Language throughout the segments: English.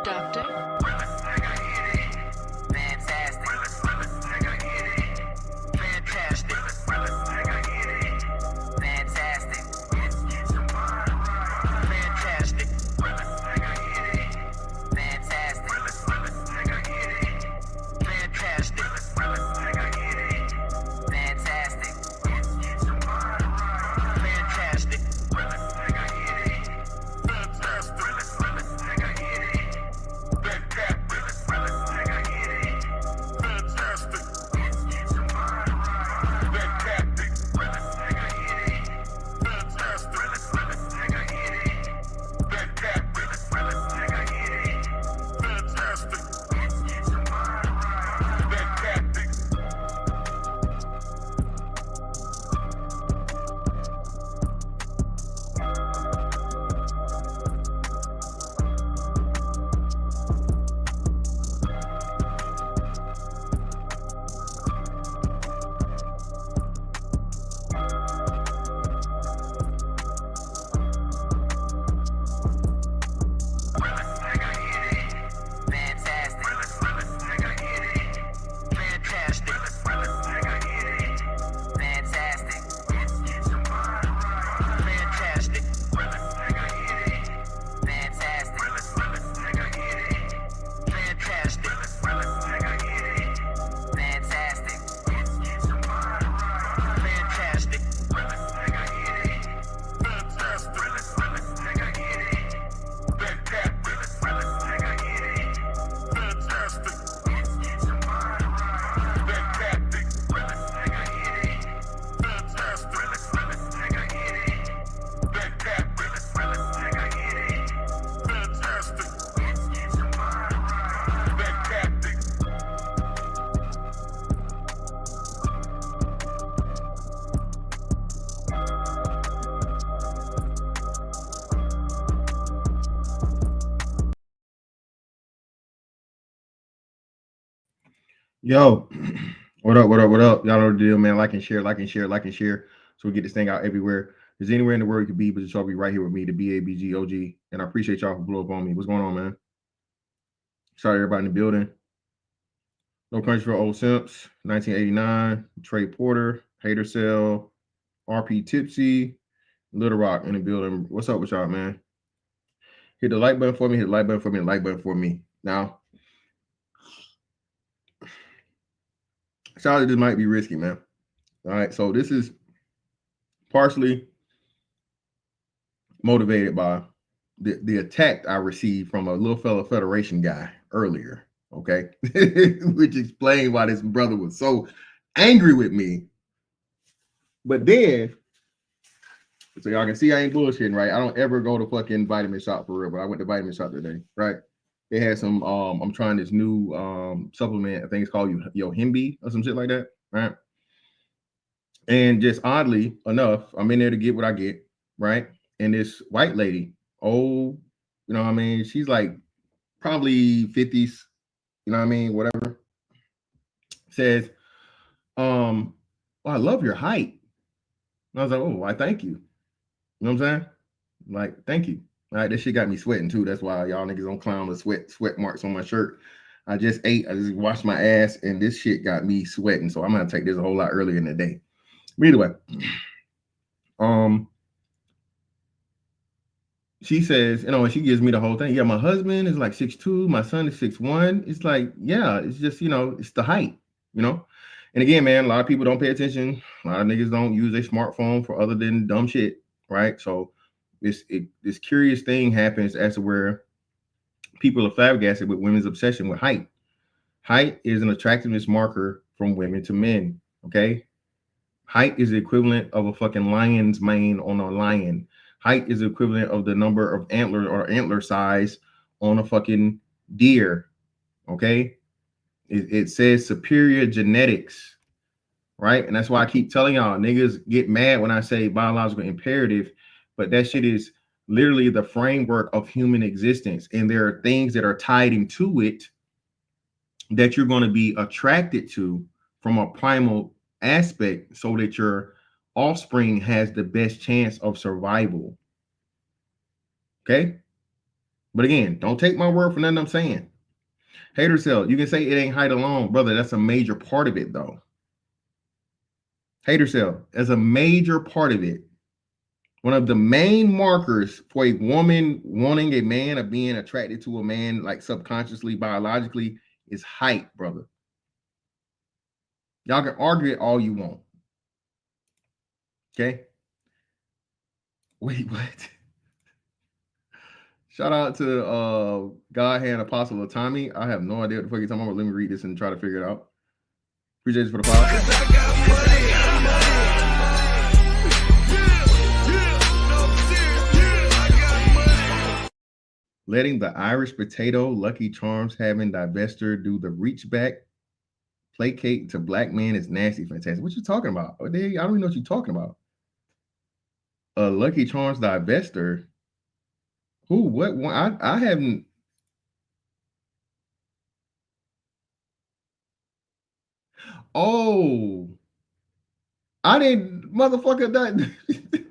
Doctor. Yo, what up, what up, what up? Y'all know the deal, man. Like and share, like and share, like and share. So we get this thing out everywhere. There's anywhere in the world you could be, but y'all be right here with me, the BABGOG. And I appreciate y'all for blowing up on me. What's going on, man? Shout out everybody in the building. No Country for Old Simps, 1989, Trey Porter, Hater Cell, RP Tipsy, Little Rock in the building. What's up with y'all, man? Hit the like button for me, hit the like button for me, the like button for me. Now, sorry, this might be risky, man. All right, so this is partially motivated by the attack I received from a Lil Fella Federation guy earlier, okay? Which explained why this brother was so angry with me. But then, so y'all can see I ain't bullshitting, right? I don't ever go to fucking Vitamin Shop for real, but I went to Vitamin Shop today, right? They had some, I'm trying this new supplement, I think it's called Yohimbi or some shit like that, right? And just oddly enough, I'm in there to get what I get, right? And this white lady, you know what I mean? She's like probably 50s, you know what I mean? Whatever. Says, well, I love your height. And I was like, oh, why, thank you. You know what I'm saying? Like, thank you. All right, this shit got me sweating too. That's why y'all niggas don't clown the sweat marks on my shirt. I just washed my ass, and this shit got me sweating. So I'm gonna take this a whole lot earlier in the day. But anyway, she says, you know, and she gives me the whole thing. Yeah, my husband is like 6'2", my son is 6'1". It's like, yeah, it's just, you know, it's the height, you know. And again, man, a lot of people don't pay attention. A lot of niggas don't use their smartphone for other than dumb shit, right? So this curious thing happens as to where people are flabbergasted with women's obsession with height. Height is an attractiveness marker from women to men, okay? Height is the equivalent of a fucking lion's mane on a lion. Height is the equivalent of the number of antler or antler size on a fucking deer, okay? It says superior genetics, right? And that's why I keep telling y'all, niggas get mad when I say biological imperative, but that shit is literally the framework of human existence. And there are things that are tied into it that you're going to be attracted to from a primal aspect so that your offspring has the best chance of survival. Okay? But again, don't take my word for nothing I'm saying. Hater cell, you can say it ain't height alone, brother. That's a major part of it, though. Hater cell is a major part of it. One of the main markers for a woman wanting a man or being attracted to a man, like subconsciously, biologically, is height, brother. Y'all can argue it all you want. Okay? Wait, what? Shout out to God Hand Apostle of Tommy. I have no idea what the fuck you're talking about. Let me read this and try to figure it out. Appreciate you for the follow. Letting the Irish potato, Lucky Charms having divester do the reach back, placate to black man is nasty, fantastic. What you talking about? I don't even know what you're talking about. Lucky Charms divester. Who? What one? I haven't. Oh, I didn't, motherfucker. That.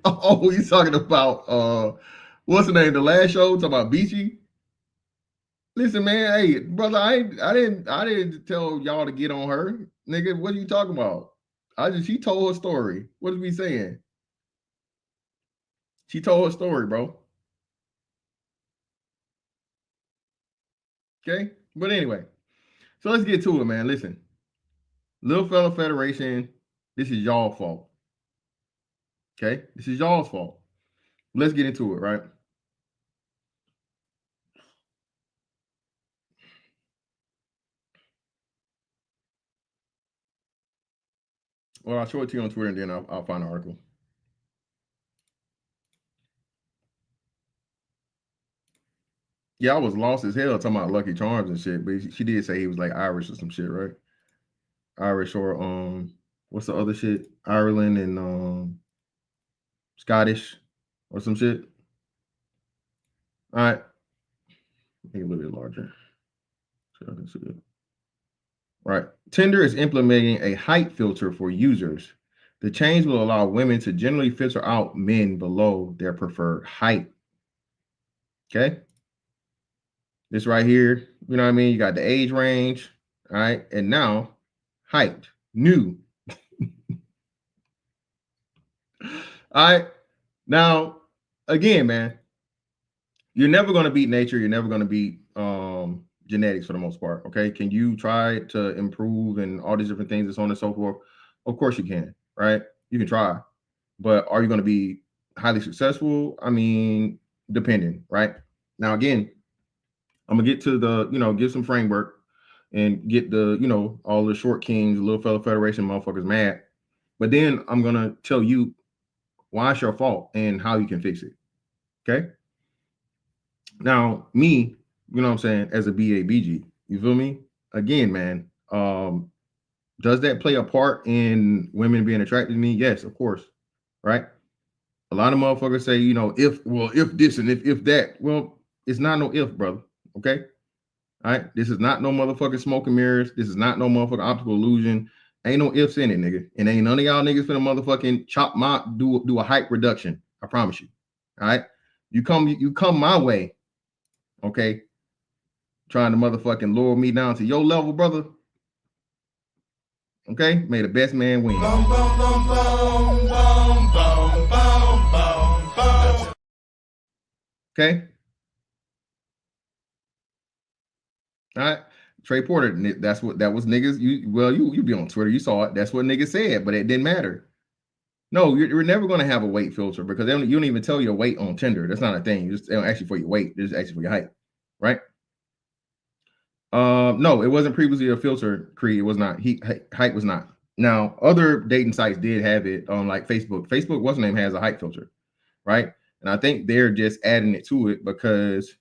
Oh, he's talking about what's the name? The last show talking about Beachy. Listen, man. Hey, brother, I didn't tell y'all to get on her, nigga. What are you talking about? She told her story. What is we saying? She told her story, bro. Okay, but anyway, so let's get to it, man. Listen, Lil Fella Federation, this is y'all fault. Okay, this is y'all's fault. Let's get into it, right? Well, I'll show it to you on Twitter and then I'll find an article. Yeah, I was lost as hell talking about Lucky Charms and shit, but she did say he was like Irish or some shit, right? Irish or what's the other shit? Ireland and Scottish or some shit. All right, make it a little bit larger so I can see it. Right, Tinder is implementing a height filter for users. The change will allow women to generally filter out men below their preferred height. Okay. This right here, you know what I mean? You got the age range, all right? And now, height, new. All right? Now, again, man, you're never going to beat nature. You're never going to beat genetics for the most part, okay? Can you try to improve and all these different things and so on and so forth? Of course you can, right? You can try. But are you going to be highly successful? I mean, depending, right? Now, again, I'm gonna get to the, give some framework and get the, all the short kings, Lil Fella Federation motherfuckers mad. But then I'm gonna tell you why it's your fault and how you can fix it. Okay. Now, me, you know what I'm saying, as a BABG, you feel me? Again, man, does that play a part in women being attracted to me? Yes, of course. Right. A lot of motherfuckers say, if this and if that. Well, it's not no if, brother. Okay. All right. This is not no motherfucking smoke and mirrors. This is not no motherfucking optical illusion. Ain't no ifs in it, nigga. And ain't none of y'all niggas finna motherfucking do a height reduction. I promise you. All right. You come my way. Okay. Trying to motherfucking lower me down to your level, brother. Okay. May the best man win. Okay. All right, Trey Porter. That was niggas. You be on Twitter. You saw it. That's what niggas said, but it didn't matter. No, you're never gonna have a weight filter because you don't even tell your weight on Tinder. That's not a thing. They don't ask you for your weight. They just ask you for your height, right? No, it wasn't previously a filter. Creed, it was not. Height was not. Now, other dating sites did have it on, like Facebook. Facebook, what's the name, has a height filter, right? And I think they're just adding it to it because,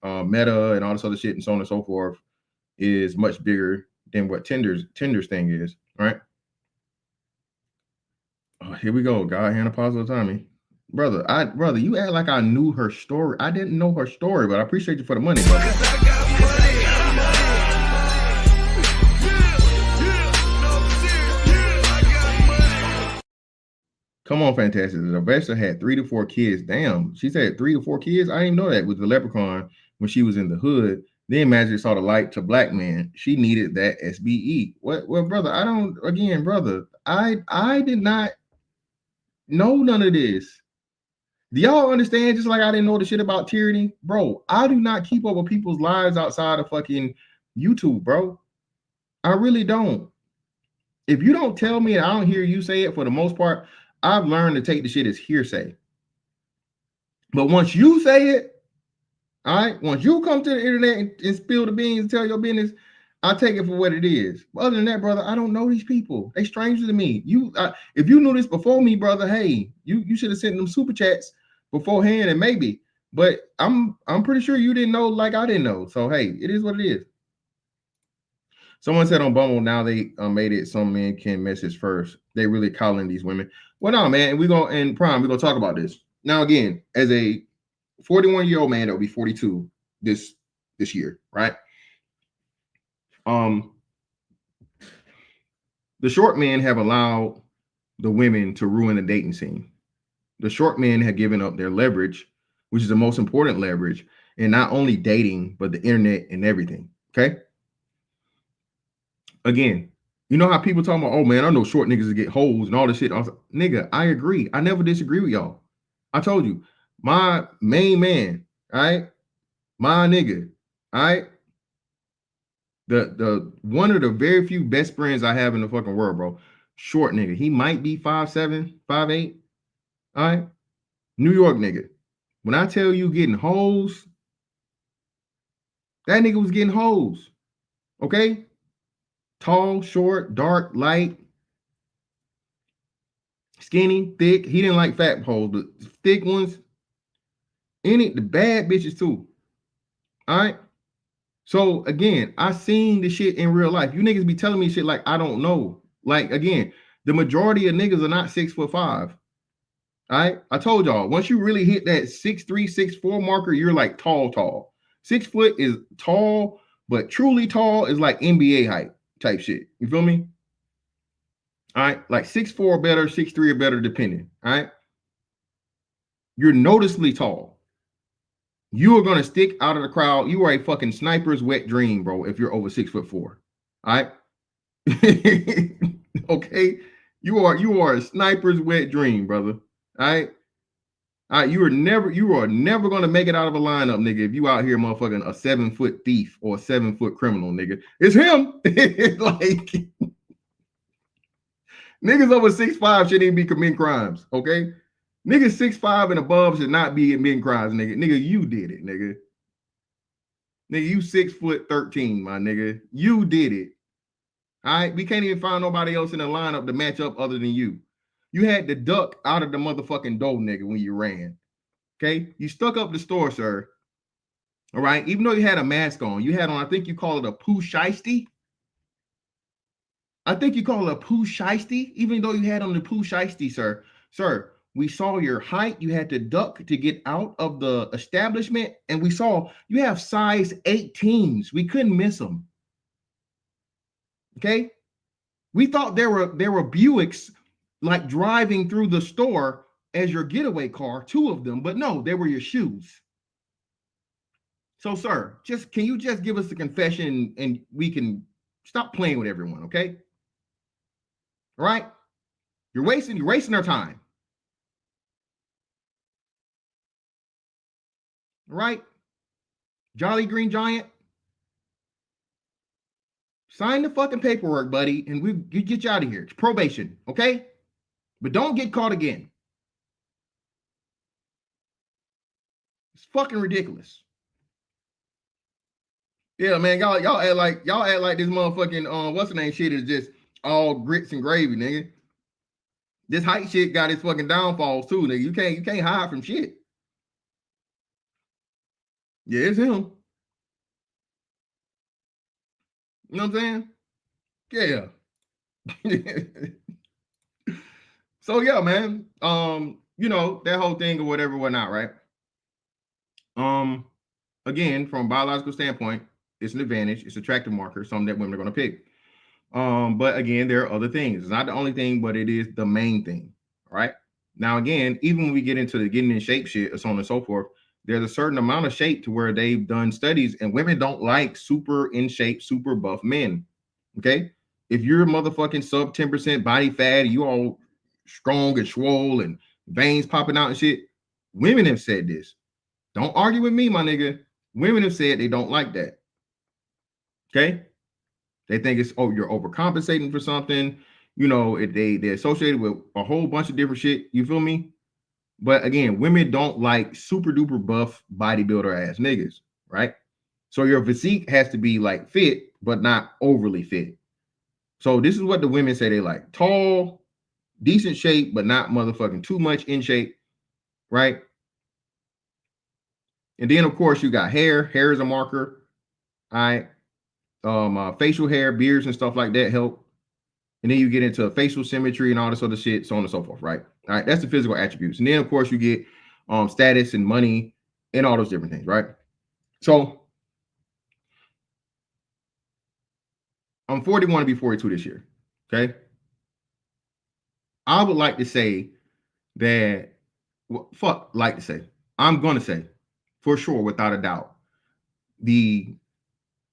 Meta and all this other shit and so on and so forth is much bigger than what Tinder's thing is, right? Oh, here we go. God Hannah Positive Tommy. Brother, you act like I knew her story. I didn't know her story, but I appreciate you for the money, brother. Come on, Fantastic. The investor had 3 to 4 kids. Damn, she said 3 to 4 kids. I didn't know that with the leprechaun. when she was in the hood. Then magically saw the light to black man. She needed that SBE. What? Well, brother, I don't. Again, brother, I did not know none of this. Do y'all understand? Just like I didn't know the shit about tyranny, bro. I do not keep up with people's lives outside of fucking YouTube, bro. I really don't. If you don't tell me and I don't hear you say it, for the most part, I've learned to take the shit as hearsay. But once you say it, all right, once you come to the internet and spill the beans and tell your business, I take it for what it is. But other than that, brother, I don't know these people. They strangers to me. If you knew this before me, brother, hey, you should have sent them super chats beforehand, and maybe. But I'm pretty sure you didn't know like I didn't know. So hey, it is what it is. Someone said on Bumble, now they made it some men can message first. They really calling these women. Well, no, man, we're gonna talk about this. Now, again, as a 41-year-old man that will be 42 this year, right? The short men have allowed the women to ruin the dating scene. The short men have given up their leverage, which is the most important leverage, in not only dating, but the internet and everything. Okay. Again, you know how people talk about, oh man, I know short niggas that get hoes and all this shit. Nigga, I agree. I never disagree with y'all. I told you, my main man, all right, my nigga, all right, the one of the very few best friends I have in the fucking world, bro. Short nigga. He might be 5'7", 5'8". All right. New York nigga. When I tell you getting hoes, that nigga was getting hoes. Okay? Tall, short, dark, light, skinny, thick. He didn't like fat hoes, but thick ones. The bad bitches too. All right. So again, I seen the shit in real life. You niggas be telling me shit like I don't know. Like, again, the majority of niggas are not 6'5". All right. I told y'all, once you really hit that 6'3", 6'4" marker, you're like tall. 6 foot is tall, but truly tall is like NBA height type shit. You feel me? All right. Like 6'4" or better, 6'3" or better, depending. All right. You're noticeably tall. You are gonna stick out of the crowd. You are a fucking sniper's wet dream, bro, if you're over 6'4". All right. Okay. You are a sniper's wet dream, brother. All right. You are never gonna make it out of a lineup, nigga, if you out here motherfucking a 7-foot thief or a 7-foot criminal, nigga. It's him. Like, niggas over 6'5" shouldn't even be committing crimes, okay? Niggas 6'5" and above should not be admitting crimes, nigga. Nigga, you did it, nigga. Nigga, you 6'13", my nigga. You did it. All right. We can't even find nobody else in the lineup to match up other than you. You had to duck out of the motherfucking door, nigga, when you ran. Okay. You stuck up the store, sir. All right. Even though you had a mask on, you had on, I think you call it a poo shiesty. I think you call it a poo shiesty, even though you had on the poo shiesty, sir. Sir, we saw your height. You had to duck to get out of the establishment. And we saw you have size 18s. We couldn't miss them. Okay. We thought there were Buicks like driving through the store as your getaway car, 2 of them, but no, they were your shoes. So, sir, can you just give us the confession and we can stop playing with everyone, okay? All right? You're wasting our time. All right? Jolly Green Giant, sign the fucking paperwork, buddy, and we get you out of here. It's probation, okay? But don't get caught again. It's fucking ridiculous. Yeah, man, y'all act like this motherfucking what's the name shit is just all grits and gravy, nigga. This height shit got its fucking downfalls too, nigga. You can't hide from shit. Yeah, it's him. You know what I'm saying? Yeah. So yeah, man. You know, that whole thing or whatever, whatnot, right? Again, from a biological standpoint, it's an advantage, it's an attractive marker, something that women are gonna pick. But again, there are other things. It's not the only thing, but it is the main thing. All right. Now, again, even when we get into the getting in shape shit, or so on and so forth, there's a certain amount of shape to where they've done studies, and women don't like super in shape, super buff men. Okay. If you're a motherfucking sub 10% body fat, you all strong and swole and veins popping out and shit, women have said this. Don't argue with me, my nigga. Women have said they don't like that. Okay. They think it's, oh, you're overcompensating for something. You know, if they're associated with a whole bunch of different shit. You feel me? But again, women don't like super duper buff bodybuilder ass niggas, right? So your physique has to be like fit, but not overly fit. So this is what the women say they like: tall, decent shape, but not motherfucking too much in shape, right? And then of course you got hair. Hair is a marker. All right. Facial hair, beards, and stuff like that help. And then you get into facial symmetry and all this other shit, so on and so forth, right? All right, that's the physical attributes. And then of course you get status and money and all those different things, right? So I'm 41 to be 42 this year. Okay. I would like to say that, I'm going to say for sure, without a doubt, the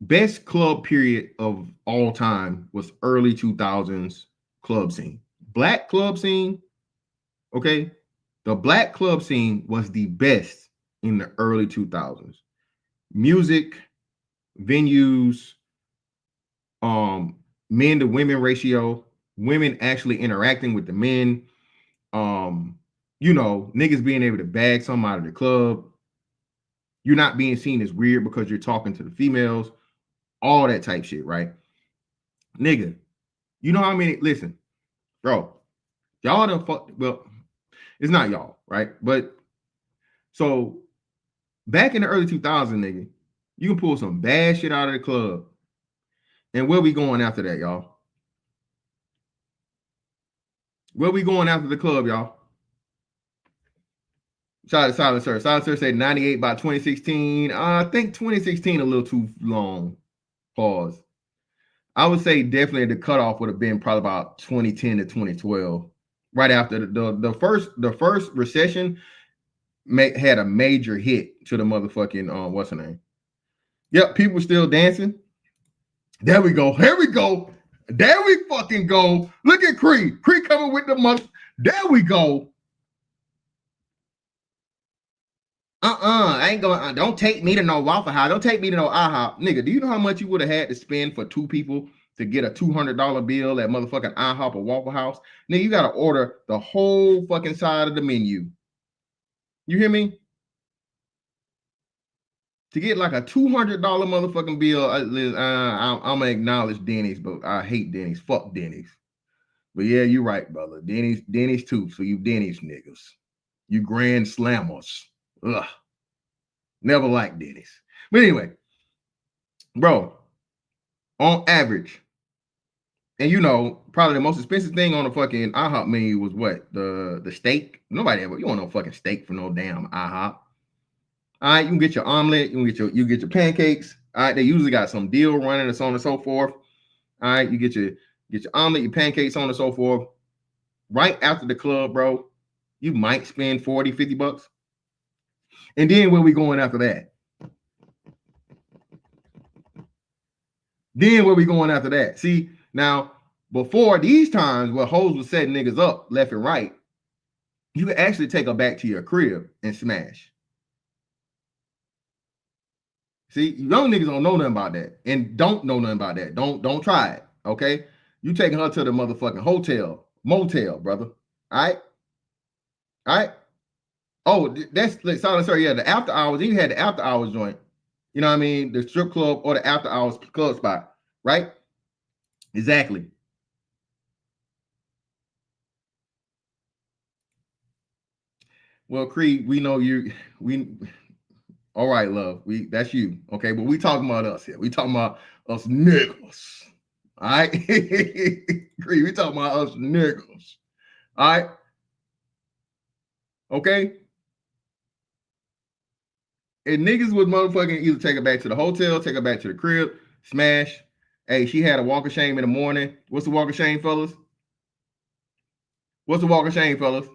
best club period of all time was early 2000s club scene. Black club scene, okay? The black club scene was the best in the early 2000s. Music, venues, men to women ratio, women actually interacting with the men, you know, niggas being able to bag some out of the club. You're not being seen as weird because you're talking to the females, all that type shit, right? Nigga, you know how many, listen, bro, y'all done fuck, well, it's not y'all, right? But so back in the early 2000s, nigga, you can pull some bad shit out of the club. And where we going after that, y'all? Where we going after the club, y'all? Shout out to Silent Sir. Silent Sir said 98 by 2016. I think 2016 a little too long. Pause. I would say definitely the cutoff would have been probably about 2010 to 2012. Right after the first recession had a major hit to the motherfucking what's her name? Yep, people still dancing. There we go. Here we go. There we fucking go. Look at Cree. Cree coming with the mother. There we go. I ain't going. Don't take me to no Waffle House. Don't take me to no IHOP, nigga. Do you know how much you would have had to spend for two people to get a $200 bill at motherfucking IHOP or Waffle House? Nigga, you got to order the whole fucking side of the menu. You hear me? To get like a $200 motherfucking bill, I'm gonna acknowledge Denny's, but I hate Denny's. Fuck Denny's. But yeah, you're right, brother. Denny's too. So you Denny's niggas, you grand slammers. Ugh. Never liked Denny's. But anyway, bro, on average, and you know, probably the most expensive thing on the fucking IHOP menu was what? The steak. Nobody ever, you want no fucking steak for no damn IHOP. All right, you can get your omelet, you get your pancakes. All right, they usually got some deal running and so on and so forth. All right, you get your omelet, your pancakes, so on and so forth. Right after the club, bro, you might spend 40, 50 bucks. And then where we going after that? Then where we going after that? See, now, before these times where hoes was setting niggas up left and right, you could actually take her back to your crib and smash. See, young niggas don't know nothing about that and don't know nothing about that. Don't try it, okay? You taking her to the motherfucking hotel, motel, brother. All right? All right? Oh, that's like Silent Sir. Yeah, the after hours. You had the after hours joint. You know what I mean? The strip club or the after hours club spot, right? Exactly. Well, Creed, we know you. All right, love. That's you. Okay, but we talking about us here. We talking about us niggas. All right. Creed, we talking about us niggas. All right. Okay. And niggas would motherfucking either take her back to the hotel, take her back to the crib, smash. Hey, she had a walk of shame in the morning. What's the walk of shame, fellas? What's the walk of shame, fellas?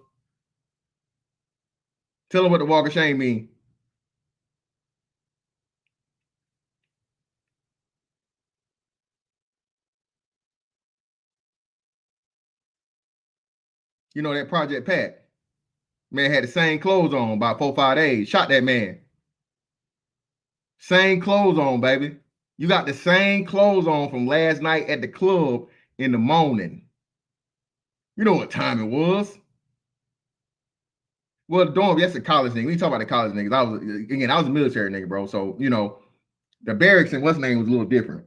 Tell them what the walk of shame mean. You know that Project Pat. Man had the same clothes on about 4 or 5 days. Shot that man. Same clothes on, baby. You got the same clothes on from last night at the club in the morning. You know what time it was. Well, the dorm, that's a college nigga. We talk about the college niggas. I was a military nigga, bro. So, you know, the barracks and what's name was a little different.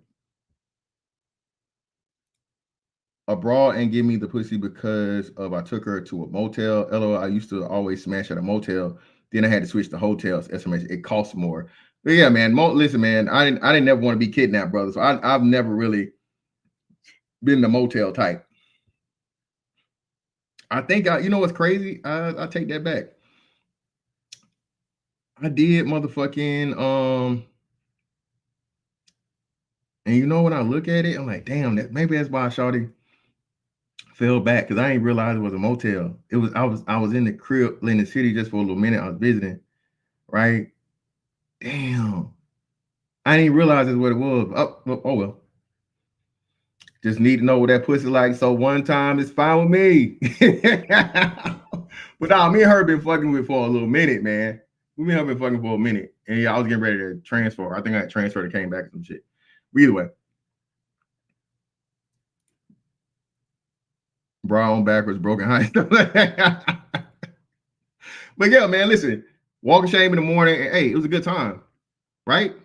Abroad and give me the pussy because of I took her to a motel. LOL, I used to always smash at a motel. Then I had to switch to hotels. SMS, it costs more. But yeah, man. Listen, man. I didn't never want to be kidnapped, brother. So I've never really been the motel type. I think you know what's crazy? I take that back. I did motherfucking and you know when I look at it, I'm like, damn, maybe that's why Shawty fell back because I didn't realize it was a motel. I was in the crib in the city just for a little minute. I was visiting, right? Damn. I didn't realize that's what it was. Oh well. Just need to know what that pussy like. So one time it's fine with me. But me and her been fucking with for a little minute, man. We been fucking for a minute. And yeah, I was getting ready to transfer. I think I transferred and came back and some shit. But either way. Bra on backwards, broken height. But yeah, man, listen. Walk of shame in the morning. Hey, it was a good time, right?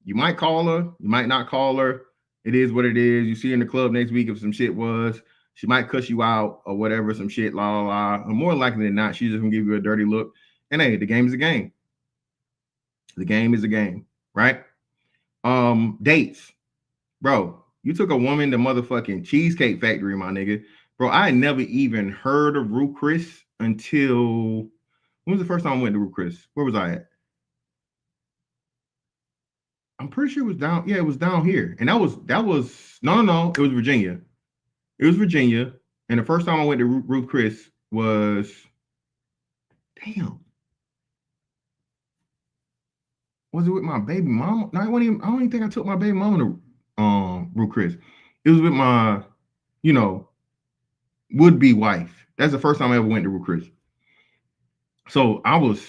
You might call her. You might not call her. It is what it is. You see her in the club next week if some shit was. She might cuss you out or whatever, some shit, la, la, la. And more likely than not, she's just going to give you a dirty look. And hey, the game is a game. The game is a game, right? Dates. Bro, you took a woman to motherfucking Cheesecake Factory, my nigga. Bro, I had never even heard of Ruth Chris until... When was the first time I went to Ruth Chris? Where was I at? I'm pretty sure it was down. Yeah, it was down here. And that was no. It was Virginia. It was Virginia. And the first time I went to Ruth Chris was, damn. Was it with my baby mama? No, I don't even think I took my baby mama to Ruth Chris. It was with my, you know, would-be wife. That's the first time I ever went to Ruth Chris. So I was,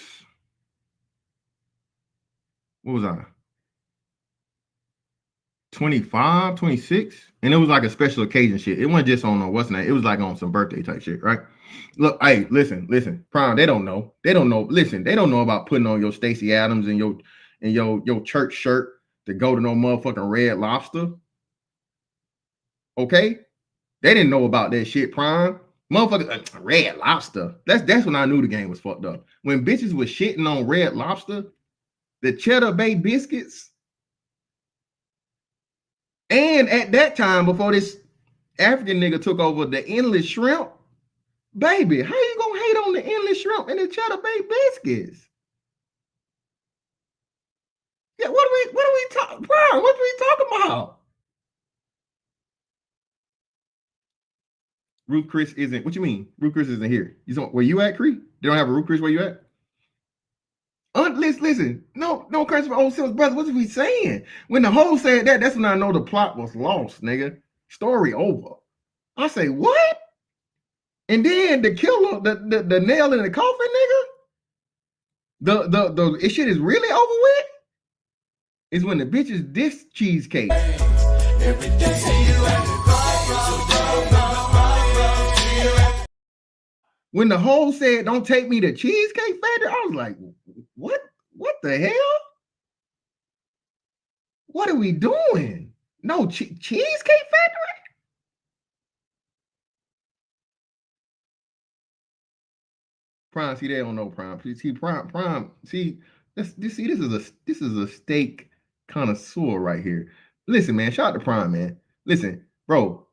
what was I? 25, 26, and it was like a special occasion shit. It wasn't just on what's name. It was like on some birthday type shit, right? Look, hey, listen, Prime. They don't know. Listen, they don't know about putting on your Stacey Adams and your church shirt to go to no motherfucking Red Lobster. Okay, they didn't know about that shit, Prime. Motherfucker, Red Lobster. That's when I knew the game was fucked up. When bitches was shitting on Red Lobster, the Cheddar Bay biscuits. And at that time, before this African nigga took over the endless shrimp, baby, how you gonna hate on the endless shrimp and the Cheddar Bay biscuits? Yeah, what are we talking about? Ruth Chris isn't. What you mean? Ruth Chris isn't here. You where you at, Cree? They don't have a Ruth Chris where you at? Listen. No curse for old Sims, brother. What are we saying? When the hoe said that, that's when I know the plot was lost, nigga. Story over. I say, what? And then the killer, the nail in the coffin, nigga. The shit is really over with. Is when the bitches diss cheesecake. Every day when the hoe said, "Don't take me to Cheesecake Factory," I was like, "What? What the hell? What are we doing? No Cheesecake Factory." Prime, see, they don't know Prime. See, Prime. See, this is a steak connoisseur right here. Listen, man, shout out to Prime, man. Listen, bro,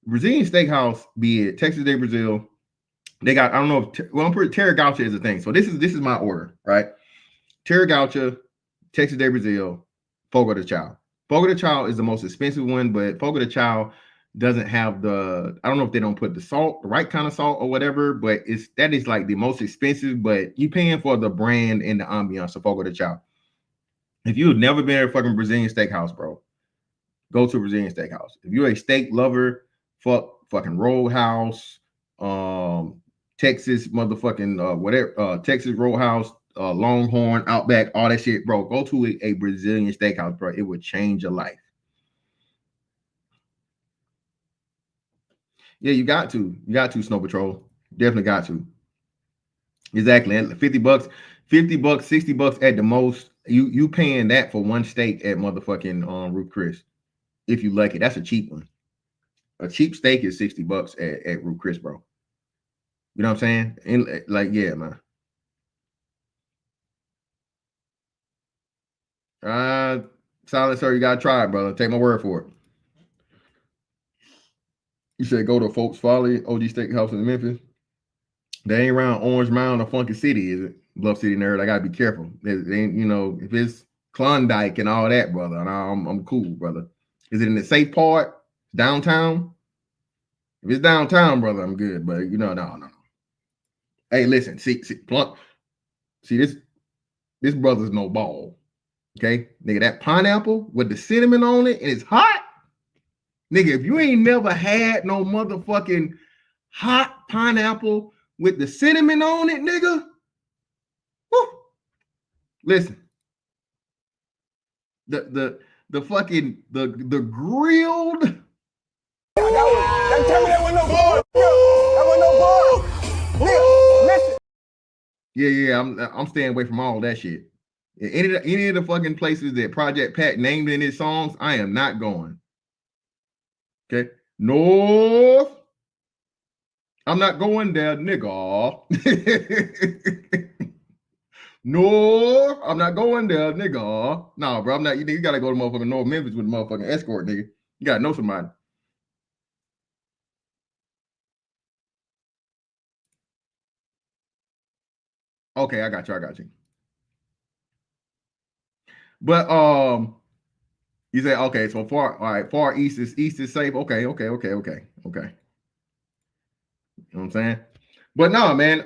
Brazilian steakhouse, be it Texas de Brazil, they got, I don't know if, I'm pretty, Terra Gaucha is a thing. So this is my order, right? Terra Gaucha, Texas de Brazil, Fogo de Chao. Fogo de Chao is the most expensive one, but Fogo de Chao doesn't have the, I don't know if they don't put the salt, the right kind of salt or whatever, but that is like the most expensive, but you paying for the brand and the ambiance of Fogo de Chao. If you've never been to a fucking Brazilian steakhouse, bro, go to a Brazilian steakhouse. If you're a steak lover, fucking Roadhouse, Texas motherfucking whatever, Texas Roadhouse, Longhorn, Outback, all that shit, bro. Go to a Brazilian steakhouse, bro. It would change your life. Yeah, you got to. You got to, Snow Patrol. Definitely got to. Exactly. And $50, $60 at the most. You paying that for one steak at motherfucking Ruth Chris. If you lucky. That's a cheap one. A cheap steak is $60 at Ruth Chris, bro. You know what I'm saying? And like, yeah, man. Silent sir, you gotta try it, brother. Take my word for it. You said go to Folks Folly, OG Steakhouse in Memphis. They ain't around Orange Mound or Funky City, is it? Bluff City nerd. I gotta be careful. They ain't, you know, if it's Klondike and all that, brother, and I'm cool, brother. Is it in the safe part downtown? If it's downtown, brother, I'm good. But you know, no. Hey, listen, see, this brother's no ball. Okay, nigga, that pineapple with the cinnamon on it and it's hot. Nigga, if you ain't never had no motherfucking hot pineapple with the cinnamon on it, nigga. Woo. Listen, the fucking the grilled. Tell me that was no bar. That was no bar. Listen. Yeah, I'm staying away from all that shit. Any of the fucking places that Project Pat named in his songs, I am not going. Okay, North. I'm not going there, nigga. No, I'm not going there, nigga. No, bro, I'm not. You gotta go to motherfucking North Memphis with a motherfucking escort, nigga. You gotta know somebody. Okay, I got you. But you say okay, so far east is safe. Okay. You know what I'm saying? But no, man.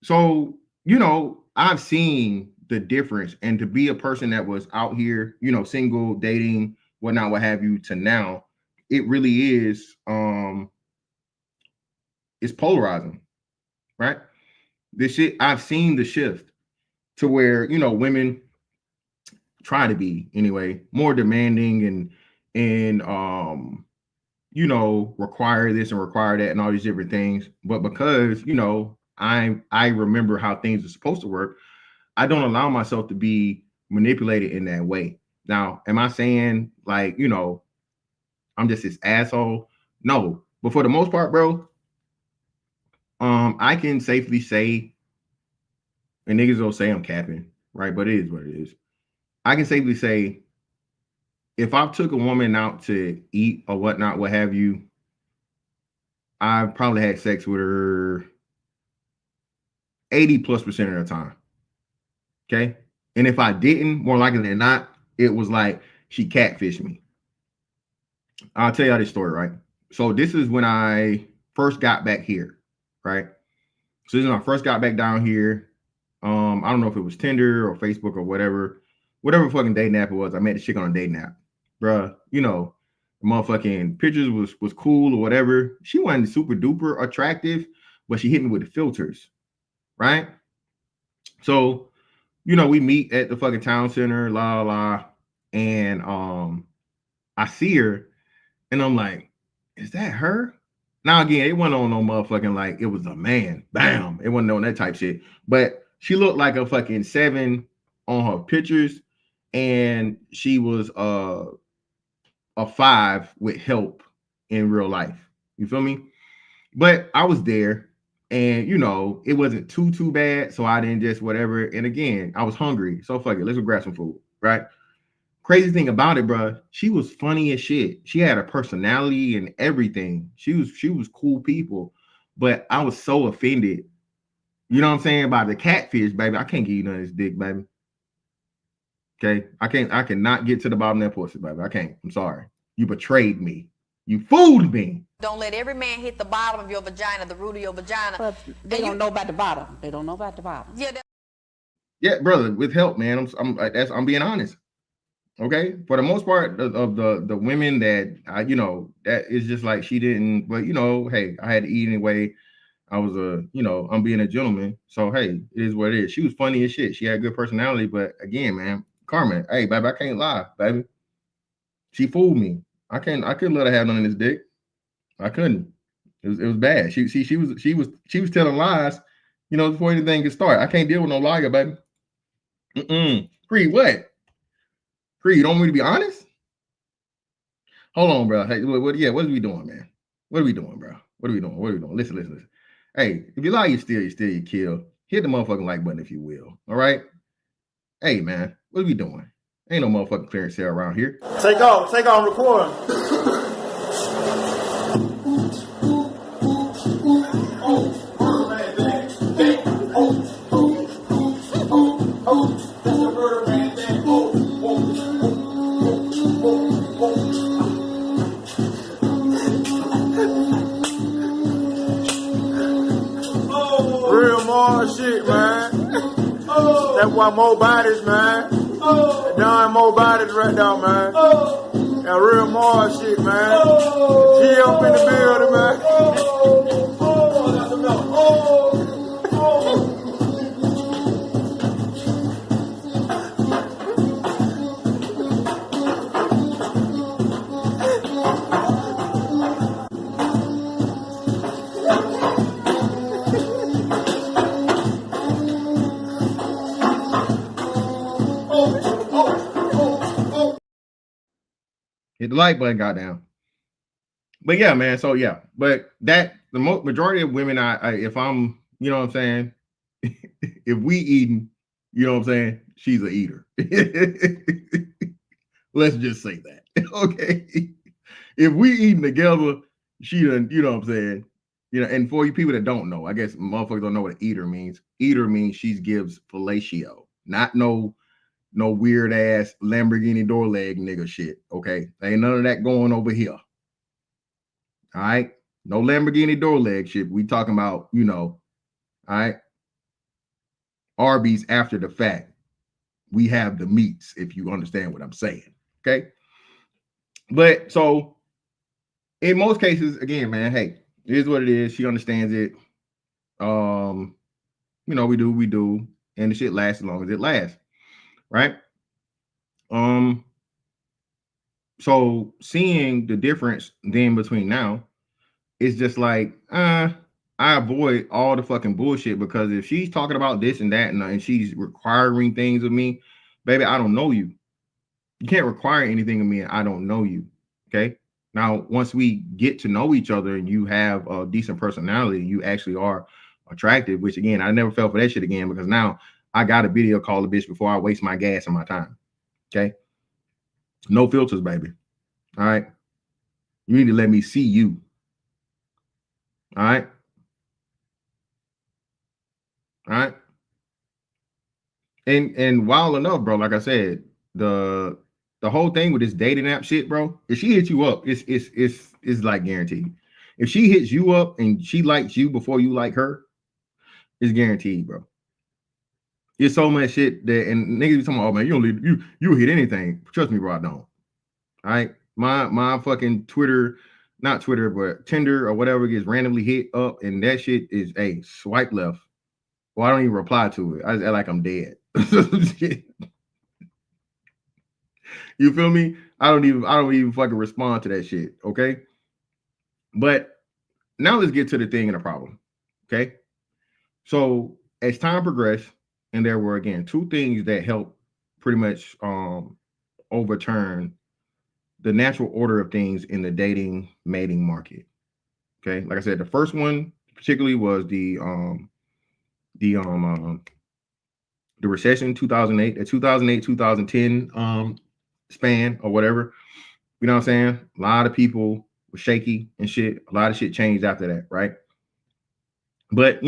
So you know, I've seen the difference, and to be a person that was out here, you know, single, dating, whatnot, what have you, to now, it really is it's polarizing, right? This shit, I've seen the shift to where, you know, women try to be anyway more demanding and you know, require this and require that and all these different things. But because, you know, I remember how things are supposed to work, I don't allow myself to be manipulated in that way. Now, am I saying like, you know, I'm just this asshole? No. But for the most part, bro, I can safely say, and niggas will say I'm capping, right? But it is what it is. I can safely say, if I took a woman out to eat or whatnot, what have you, I probably had sex with her 80+% of the time. Okay. And if I didn't, more likely than not, it was like she catfished me. I'll tell y'all this story, right? So this is when I first got back here, right? So this is when I first got back down here. I don't know if it was Tinder or Facebook or whatever fucking dating app it was. I met the chick on a dating app. Bruh, you know, the motherfucking pictures was cool or whatever. She wasn't super duper attractive, but she hit me with the filters, right? So, you know, we meet at the fucking town center, and I see her, and I'm like, is that her? Now again, it wasn't on no motherfucking like it was a man, bam. It wasn't on that type shit, but she looked like a fucking 7 on her pictures, and she was a 5 with help in real life. You feel me? But I was there, and you know, it wasn't too bad, so I didn't just whatever. And again, I was hungry, so fuck it, let's go grab some food, right? Crazy thing about it, bro, she was funny as shit. She had a personality and everything. She was cool people, but I was so offended. You know what I'm saying? By the catfish, baby. I can't give you none of this dick, baby. Okay, I cannot get to the bottom of that pussy, baby. I can't. I'm sorry. You betrayed me. You fooled me. Don't let every man hit the bottom of your vagina, the root of your vagina. But they don't know about the bottom. They don't know about the bottom. Yeah, brother, with help, man. I'm being honest. Okay, for the most part of the women that I, you know, that is just like she didn't. But you know, hey, I had to eat anyway. I was I'm being a gentleman. So hey, it is what it is. She was funny as shit. She had good personality, but again, man, Carmen, hey, baby, I can't lie, baby. She fooled me. I couldn't let her have none of this dick. I couldn't. It was bad. She was telling lies, before anything could start. I can't deal with no liar, baby. Creed, what? Creed, you don't want me to be honest? Hold on, bro. Hey, what are we doing, man? What are we doing, bro? What are we doing? Listen. Hey, if you lie, you steal, you kill. Hit the motherfucking like button if you will. All right? Hey, man, what are we doing? Ain't no motherfucking clearance sale around here. Take off, record. Real more shit, man. That's why more bodies, man. Done more bodies right now, man. That real more shit, man. G up in the building, man. Hit the like button, goddamn. But yeah, man. So yeah, but the majority of women, if I'm, you know what I'm saying, if we eating, you know what I'm saying, she's a eater. Let's just say that, okay? If we eating together, she done, you know what I'm saying, And for you people that don't know, I guess motherfuckers don't know what an eater means. Eater means she gives fellatio, not no weird ass Lamborghini door leg nigga shit. Okay, ain't none of that going over here. All right, no Lamborghini door leg shit. We talking about, all right, Arby's after the fact. We have the meats, if you understand what I'm saying. Okay, but so in most cases, again, man, hey, it is what it is. She understands it. We do, and the shit lasts as long as it lasts. Right. So seeing the difference then between now, it's just like, I avoid all the fucking bullshit, because if she's talking about this and that and she's requiring things of me, baby, I don't know you. You can't require anything of me and I don't know you. Okay. Now, once we get to know each other and you have a decent personality, you actually are attractive, which again, I never fell for that shit again, because now I got a video call a bitch before I waste my gas and my time. Okay. No filters, baby. All right. You need to let me see you. All right. All right. And wild enough, bro, like I said, the whole thing with this dating app shit, bro, if she hits you up, it's like guaranteed. If she hits you up and she likes you before you like her, it's guaranteed, bro. There's so much shit that, and niggas be talking about, oh man, you hit anything. Trust me, bro, I don't. All right. My fucking Twitter, not Twitter, but Tinder or whatever gets randomly hit up, and that shit is a swipe left. Well, I don't even reply to it. I act like I'm dead. You feel me? I don't even fucking respond to that shit. Okay. But now let's get to the thing and the problem. Okay. So as time progressed, and there were again two things that helped pretty much overturn the natural order of things in the dating mating market. Okay. Like I said, the first one particularly was the recession 2008, the 2008-2010 span or whatever. You know what I'm saying? A lot of people were shaky and shit. A lot of shit changed after that, right? But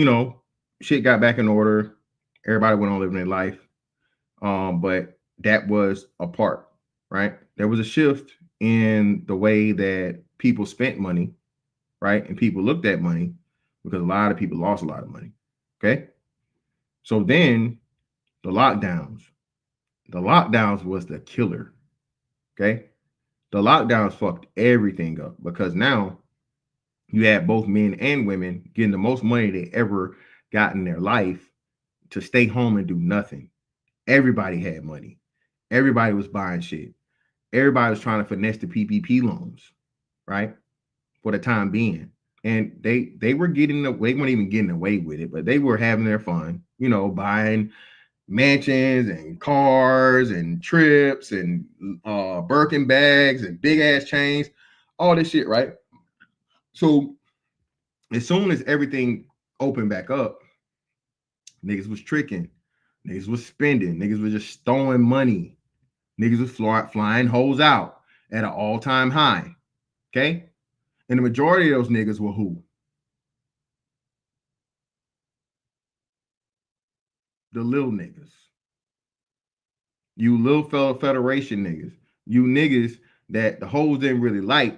shit got back in order. Everybody went on living their life. But that was a part, right? There was a shift in the way that people spent money, right? And people looked at money, because a lot of people lost a lot of money. Okay. So then the lockdowns was the killer. Okay. The lockdowns fucked everything up, because now you had both men and women getting the most money they ever got in their life to stay home and do nothing. Everybody had money. Everybody was buying shit. Everybody was trying to finesse the PPP loans, right? For the time being. And they were getting away, they weren't even getting away with it, but they were having their fun, you know, buying mansions and cars and trips and Birkin bags and big ass chains, all this shit, right? So as soon as everything opened back up, niggas was tricking, niggas was spending, niggas was just throwing money, niggas was flying hoes out at an all-time high. Okay. And the majority of those niggas were who? The little niggas. You Lil Fella Federation niggas. You niggas that the hoes didn't really like,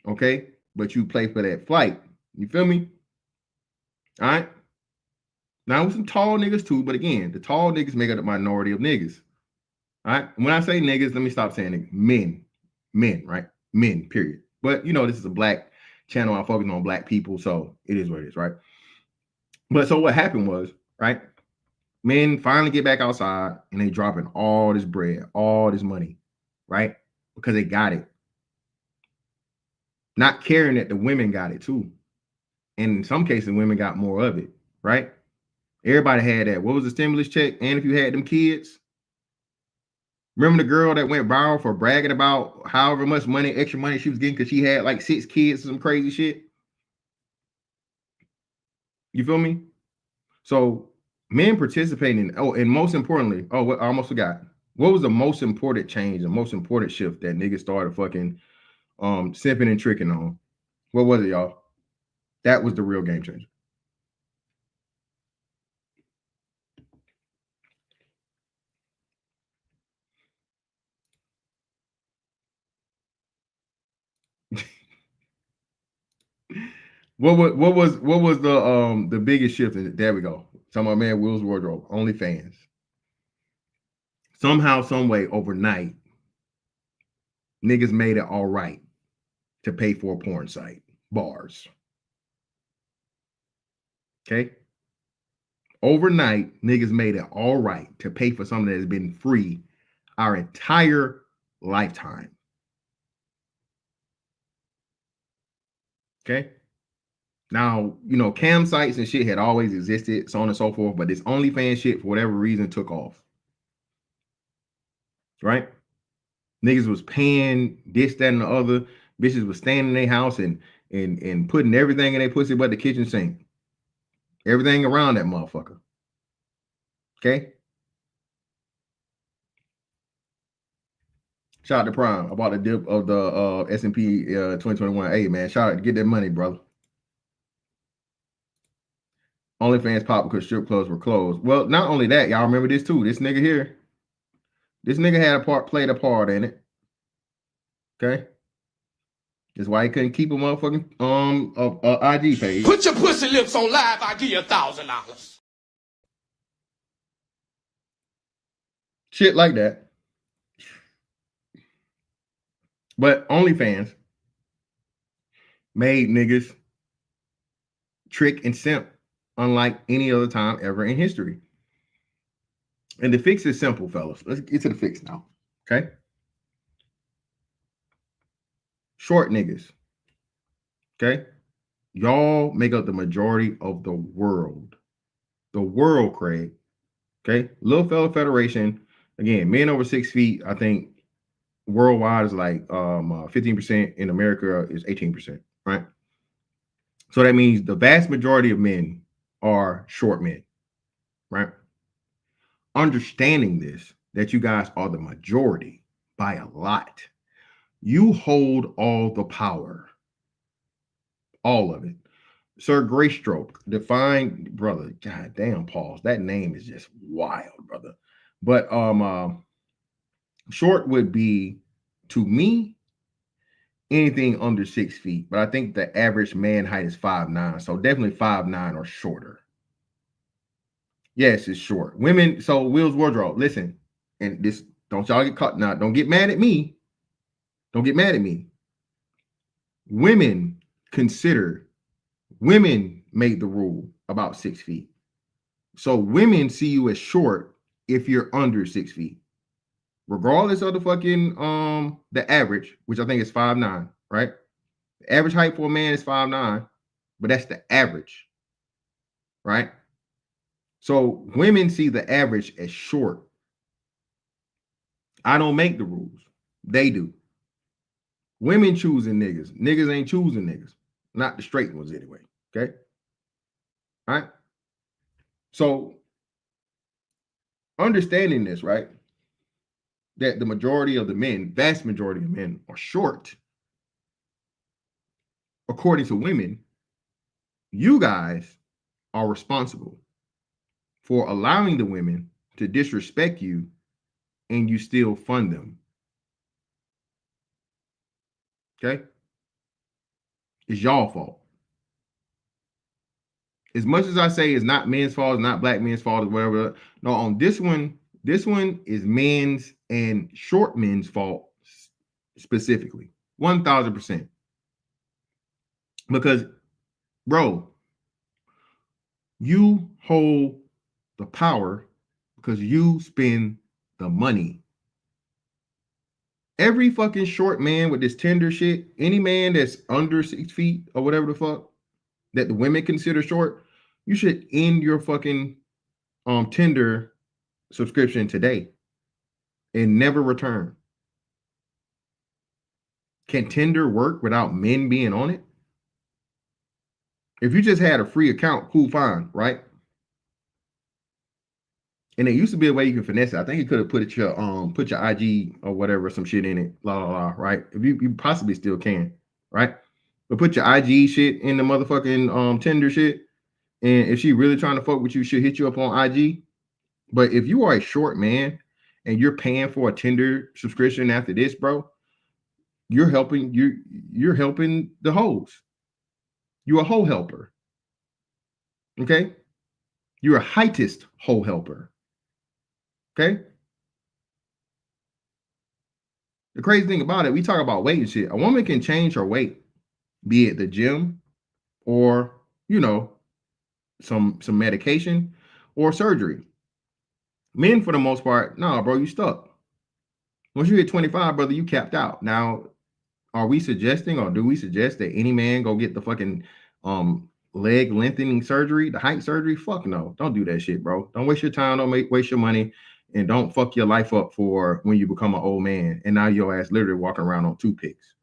okay? But you play for that flight. You feel me? All right? Now, with some tall niggas too, but again, the tall niggas make up the minority of niggas. All right? When I say niggas, let me stop saying niggas. Men, right? Men, period. But, you know, this is a black channel. I'm focusing on black people, so it is what it is, right? But so what happened was, right? Men finally get back outside and they dropping all this bread, all this money, right? Because they got it. Not caring that the women got it too. And in some cases, women got more of it, right? Everybody had that. What was the stimulus check? And if you had them kids, remember the girl that went viral for bragging about however much money, extra money she was getting because she had like 6 kids, some crazy shit? You feel me? So men participating, and most importantly, I almost forgot. What was the most important change, the most important shift that niggas started fucking simping and tricking on? What was it, y'all? That was the real game changer. What was the biggest shift? There we go. Talking about man Will's wardrobe, OnlyFans. Somehow, some way, overnight, niggas made it all right to pay for a porn site, bars. Okay. Overnight, niggas made it all right to pay for something that has been free our entire lifetime. Okay. Now, you know, cam sites and shit had always existed, so on and so forth, but this OnlyFans shit, for whatever reason, took off. Right? Niggas was paying this, that, and the other. Bitches was staying in their house and putting everything in their pussy but the kitchen sink. Everything around that motherfucker. Okay? Shout out to Prime about the dip of the S&P 2021. Hey, man, shout out to get that money, brother. OnlyFans popped because strip clubs were closed. Well, not only that, y'all remember this too. This nigga here. This nigga had played a part in it. Okay? That's why he couldn't keep a motherfucking IG page. Put your pussy lips on live, I'll give you $1,000. Shit like that. But OnlyFans made niggas trick and simp unlike any other time ever in history. And the fix is simple, fellas. Let's get to the fix now. Okay? Short niggas. Okay? Y'all make up the majority of the world. The world, Craig. Okay? Lil Fella Federation. Again, men over 6 feet, I think worldwide is like 15%. In America is 18%. Right? So that means the vast majority of men are short men. Right? Understanding this, that you guys are the majority by a lot. You hold all the power. All of it. Sir Graystroke, defined, brother. God damn, pause. That name is just wild, brother. But short would be, to me, anything under 6 feet. But I think the average man height is 5'9". So definitely 5'9" or shorter. Yes, it's short. Women, so Will's wardrobe. Listen, and this, don't y'all get caught now. Don't get mad at me. Don't get mad at me. Women consider Women made the rule about 6 feet. So women see you as short if you're under 6 feet, regardless of the fucking the average, which I think is 5'9", right? The average height for a man is 5'9", but that's the average, right? So women see the average as short. I don't make the rules. They do. Women choosing niggas. Niggas ain't choosing niggas. Not the straight ones anyway. Okay? All right? So understanding this, right? That the majority of the men, vast majority of men, are short. According to women, you guys are responsible for allowing the women to disrespect you and you still fund them. Okay? It's y'all fault. As much as I say it's not men's fault, it's not black men's fault, or whatever. No, on this one is men's and short men's fault specifically. 1,000%. Because, bro, you hold the power because you spend the money. Every fucking short man with this Tinder shit, any man that's under 6 feet or whatever the fuck that the women consider short, you should end your fucking Tinder subscription today and never return. Can Tinder work without men being on it? If you just had a free account, cool, fine, right? And there used to be a way you can finesse it. I think you could have put your IG or whatever, some shit in it, right? If you possibly still can, right? But put your IG shit in the motherfucking Tinder shit. And if she really trying to fuck with you, she'll hit you up on IG. But if you are a short man and you're paying for a Tinder subscription after this, bro, you're helping the hoes. You're a hoe helper. Okay? You're a heightest hoe helper. Okay? The crazy thing about it, we talk about weight and shit. A woman can change her weight, be it the gym or, some medication or surgery. Men, for the most part, nah, bro, you stuck. Once you hit 25, brother, you capped out. Now, are we suggesting or do we suggest that any man go get the fucking leg lengthening surgery, the height surgery? Fuck no. Don't do that shit, bro. Don't waste your time. Don't waste your money. And don't fuck your life up for when you become an old man. And now your ass literally walking around on toothpicks.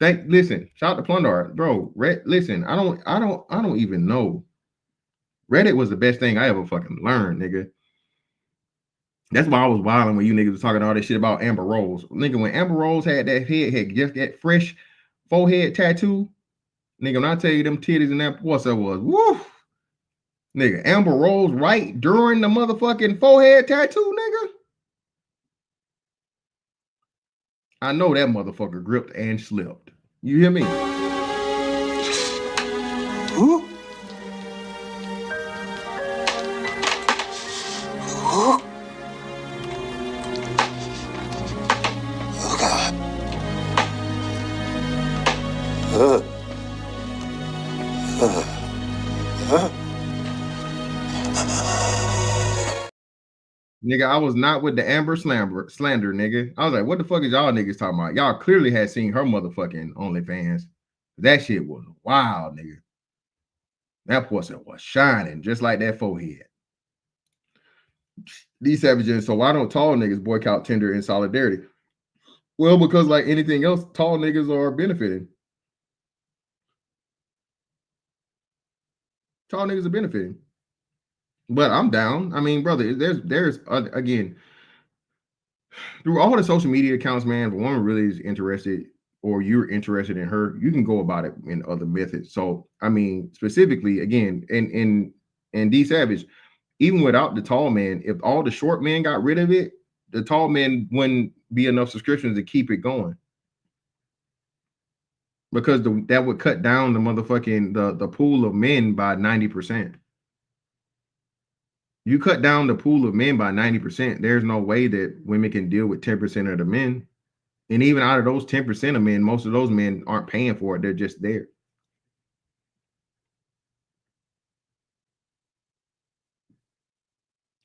Listen, shout out to Plundar. Bro, listen, I don't even know. Reddit was the best thing I ever fucking learned, nigga. That's why I was wilding when you niggas was talking all that shit about Amber Rose. Nigga, when Amber Rose had just that fresh forehead tattoo, nigga, when I tell you them titties and that pussy was, woo. Nigga, Amber Rose right during the motherfucking forehead tattoo, nigga. I know that motherfucker gripped and slipped. You hear me? Ooh. Ooh. Oh, God. Nigga, I was not with the Amber slander, nigga. I was like, what the fuck is y'all niggas talking about? Y'all clearly had seen her motherfucking OnlyFans. That shit was wild, nigga. That pussy was shining just like that forehead. These savages, so why don't tall niggas boycott Tinder in solidarity? Well, because like anything else, tall niggas are benefiting. Tall niggas are benefiting. But I'm down. I mean, brother, there's again, through all the social media accounts, man, if a woman really is interested or you're interested in her, you can go about it in other methods. So, I mean, specifically, again, in D Savage, even without the tall man, if all the short men got rid of it, the tall men wouldn't be enough subscriptions to keep it going. Because that would cut down the motherfucking the pool of men by 90%. You cut down the pool of men by 90%, there's no way that women can deal with 10% of the men. And even out of those 10% of men, most of those men aren't paying for it. They're just there.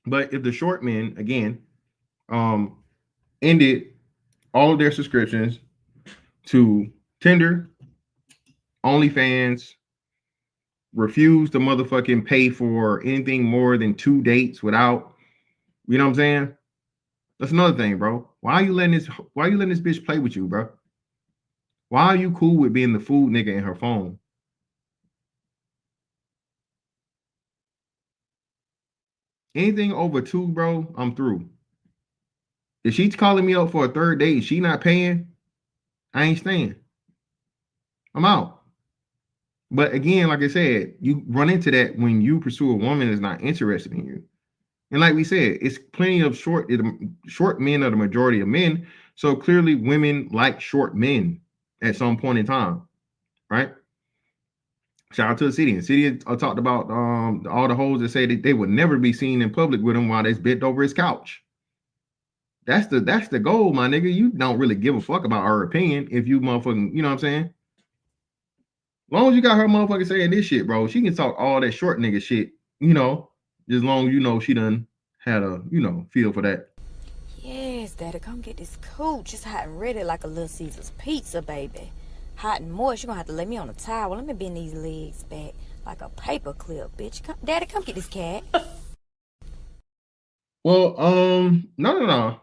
But if the short men again ended all of their subscriptions to Tinder, OnlyFans, refused to motherfucking pay for anything more than 2 dates without, you know what I'm saying? That's another thing, bro. Why are you letting this bitch play with you, bro? Why are you cool with being the food nigga in her phone? Anything over 2, bro, I'm through. If she's calling me up for a third date, she not paying, I ain't staying. I'm out. But again, like I said, you run into that when you pursue a woman that's not interested in you. And like we said, it's plenty of short men are the majority of men. So clearly women like short men at some point in time, right? Shout out to the city. And city talked about all the hoes that say that they would never be seen in public with him while they's bent over his couch. That's the goal, my nigga. You don't really give a fuck about her opinion if you motherfucking, you know what I'm saying? As long as you got her motherfucking saying this shit, bro, she can talk all that short nigga shit, you know, as long as you know she done had a, you know, feel for that. Yes, Daddy, come get this cooch. It's hot and ready like a Little Caesar's pizza, baby. Hot and moist. You're gonna have to lay me on a towel. Let me bend these legs back like a paper clip, bitch. Come, Daddy, come get this cat. Well, no.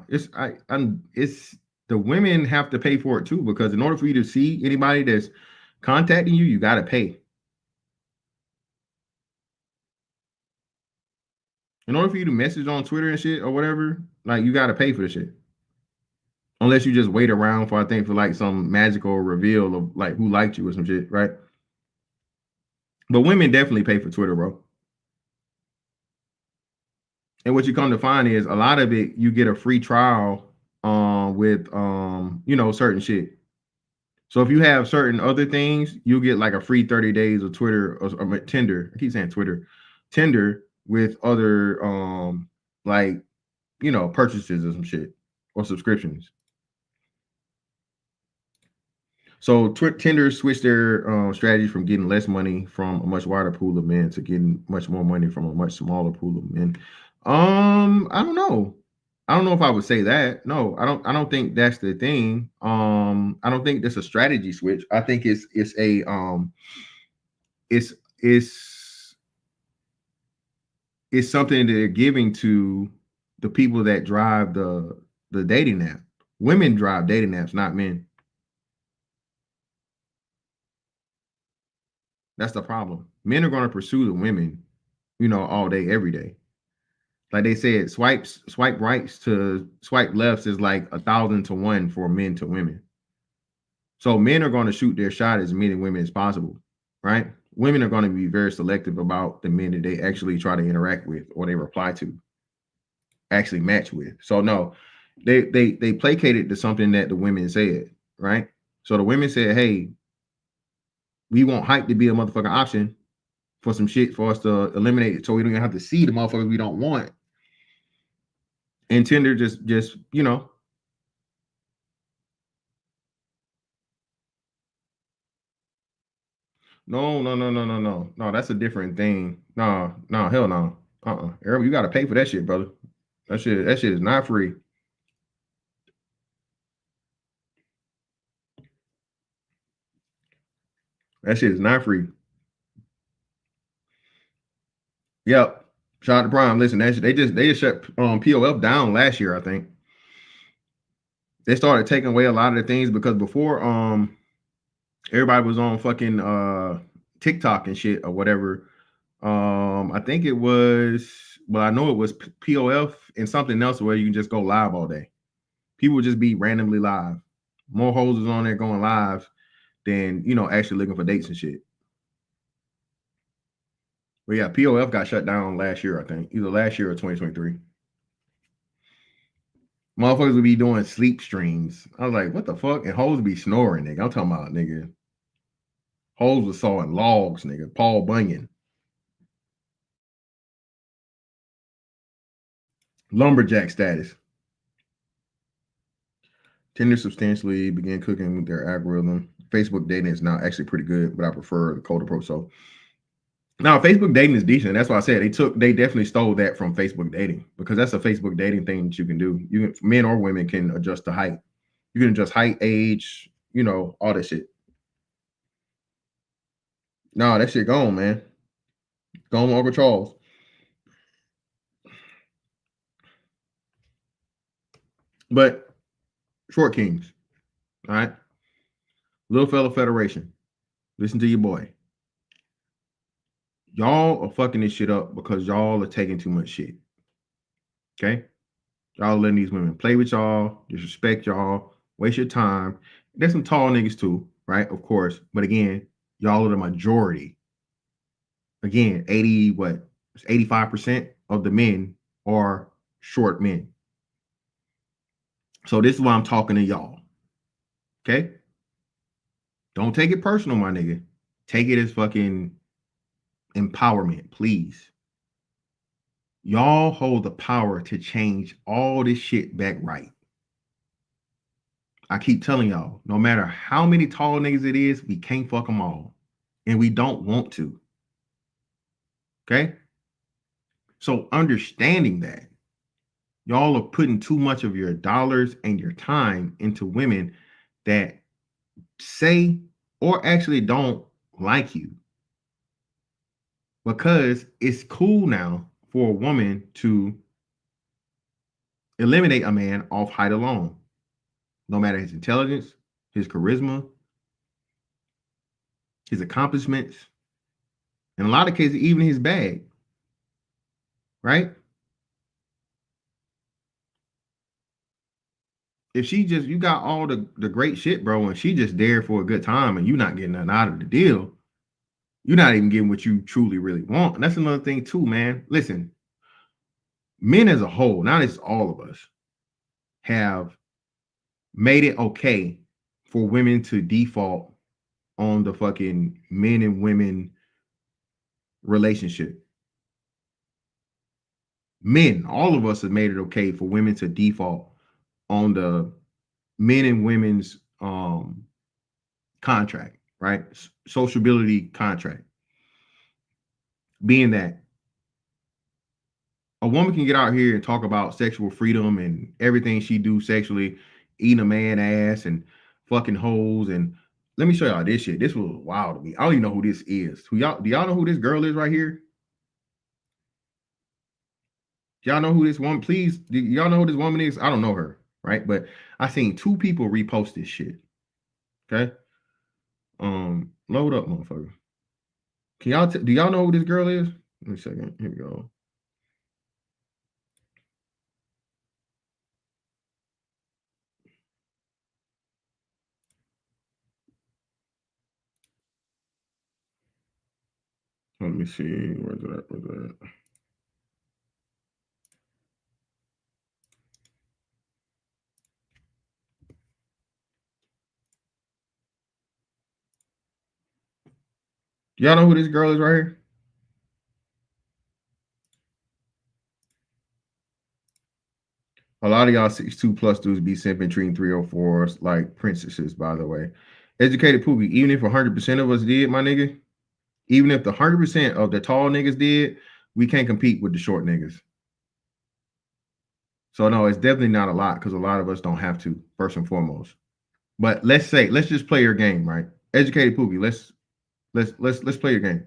It's the women have to pay for it too, because in order for you to see anybody that's contacting you, you gotta pay. In order for you to message on Twitter and shit or whatever, like you gotta pay for the shit. Unless you just wait around for like some magical reveal of like who liked you or some shit, right? But women definitely pay for Twitter, bro. And what you come to find is a lot of it, you get a free trial with you know, certain shit. So if you have certain other things, you get like a free 30 days of Twitter or Tinder. I keep saying Tinder with other like, you know, purchases or some shit or subscriptions. So Tinder switched their strategy from getting less money from a much wider pool of men to getting much more money from a much smaller pool of men. I don't know. I don't know if I would say that. No, I don't think that's the thing. I don't think that's a strategy switch. I think it's something that they're giving to the people that drive the dating app. Women drive dating apps, not men. That's the problem. Men are going to pursue the women, you know, all day, every day. Like they said, swipe rights to swipe lefts is like 1,000 to 1 for men to women. So men are going to shoot their shot as many women as possible, right? Women are going to be very selective about the men that they actually try to interact with or they reply to, actually match with. So no, they placated to something that the women said, right? So the women said, hey, we want hype to be a motherfucking option for some shit for us to eliminate it, so we don't even have to see the motherfuckers we don't want. And Tinder just you know. No. That's a different thing. No, hell no. You gotta pay for that shit, brother. That shit is not free. That shit is not free. Yep. Shout out to Prime. Listen, they just shut POF down last year, I think. They started taking away a lot of the things because before everybody was on fucking TikTok and shit or whatever. I think it was, well, I know it was POF and something else where you can just go live all day. People would just be randomly live. More hoes is on there going live than, you know, actually looking for dates and shit. But yeah, POF got shut down last year, I think. Either last year or 2023. Motherfuckers would be doing sleep streams. I was like, what the fuck? And hoes would be snoring, nigga. I'm talking about, nigga. Hoes was sawing logs, nigga. Paul Bunyan. Lumberjack status. Tinder substantially began cooking with their algorithm. Facebook dating is now actually pretty good, but I prefer the cold approach. So Now, Facebook dating is decent. That's why I said they definitely stole that from Facebook dating, because that's a Facebook dating thing that you can do. You can, men or women can adjust the height. You can adjust height, age, you know, all that shit. No, that shit gone, man. Gone, Uncle Charles. But Short Kings, all right. Lil Fella Federation, listen to your boy. Y'all are fucking this shit up because y'all are taking too much shit. Okay? Y'all letting these women play with y'all, disrespect y'all, waste your time. There's some tall niggas too, right? Of course. But again, y'all are the majority. Again, 85% of the men are short men. So this is why I'm talking to y'all. Okay? Don't take it personal, my nigga. Take it as fucking empowerment, please. Y'all hold the power to change all this shit back right. I keep telling y'all, no matter how many tall niggas it is, we can't fuck them all. And we don't want to. Okay? So understanding that, y'all are putting too much of your dollars and your time into women that say or actually don't like you. Because it's cool now for a woman to eliminate a man off height alone. No matter his intelligence, his charisma, his accomplishments, in a lot of cases, even his bag. Right? If she just, you got all the great shit, bro, and she just there for a good time and you're not getting nothing out of the deal, you're not even getting what you truly really want. And that's another thing too, man. Listen, men as a whole, not just all of us, have made it okay for women to default on the fucking men and women relationship. Men, all of us have made it okay for women to default on the men and women's contract, right? Sociability contract. Being that a woman can get out here and talk about sexual freedom and everything she do sexually, eating a man ass and fucking hoes. And let me show y'all this shit. This was wild to me. I don't even know who this is. Do y'all know who this girl is right here? Y'all know who this woman? Please, do y'all know who this woman is? I don't know her, right? But I seen 2 people repost this shit. Okay. Load up, motherfucker. Can y'all do y'all know who this girl is? Let me a second. Here we go. Let me see. Where's that? Where's that? Y'all know who this girl is right here? A lot of y'all 6'2+ dudes be simping treating 304s like princesses, by the way. Educated Pookie, even if 100% of us did, my nigga, even if the 100% of the tall niggas did, we can't compete with the short niggas. So no, it's definitely not a lot because a lot of us don't have to, first and foremost. But let's just play your game, right? Educated Pookie, let's play your game.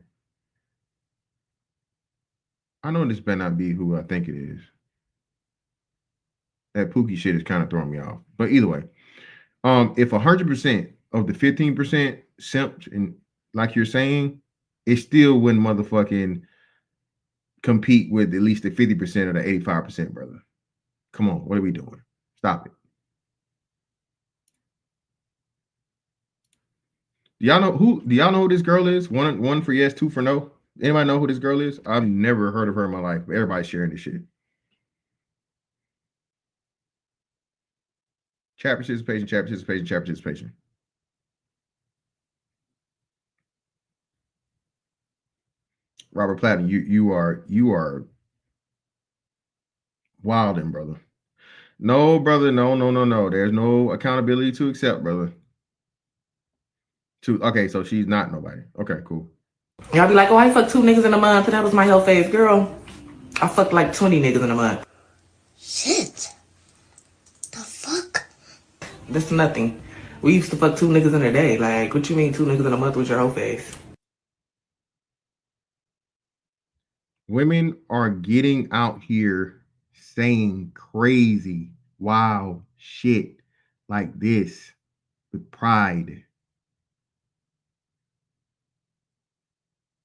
I know this better not be who I think it is. That Pookie shit is kind of throwing me off. But either way, if 100% of the 15% simped, and like you're saying, it still wouldn't motherfucking compete with at least the 50% or the 85%, brother. Come on, what are we doing? Stop it. Do y'all know who this girl is? One for yes, 2 for no. Anybody know who this girl is? I've never heard of her in my life. But everybody's sharing this shit. Chat participation. Robert Platten, you are wilding, brother. No, brother, no. There's no accountability to accept, brother. Okay, so she's not nobody. Okay, cool. Y'all be like, oh, I fucked 2 niggas in a month, and that was my whole phase. Girl, I fucked like 20 niggas in a month. Shit. The fuck? That's nothing. We used to fuck 2 niggas in a day. Like, what you mean 2 niggas in a month was your whole phase? Women are getting out here saying crazy, wild shit like this with pride.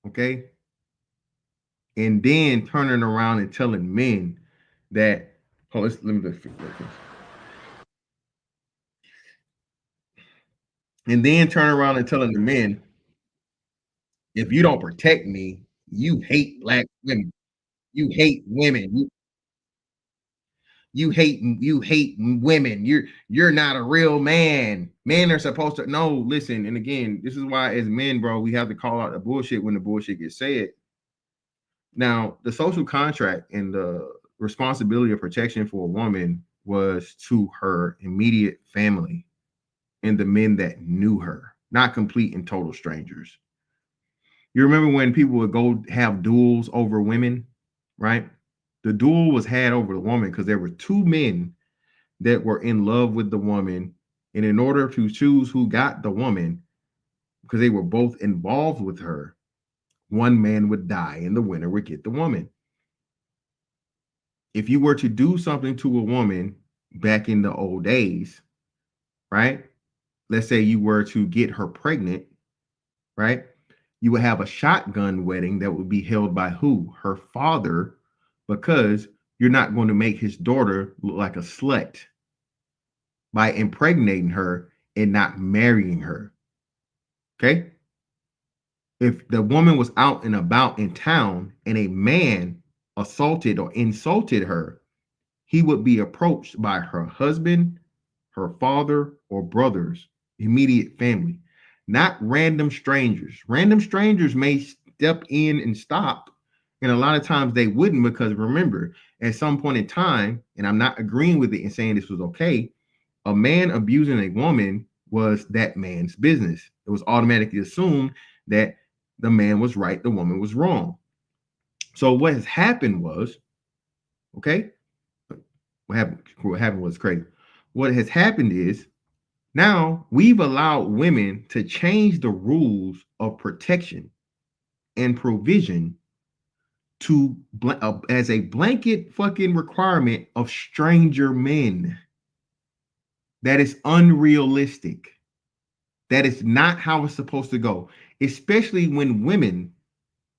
Okay? And then turning around and telling men that, oh, let me just fix this. And then turn around and telling the men, if you don't protect me, you hate black women. You hate women. You hate women. You're not a real man. Men are supposed to no listen. And again, this is why as men, bro, we have to call out the bullshit when the bullshit gets said. Now, the social contract and the responsibility of protection for a woman was to her immediate family and the men that knew her, not complete and total strangers. You remember when people would go have duels over women, right? The duel was had over the woman because there were 2 men that were in love with the woman. And in order to choose who got the woman, because they were both involved with her, one man would die and the winner would get the woman. If you were to do something to a woman back in the old days, right? Let's say you were to get her pregnant, right? You would have a shotgun wedding that would be held by who? Her father, because you're not going to make his daughter look like a slut by impregnating her and not marrying her. Okay? If the woman was out and about in town and a man assaulted or insulted her, he would be approached by her husband, her father, or brothers, immediate family, not random strangers. Random strangers may step in and stop, and a lot of times they wouldn't, because remember, at some point in time, and I'm not agreeing with it and saying this was okay, a man abusing a woman was that man's business. It was automatically assumed that the man was right, the woman was wrong. So what has happened was, okay, what happened was crazy. What has happened is now we've allowed women to change the rules of protection and provision to as a blanket fucking requirement of stranger men. That is unrealistic. That is not how it's supposed to go, especially when women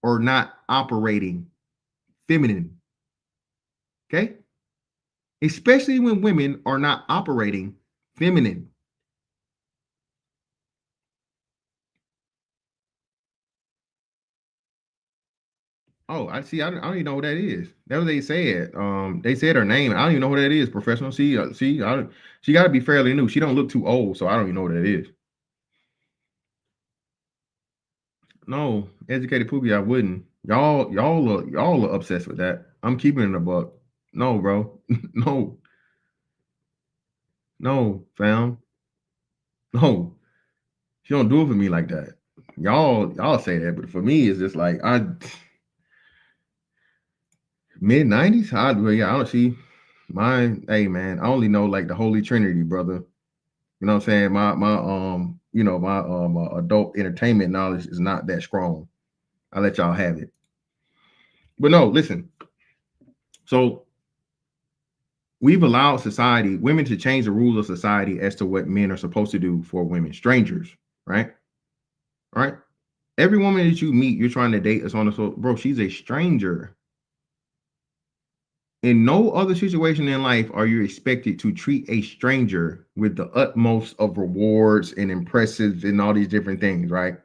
are not operating feminine. Okay? Especially when women are not operating feminine. Oh, I see. I don't even know what that is. That was they said. They said her name. I don't even know who that is. Professional. She got to be fairly new. She don't look too old, so I don't even know what that is. No, educated Pookie, I wouldn't. Y'all are obsessed with that. I'm keeping it in a buck. No, bro. No, fam. No. She don't do it for me like that. Y'all say that, but for me, it's just like mid-90s. I don't see mine. Hey man, I only know like the Holy Trinity, brother. You know what I'm saying? My adult entertainment knowledge is not that strong. I'll let y'all have it. But no, listen. So we've allowed women to change the rules of society as to what men are supposed to do for women, strangers, right? All right. Every woman that you meet, you're trying to date is on the so, bro, she's a stranger. In no other situation in life are you expected to treat a stranger with the utmost of rewards and impressive and all these different things, right?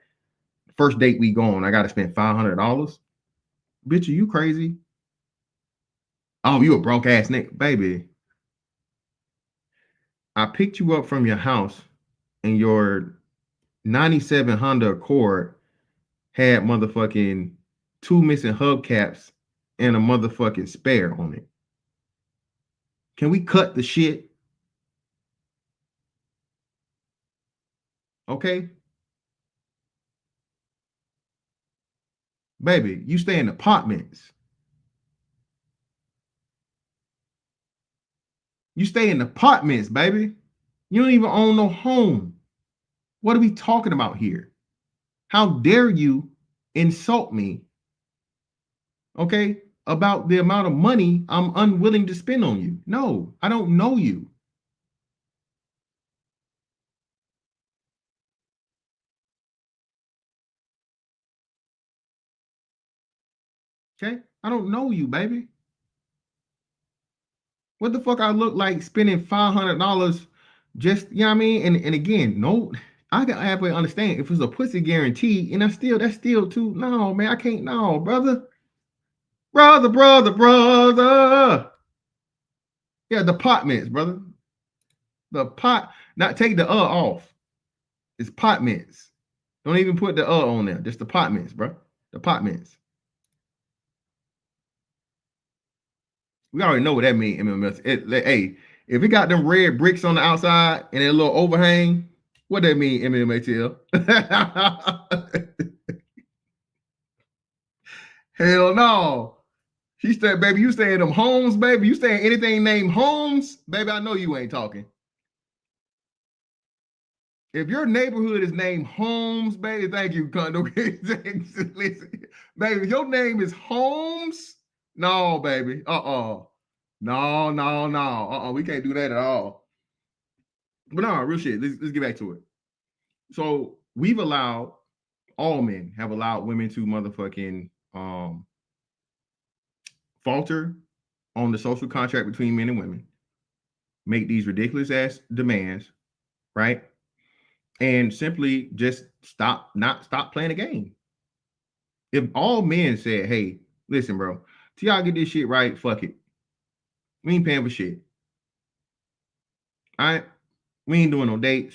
First date we go on, I got to spend $500. Bitch, are you crazy? Oh, you a broke ass nigga, baby. I picked you up from your house and your 97 Honda Accord had motherfucking 2 missing hubcaps and a motherfucking spare on it. Can we cut the shit? Okay. Baby, you stay in apartments. You stay in apartments, baby. You don't even own no home. What are we talking about here? How dare you insult me, okay, about the amount of money I'm unwilling to spend on you? No, I don't know you. Okay? I don't know you, baby. What the fuck I look like spending $500 just, you know what I mean? And again, no, I can halfway understand if it's a pussy guarantee, and that's still too, no, man, I can't, no, brother. Brother. Yeah, the apartments, brother. The pot, not take the off. It's apartments. Don't even put the on there. Just the apartments, bro. The apartments. We already know what that means, MMS. Hey, if it got them red bricks on the outside and a little overhang, what that mean, MMATL? Hell no. She said, baby, you stay in them homes, baby. You stay in anything named homes, baby, I know you ain't talking. If your neighborhood is named Holmes, baby, thank you, Condo. Listen, baby, if your name is Holmes, no, baby. No. We can't do that at all. But no, real shit. Let's get back to it. So we've allowed, all men have allowed women to motherfucking falter on the social contract between men and women, make these ridiculous ass demands, right? And simply just stop playing the game. If all men said, hey, listen, bro, till y'all get this shit right, fuck it. We ain't paying for shit. All right? We ain't doing no dates.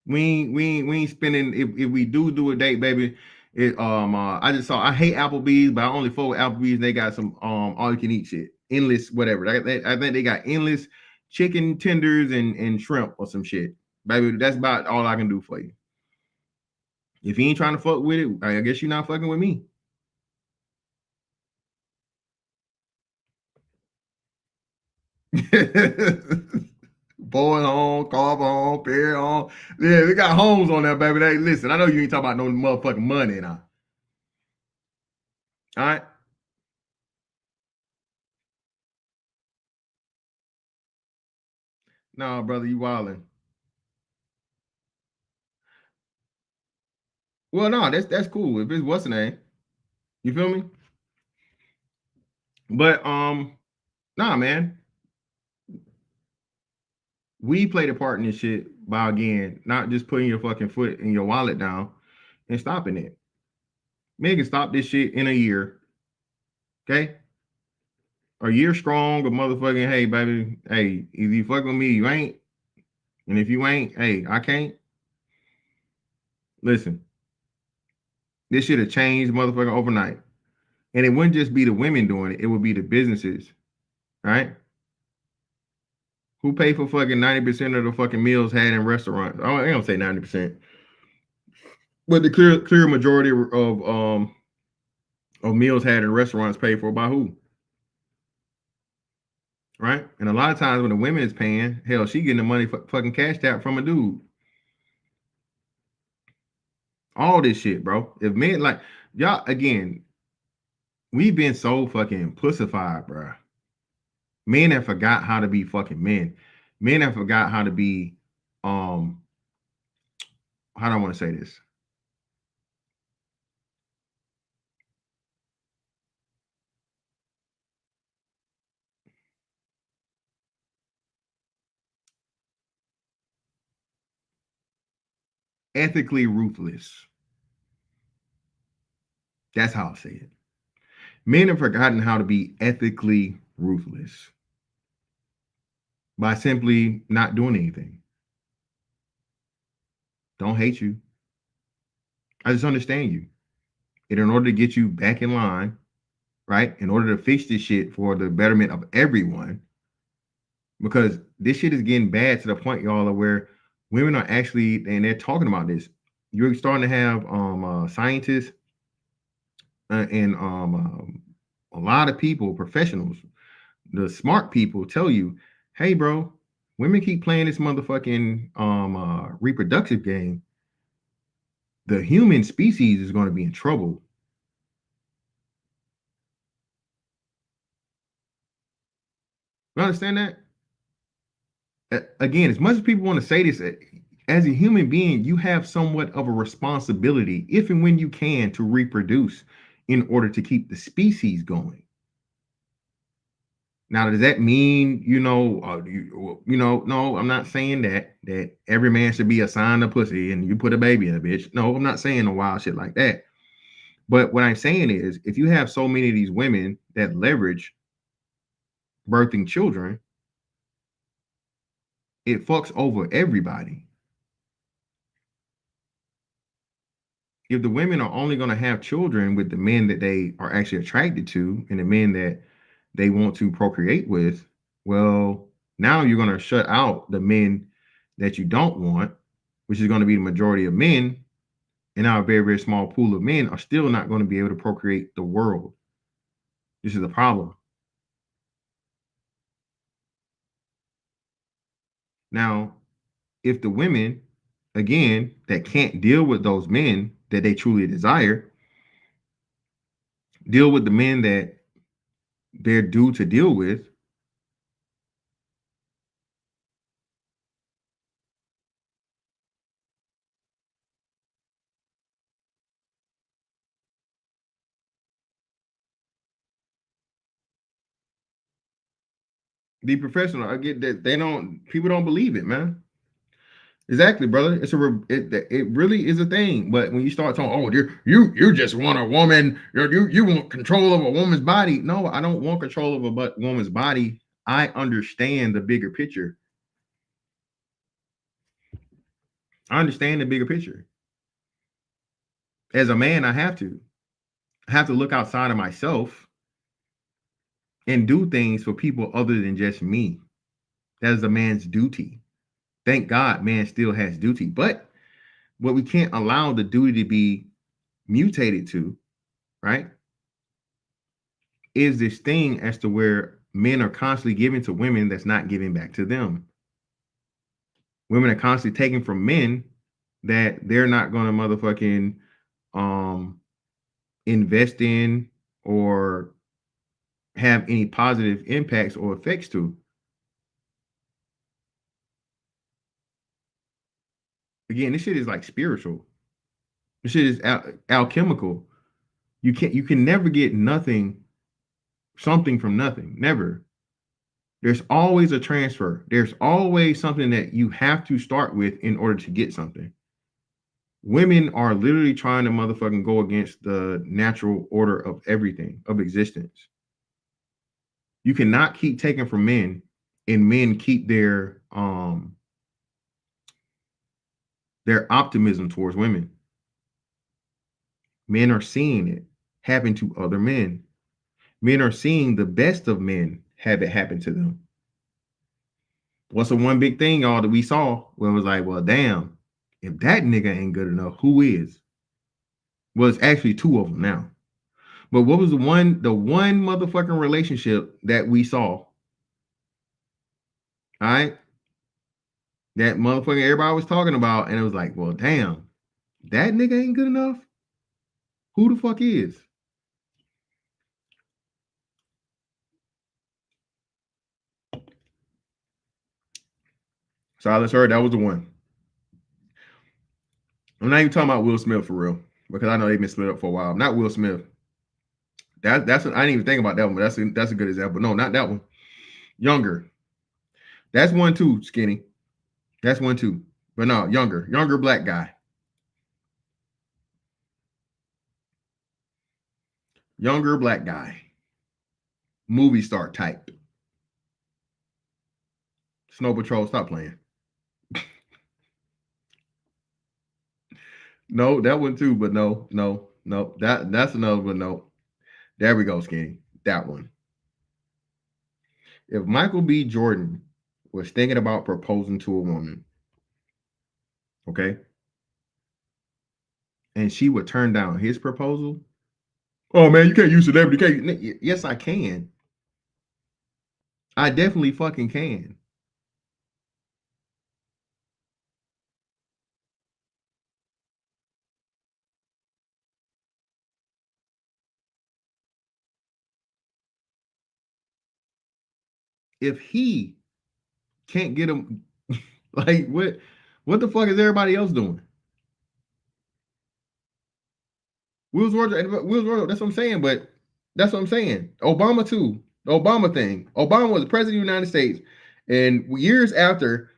We ain't spending, if we do a date, baby. I hate Applebee's, but I only fuck with Applebee's, and they got some all you can eat shit. Endless, whatever. I think they got endless chicken tenders and shrimp or some shit. Baby, that's about all I can do for you. If you ain't trying to fuck with it, I guess you're not fucking with me. Boy on, carb on, pair on. Yeah, we got homes on there, baby. Hey, listen, I know you ain't talking about no motherfucking money now. All right. No, brother, you wildin'. Well, no, that's cool. If it's what's the name, you feel me? But nah, man. We played a part in this shit by again not just putting your fucking foot in your wallet down and stopping it. Men can stop this shit in a year. Okay? A year strong of motherfucking, hey, baby, hey, if you fuck with me, you ain't. And if you ain't, hey, I can't. Listen, this should have changed motherfucking overnight. And it wouldn't just be the women doing it, it would be the businesses, right? Who pay for fucking 90% of the fucking meals had in restaurants? I don't say 90%. But the clear majority of meals had in restaurants paid for by who? Right? And a lot of times when the women is paying, hell, she getting the money fucking cash tap from a dude. All this shit, bro. If men like y'all, again, we've been so fucking pussified, bro. Men have forgot how to be fucking men. Men have forgot how to be, how do I want to say this? Ethically ruthless. That's how I say it. Men have forgotten how to be ethically ruthless by simply not doing anything. Don't hate you. I just understand you. And in order to get you back in line, right? In order to fix this shit for the betterment of everyone, because this shit is getting bad to the point, y'all, of where women are actually, and they're talking about this. You're starting to have scientists and a lot of people, professionals, the smart people tell you, hey, bro, women keep playing this motherfucking reproductive game. The human species is going to be in trouble. You understand that? Again, as much as people want to say this, as a human being, you have somewhat of a responsibility, if and when you can, to reproduce in order to keep the species going. Now, does that mean, no, I'm not saying that every man should be assigned a pussy and you put a baby in a bitch. No, I'm not saying no wild shit like that. But what I'm saying is, if you have so many of these women that leverage birthing children, it fucks over everybody. If the women are only going to have children with the men that they are actually attracted to and the men that they want to procreate with, well, now you're going to shut out the men that you don't want, which is going to be the majority of men. And now a very, very small pool of men are still not going to be able to procreate the world. This is a problem. Now, if the women, again, that can't deal with those men that they truly desire, deal with the men that they're due to deal with, be professional. I get that people don't believe it, man. Exactly, brother. It really is a thing. But when you start talking, oh, you just want a woman, you want control of a woman's body. No, I don't want control of a woman's body. I understand the bigger picture. I understand the bigger picture. As a man, I have to look outside of myself and do things for people other than just me. That is a man's duty. Thank God man still has duty. But what we can't allow the duty to be mutated to, right, is this thing as to where men are constantly giving to women that's not giving back to them. Women are constantly taking from men that they're not going to motherfucking invest in or have any positive impacts or effects to. Again, this shit is like spiritual. This shit is alchemical. You can never get something from nothing. Never. There's always a transfer. There's always something that you have to start with in order to get something. Women are literally trying to motherfucking go against the natural order of everything, of existence. You cannot keep taking from men and men keep their optimism towards women. Men are seeing it happen to other men. Men are seeing the best of men have it happen to them. What's the one big thing, y'all, that we saw where it was like, well, damn, if that nigga ain't good enough, who is? Well, it's actually two of them now. But what was the one motherfucking relationship that we saw? All right. That motherfucking everybody was talking about, and it was like, well, damn, that nigga ain't good enough. Who the fuck is? Silas Heard, that was the one. I'm not even talking about Will Smith for real, because I know they've been split up for a while. Not Will Smith. I didn't even think about that one, but that's a good example. No, not that one. Younger. That's one too, Skinny. That's one too. But no, younger black guy. Younger black guy. Movie star type. Snow Patrol, stop playing. No, that one too, but no. That's another one. No. There we go, Skinny. That one. If Michael B. Jordan was thinking about proposing to a woman, okay, and she would turn down his proposal, Oh man, you can't use celebrity. Yes, I can. I definitely fucking can. If he can't get him, like what the fuck is everybody else doing? Will's wardrobe, that's what I'm saying, but that's what I'm saying. Obama too. The Obama thing. Obama was the president of the United States, and years after,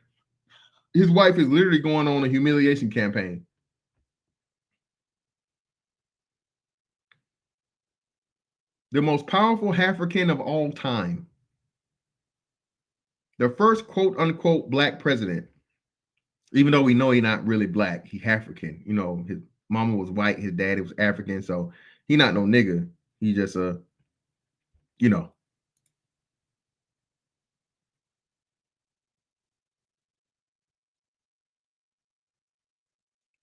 his wife is literally going on a humiliation campaign. The most powerful African of all time. The first quote unquote black president. Even though we know he's not really black, he African. You know, his mama was white, his daddy was African, so he not no nigga. He just you know.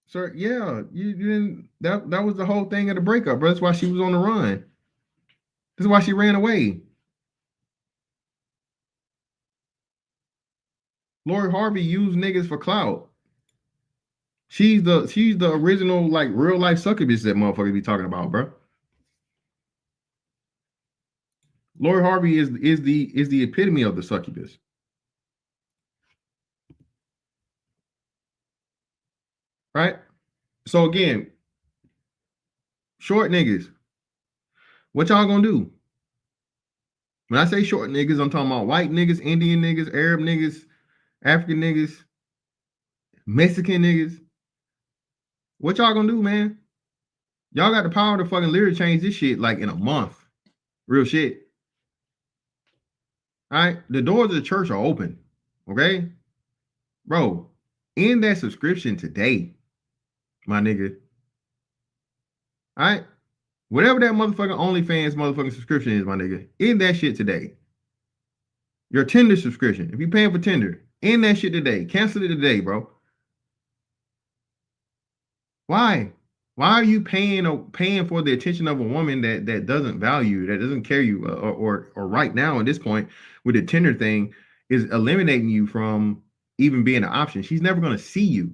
Sir, yeah, you didn't. That was the whole thing of the breakup, bro. That's why she was on the run. This is why she ran away. Lori Harvey used niggas for clout. She's the original like real life succubus that motherfuckers be talking about, bro. Lori Harvey is the epitome of the succubus. Right? So again, short niggas. What y'all gonna do? When I say short niggas, I'm talking about white niggas, Indian niggas, Arab niggas, African niggas, Mexican niggas. What y'all gonna do, man? Y'all got the power to fucking literally change this shit like in a month. Real shit. All right? The doors of the church are open. Okay? Bro, end that subscription today, my nigga. All right? Whatever that motherfucking OnlyFans motherfucking subscription is, my nigga, end that shit today. Your Tinder subscription, if you're paying for Tinder, end that shit today. Cancel it today, bro. Why? Why are you paying for the attention of a woman that doesn't value, that doesn't care you, or right now at this point with the Tinder thing is eliminating you from even being an option? She's never going to see you.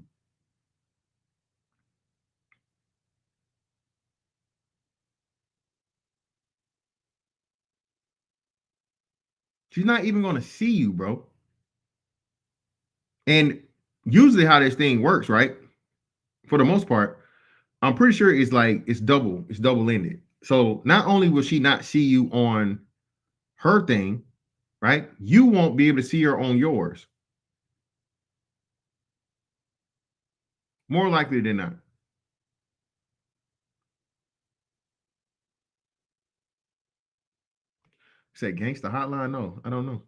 She's not even going to see you, bro. And usually how this thing works, right? For the most part, I'm pretty sure it's double-ended. So not only will she not see you on her thing, right? You won't be able to see her on yours. More likely than not. Say gangsta hotline? No, I don't know.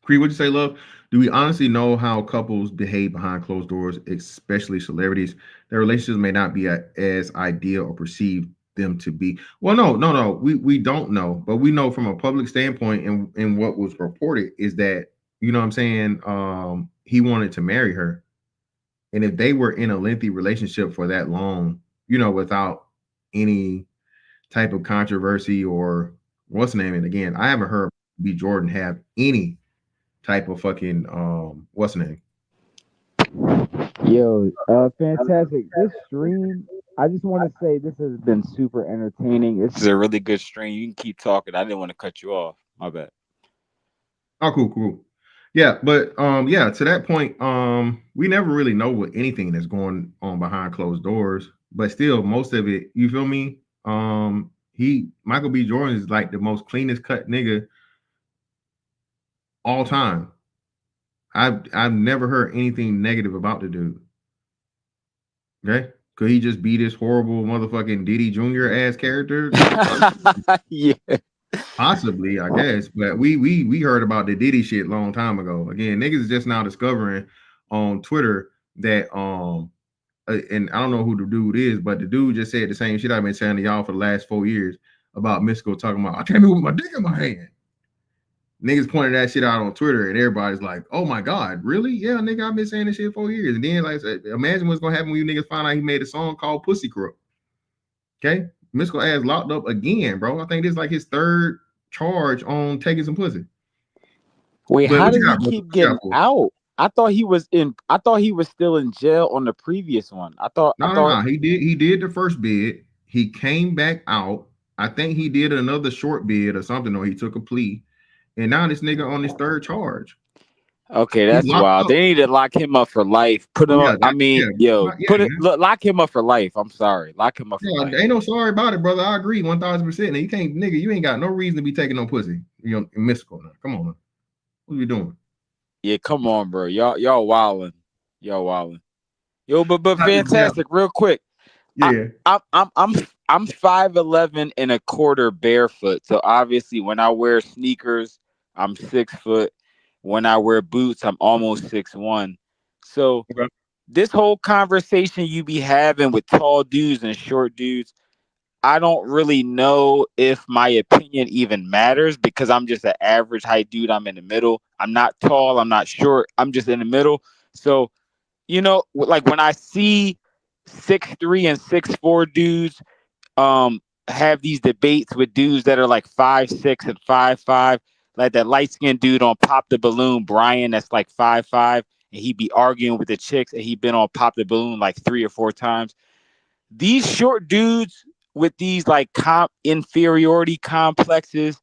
Cree, what'd you say, love? Do we honestly know how couples behave behind closed doors, especially celebrities? Their relationships may not be as ideal or perceive them to be. Well, no. We don't know, but we know from a public standpoint and what was reported is that, you know what I'm saying, he wanted to marry her. And if they were in a lengthy relationship for that long, you know, without any type of controversy or what's the name? And again, I haven't heard B. Jordan have any type of fucking what's the name? Yo, fantastic. This stream, I just want to say this has been super entertaining. This is a really good stream. You can keep talking. I didn't want to cut you off. My bad. Oh, cool. Yeah, but yeah, to that point, we never really know what anything that's going on behind closed doors, but still most of it, you feel me? Michael B. Jordan is like the most cleanest cut nigga all time. I've never heard anything negative about the dude. Okay, could he just be this horrible motherfucking Diddy Jr. ass character? Yeah, possibly, I guess. But we heard about the Diddy shit long time ago. Again, niggas is just now discovering on Twitter that and I don't know who the dude is, but the dude just said the same shit I've been saying to y'all for the last 4 years about Mystical talking about I can't move with my dick in my hand. Niggas pointed that shit out on Twitter, and everybody's like, "Oh my god, really? Yeah, nigga, I've been saying this shit for years." And then, like I said, imagine what's gonna happen when you niggas find out he made a song called "Pussy Crook." Okay, Mystical ass locked up again, bro. I think this is like his third charge on taking some pussy. Wait, But how what you did he got, bro? keep What you got getting for? out? I thought he was still in jail on the previous one. I thought He did the first bid. He came back out. I think he did another short bid or something, or he took a plea. And now this nigga on his third charge. Okay, He's that's locked wild. up. They need to lock him up for life. Put him up. I mean, lock him up for life. I'm sorry. Lock him up for life. Ain't no sorry about it, brother. I agree 1000%. And you can't, nigga, you ain't got no reason to be taking no pussy. You know, Mystical now. Come on, man. What are you doing? Yeah, come on, bro. Y'all wilding. Yo, but fantastic. Real quick. Yeah. I'm 5'11" and a quarter barefoot. So obviously when I wear sneakers, I'm 6 foot. When I wear boots, I'm almost 6'1". So this whole conversation you be having with tall dudes and short dudes, I don't really know if my opinion even matters because I'm just an average height dude. I'm in the middle. I'm not tall. I'm not short. I'm just in the middle. So, you know, like when I see 6'3" and 6'4" dudes have these debates with dudes that are like 5'6" and 5'5", like that light-skinned dude on Pop the Balloon, Brian, that's like 5'5", and he be arguing with the chicks, and he been on Pop the Balloon like 3 or 4 times. These short dudes with these like inferiority complexes,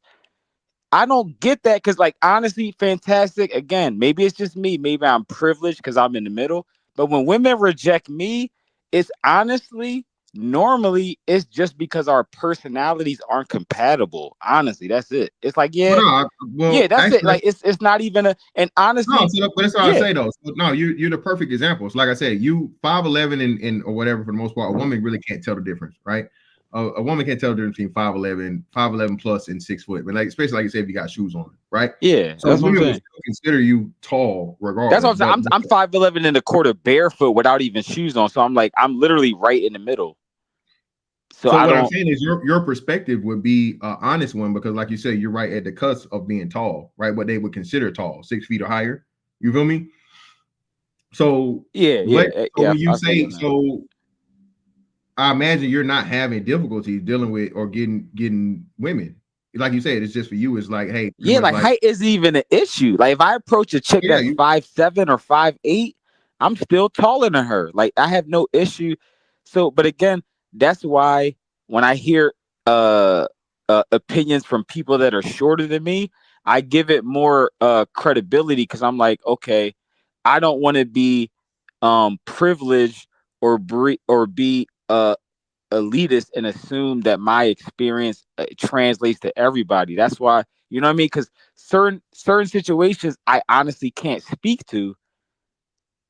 I don't get that because, like, honestly, fantastic. Again, maybe it's just me. Maybe I'm privileged because I'm in the middle. But when women reject me, it's honestly, normally, it's just because our personalities aren't compatible. Honestly, that's it. It's like, that's actually, it. Like, it's not even a. And honestly, but that's what I say though. So, no, you're the perfect example. So, like I said, you 5'11" and or whatever for the most part. A woman really can't tell the difference, right? A woman can't tell the difference between 5'11 plus and 6 foot, but like especially like you said, if you got shoes on, right? Yeah, so women will consider you tall regardless. That's what I'm 5'11" and a quarter barefoot without even shoes on, so I'm literally right in the middle. So what I'm saying is your perspective would be an honest one because, like you said, you're right at the cusp of being tall, right? What they would consider tall, 6 feet or higher. You feel me? So when you say so. I imagine you're not having difficulties dealing with or getting women. Like you said, it's just for you. It's like, hey, like height isn't even an issue. Like if I approach a chick that's 5'7" or 5'8", I'm still taller than her. Like I have no issue. So, but again, that's why when I hear opinions from people that are shorter than me, I give it more credibility because I'm like, okay, I don't want to be privileged or be elitist and assume that my experience translates to everybody. That's why, you know what I mean? Because certain situations I honestly can't speak to.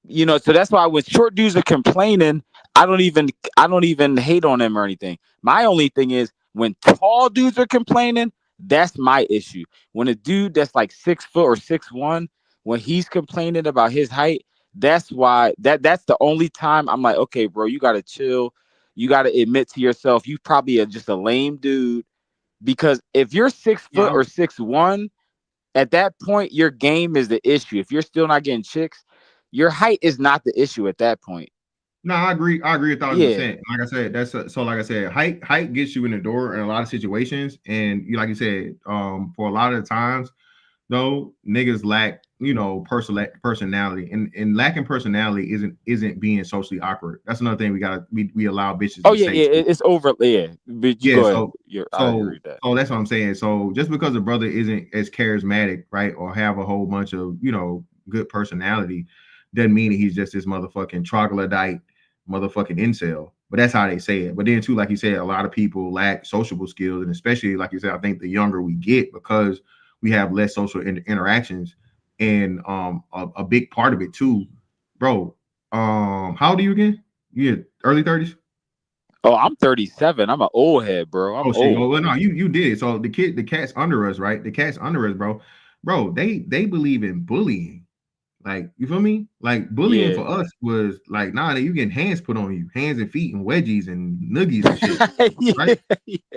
You know, so that's why when short dudes are complaining, I don't even hate on them or anything. My only thing is when tall dudes are complaining, that's my issue. When a dude that's like 6 foot or 6'1", when he's complaining about his height, that's why that's the only time I'm like, okay, bro, you gotta chill. You gotta admit to yourself you probably are just a lame dude. Because if you're 6 foot or 6'1", at that point, your game is the issue. If you're still not getting chicks, your height is not the issue at that point. No, I agree 1,000%. Like I said, like I said, height gets you in the door in a lot of situations. And like you said, for a lot of the times, though, niggas lack, you know, personality, and lacking personality isn't being socially awkward. That's another thing we allow bitches. It's over. Yeah, but you go ahead. I agree with that. So that's what I'm saying. So just because a brother isn't as charismatic, right, or have a whole bunch of, you know, good personality, doesn't mean that he's just this motherfucking troglodyte, motherfucking incel. But that's how they say it. But then too, like you said, a lot of people lack sociable skills, and especially like you said, I think the younger we get because we have less social interactions, and a big part of it too, bro. How old are you again? You early 30s? Oh, I'm 37. I'm an old head, bro. I'm old. Well, no, you did. So the cats under us, right? The cats under us, bro. They believe in bullying. Like, you feel me? Like bullying for us was like, nah, you getting hands put on you, hands and feet and wedgies and noogies and shit. Right?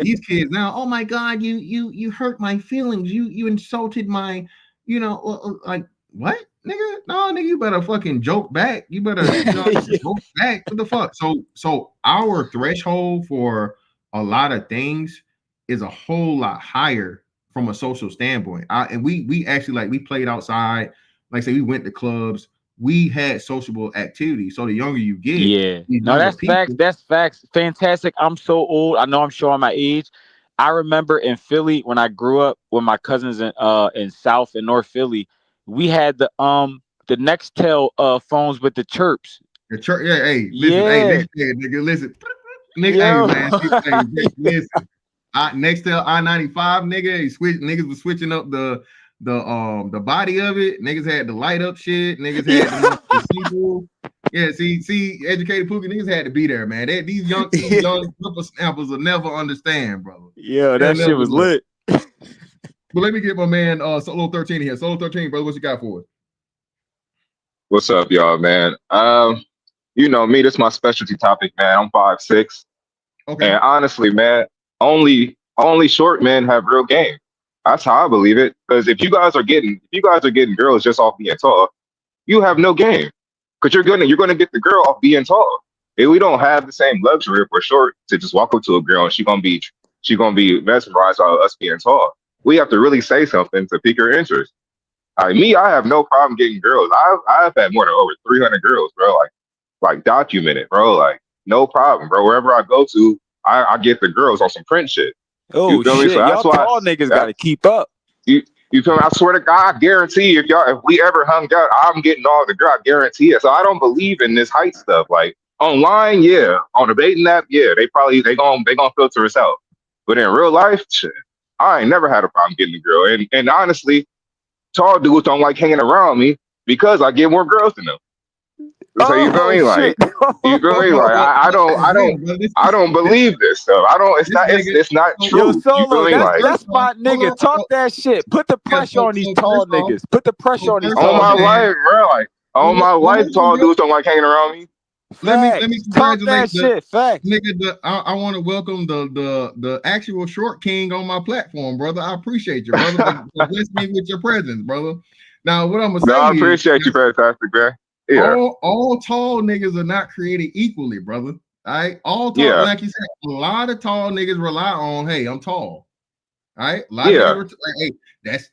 These kids now, oh my God, you hurt my feelings. You insulted my, you know, like what, nigga? No, nigga, you better fucking joke back. You better joke back. What the fuck? So our threshold for a lot of things is a whole lot higher from a social standpoint. And we actually like we played outside, like I say we went to clubs, we had sociable activity. So the younger you get, Yeah, no, that's facts. That's facts. Fantastic. I'm so old. I know I'm showing my age. I remember in Philly when I grew up with my cousins in South and North Philly, we had the Nextel phones with the chirps. The chirp, yeah. Hey, listen, nigga, listen, nigga, hey man, listen. Nextel I-95, nigga, niggas was switching up the body of it. Niggas had the light up shit. Niggas had the sequel. Yeah, see, educated Pookie niggas had to be there, man. These young triple snappers will never understand, brother. Yeah, that shit was lit. But let me get my man Solo 13 here. Solo 13, brother, what you got for us? What's up, y'all, man? You know me, this is my specialty topic, man. I'm 5'6". Okay. And honestly, man, only short men have real game. That's how I believe it. Because if you guys are getting girls just off being tall, you have no game. Because you're gonna get the girl off being tall. If we don't have the same luxury if we're short to just walk up to a girl and she's gonna be mesmerized by us being tall. We have to really say something to pique her interest. I have no problem getting girls. I've had more than over 300 girls, bro. Like documented, bro. Like no problem, bro. Wherever I go to, I get the girls on some print shit. Oh shit! So y'all tall niggas got to keep up. You feel me? I swear to God, I guarantee if we ever hung out, I'm getting all the girl. I guarantee it. So I don't believe in this height stuff. Like online, yeah. On a dating app, yeah. They gonna filter us out. But in real life, shit, I ain't never had a problem getting a girl. And honestly, tall dudes don't like hanging around me because I get more girls than them. So you feel me? Like you feel me? Like I don't believe this stuff. It's not true. Yo, Solo, you feel me? That's my nigga. Talk that shit. Put the pressure on these tall niggas. Put the pressure on these tall niggas. On my life, bro. Like on my life, tall dudes don't like hanging around me. Let me talk that shit. Facts. Nigga, I want to welcome the actual short king on my platform, brother. I appreciate you, brother. Bless me with your presence, brother. Now, what I'm gonna say I appreciate you, fantastic, man. Yeah. All tall niggas are not created equally, brother. All right, all tall, like you said, a lot of tall niggas rely on, hey, I'm tall. All right, a lot of niggas, hey, that's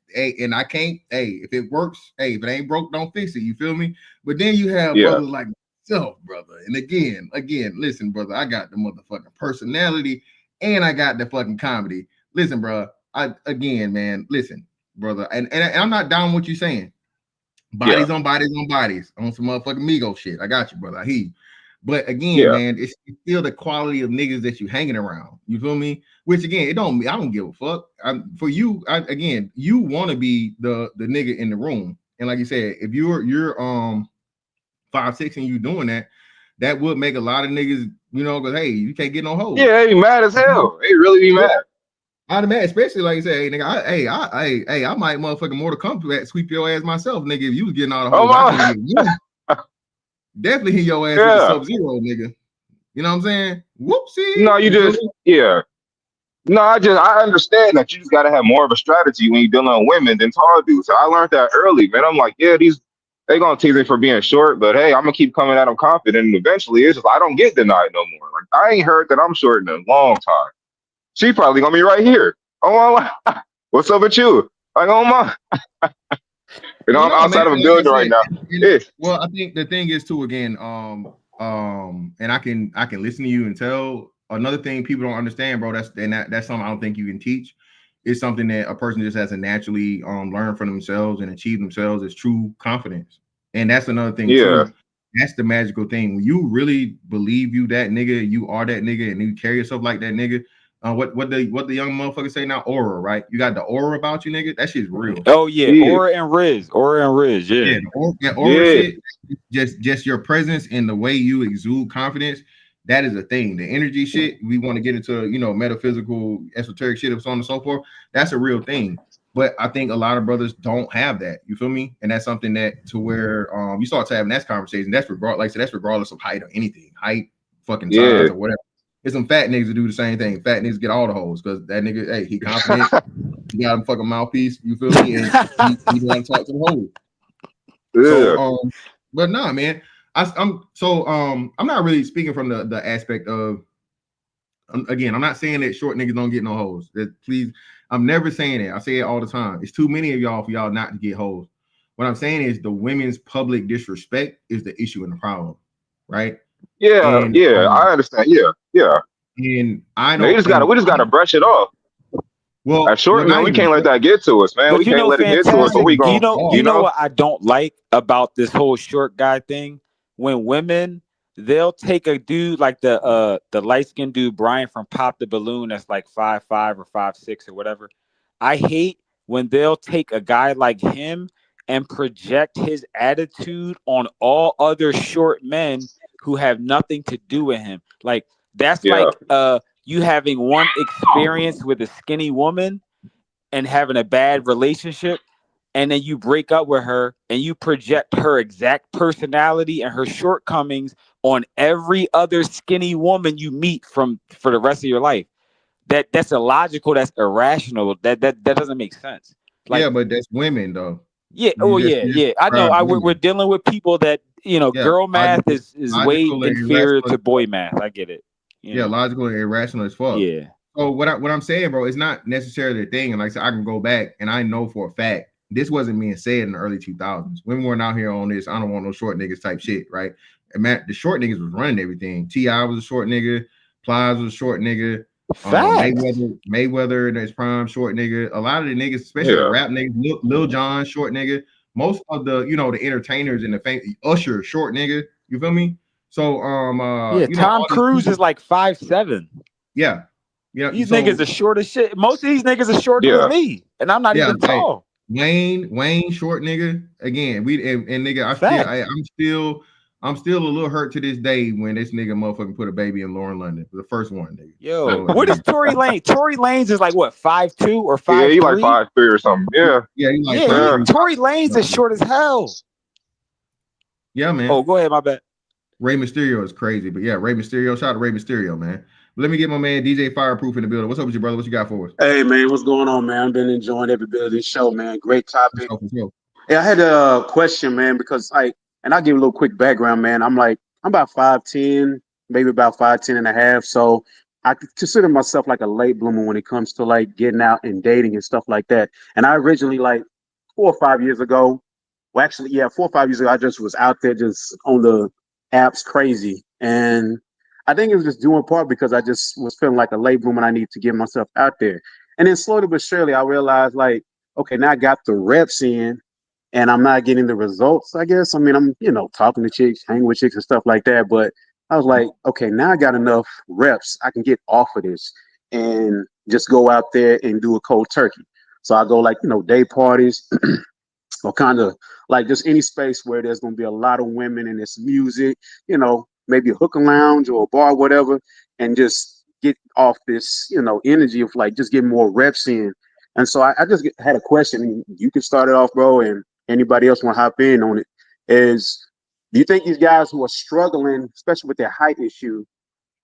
hey, and I can't, hey, if it works, hey, if it ain't broke, don't fix it. You feel me? But then you have brothers like myself, brother. And again, listen, brother, I got the motherfucking personality and I got the fucking comedy. Listen, bro, man, listen, brother, and I'm not down what you're saying. Bodies on bodies on bodies on some motherfucking Migo shit. I got you, brother. I hear you. But again, man, it's still the quality of niggas that you hanging around. You feel me? Which again, I don't give a fuck. For you, you want to be the nigga in the room. And like you said, if you're 5'6" and you doing that would make a lot of niggas, because hey, you can't get no hoes. Yeah, they be mad as hell. They really be mad. I'd imagine, especially like you say, hey, nigga, I might motherfucking Mortal Kombat sweep your ass myself, nigga. If you was getting all the hoes, definitely hit your ass with the Sub-Zero, nigga. You know what I'm saying? Whoopsie. No, No, I understand that you just gotta have more of a strategy when you're dealing with women than tall dudes. So I learned that early, man. I'm like, yeah, they gonna tease me for being short, but hey, I'm gonna keep coming at them confident, and eventually it's just I don't get denied no more. Like I ain't heard that I'm short in a long time. She probably gonna be right here. Oh my, what's up with you? Like, oh my. I'm outside of a building right now. Well, I think the thing is too, again, and I can listen to you and tell. Another thing people don't understand, bro, that's something I don't think you can teach. It's something that a person just has to naturally learn for themselves and achieve themselves is true confidence. And that's another thing too. That's the magical thing. When you really believe you that nigga, you are that nigga, and you carry yourself like that nigga. What the young motherfuckers say now? Aura, right? You got the aura about you, nigga. That shit's real. Oh yeah, aura and Riz, yeah. Aura shit, just your presence and the way you exude confidence. That is a thing. The energy shit, we want to get into, metaphysical, esoteric shit, and so on and so forth. That's a real thing. But I think a lot of brothers don't have that. You feel me? And that's something that to where you start having that conversation. That's regardless of height or anything, height, fucking size or whatever. There's some fat niggas that do the same thing. Fat niggas get all the hoes because that nigga, hey, he confident. He got a fucking mouthpiece. You feel me? And he want to talk to the hoes. Yeah. So, but nah, man. I'm not really speaking from the aspect of again, I'm not saying that short niggas don't get no hoes. Please, I'm never saying that. I say it all the time. It's too many of y'all for y'all not to get hoes. What I'm saying is the women's public disrespect is the issue and the problem, right? Yeah, And I understand. Yeah. And I Now, don't. we just gotta brush it off. Well, As short man, we can't let that get to us, man. But We can't let it get to us. So we going you know what I don't like about this whole short guy thing? When women, they'll take a dude like the light-skinned dude Brian from Pop the Balloon that's like 5'5" or 5'6" or whatever. I hate when they'll take a guy like him and project his attitude on all other short men who have nothing to do with him. Like that's like you having one experience with a skinny woman and having a bad relationship, and then you break up with her and you project her exact personality and her shortcomings on every other skinny woman you meet for the rest of your life. That's illogical. That's irrational. That doesn't make sense. Like, yeah, but that's women though. Yeah. I know. We're dealing with people that girl math is way inferior to boy math. I get it. Logical and irrational as fuck. Yeah. So what I'm saying, bro, it's not necessarily a thing. And like I said, I can go back and I know for a fact this wasn't being said in the early 2000s. Women weren't out here on this. I don't want no short niggas type shit, right? And man, the short niggas was running everything. T.I. was a short nigga. Plies was a short nigga. Mayweather in his prime, short nigga. A lot of the niggas, especially the rap niggas, Lil Jon, short nigga. Most of the the entertainers and the famous Usher, short nigga. You feel me? So Tom Cruise is like 5'7". Yeah. These niggas are short as shit. Most of these niggas are shorter than me, and I'm not even tall. Wayne, short nigga. Again, and nigga, I'm still a little hurt to this day when this nigga motherfucking put a baby in Lauren London. The first one, nigga. Yo, what is Tory Lanez? Tory Lanez is like what, 5'2" or 5'3"? Yeah, he like 5'3" or something. Tory Lanez is short as hell. Yeah, man. Oh, go ahead, my bad. Rey Mysterio is crazy, but yeah, Rey Mysterio. Shout out to Rey Mysterio, man. Let me get my man DJ Fireproof in the building. What's up with you, brother? What you got for us? Hey, man, what's going on, man? I've been enjoying every bit of this show, man. Great topic. Yeah, I had a question, man, because and I'll give a little quick background, man. I'm about 5'10", maybe about 5'10" and a half. So I consider myself like a late bloomer when it comes to like getting out and dating and stuff like that. And I originally 4 or 5 years ago, 4 or 5 years ago, I just was out there just on the apps crazy. And I think it was just due in part because I just was feeling like a late bloomer and I need to get myself out there. And then slowly but surely, I realized okay, now I got the reps in and I'm not getting the results, I guess. I mean, I'm, talking to chicks, hanging with chicks and stuff like that. But I was like, okay, now I got enough reps. I can get off of this and just go out there and do a cold turkey. So I go day parties or kind of like just any space where there's going to be a lot of women and it's music, maybe a hookah lounge or a bar, whatever, and just get off this, energy of just getting more reps in. And so I just had a question. You can start it off, bro, and anybody else want to hop in on it. Do you think these guys who are struggling, especially with their height issue,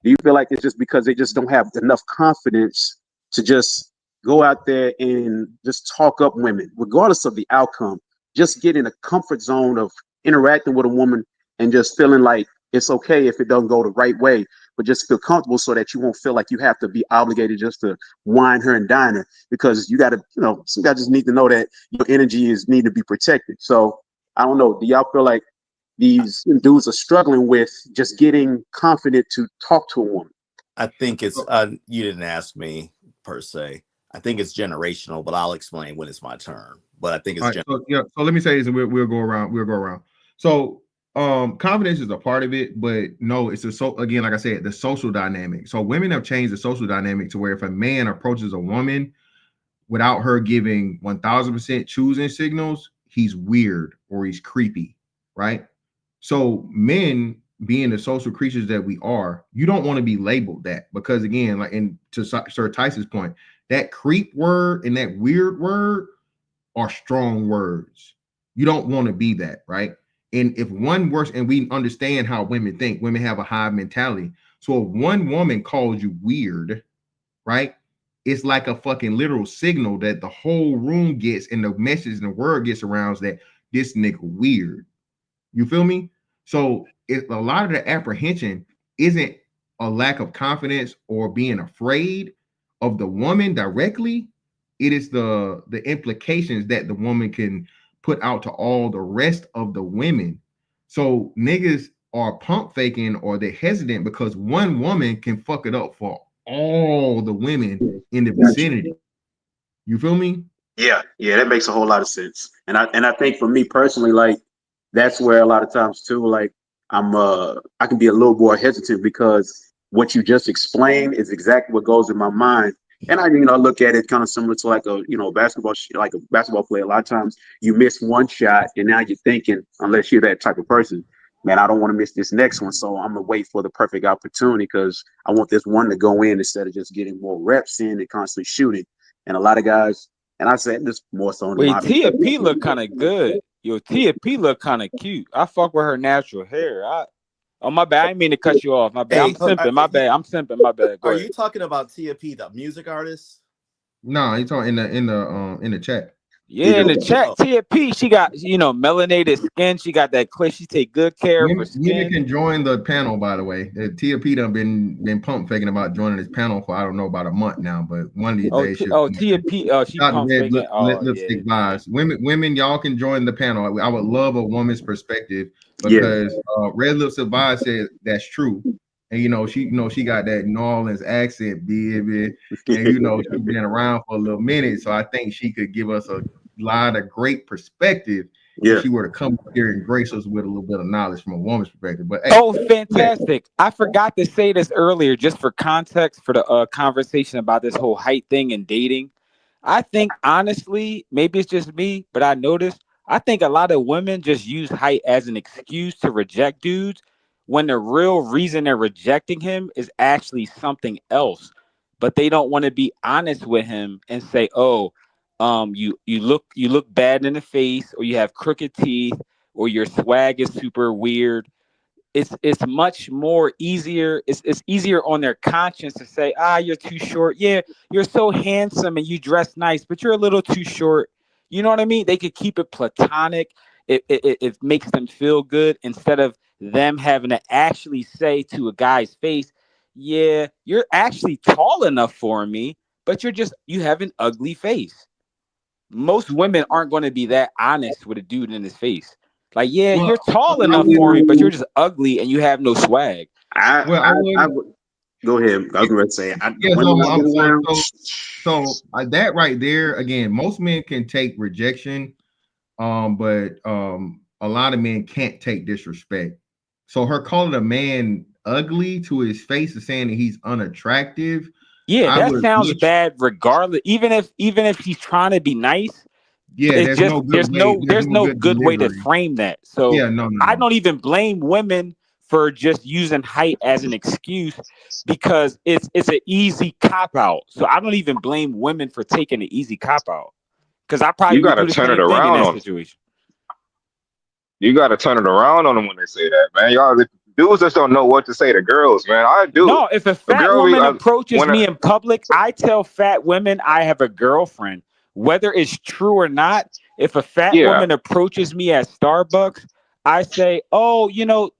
do you feel like it's just because they just don't have enough confidence to just go out there and just talk up women, regardless of the outcome, just get in a comfort zone of interacting with a woman and just feeling like it's okay if it doesn't go the right way, but just feel comfortable so that you won't feel like you have to be obligated just to wine her and dine her, because you got to, some guys just need to know that your energy need to be protected. So I don't know. Do y'all feel like these dudes are struggling with just getting confident to talk to a woman? I think it's, you didn't ask me per se. I think it's generational, but I'll explain when it's my turn. But I think it's so let me say this and we'll go around. So confidence is a part of it, but no, it's again, like I said, the social dynamic. So women have changed the social dynamic to where if a man approaches a woman without her giving 1000% choosing signals, he's weird or he's creepy, right? So men, being the social creatures that we are, you don't want to be labeled that, because again, like to Sir Tyson's point, that creep word and that weird word are strong words. You don't want to be that, right? And if one works, and we understand how women think, women have a hive mentality. So if one woman calls you weird, right, it's like a fucking literal signal that the whole room gets, and the message and the word gets around that this nigga weird. You feel me? So a lot of the apprehension isn't a lack of confidence or being afraid of the woman directly. It is the implications that the woman can put out to all the rest of the women. So niggas are pump faking or they're hesitant because one woman can fuck it up for all the women in the vicinity. You feel me? Yeah, that makes a whole lot of sense. And I think for me personally, like that's where a lot of times too, like I can be a little more hesitant because what you just explained is exactly what goes in my mind. And I look at it kind of similar to like a like a basketball player. A lot of times you miss one shot and now you're thinking, unless you're that type of person, man, I don't want to miss this next one. So I'm gonna wait for the perfect opportunity because I want this one to go in instead of just getting more reps in and constantly shooting. And a lot of guys, and I said this more so in the modern. Tia P look kind of good. Yo, Tia P look kind of cute. I fuck with her natural hair. Oh, my bad. I didn't mean to cut you off. My bad. I'm simping. My bad. I'm simping. My bad. Are you talking about Tia P, the music artist? No, he's talking in the chat. Yeah, in the chat, Tia P, she got melanated skin. She got that clear. She take good care of her skin. Women can join the panel, by the way. Tia P done been pump faking about joining this panel for I don't know about a month now, but one of these days. Tia P, she pump faking. Lipstick vibes. Women, y'all can join the panel. I would love a woman's perspective because Red Lips Advice says that's true. And she got that New Orleans accent, baby. And she's been around for a little minute. So I think she could give us a lot of great perspective if she were to come here and grace us with a little bit of knowledge from a woman's perspective. But fantastic. I forgot to say this earlier, just for context for the conversation about this whole height thing and dating. I think honestly, maybe it's just me, but I noticed I think a lot of women just use height as an excuse to reject dudes when the real reason they're rejecting him is actually something else. But they don't want to be honest with him and say, "Oh, you look bad in the face, or you have crooked teeth, or your swag is super weird." It's much more easier. It's easier on their conscience to say, "You're too short. Yeah, you're so handsome and you dress nice, but you're a little too short." You know what I mean? They could keep it platonic. It makes them feel good instead of them having to actually say to a guy's face, "Yeah, you're actually tall enough for me, but you have an ugly face." Most women aren't going to be that honest with a dude in his face. Like, yeah, you're tall enough for me, but you're just ugly and you have no swag. I would go ahead. I was going to say, that right there, again, most men can take rejection, but a lot of men can't take disrespect. So her calling a man ugly to his face is saying that he's unattractive. Yeah, that sounds bad regardless. Even if he's trying to be nice, there's no good way to frame that. So I don't even blame women for just using height as an excuse because it's an easy cop out. So I don't even blame women for taking an easy cop out because I probably got to turn it around on situation. You got to turn it around on them when they say that, man. Y'all dudes just don't know what to say to girls, man. I do. No, if a fat woman approaches me in public, I tell fat women I have a girlfriend. Whether it's true or not, if a fat woman approaches me at Starbucks, I say, "Oh,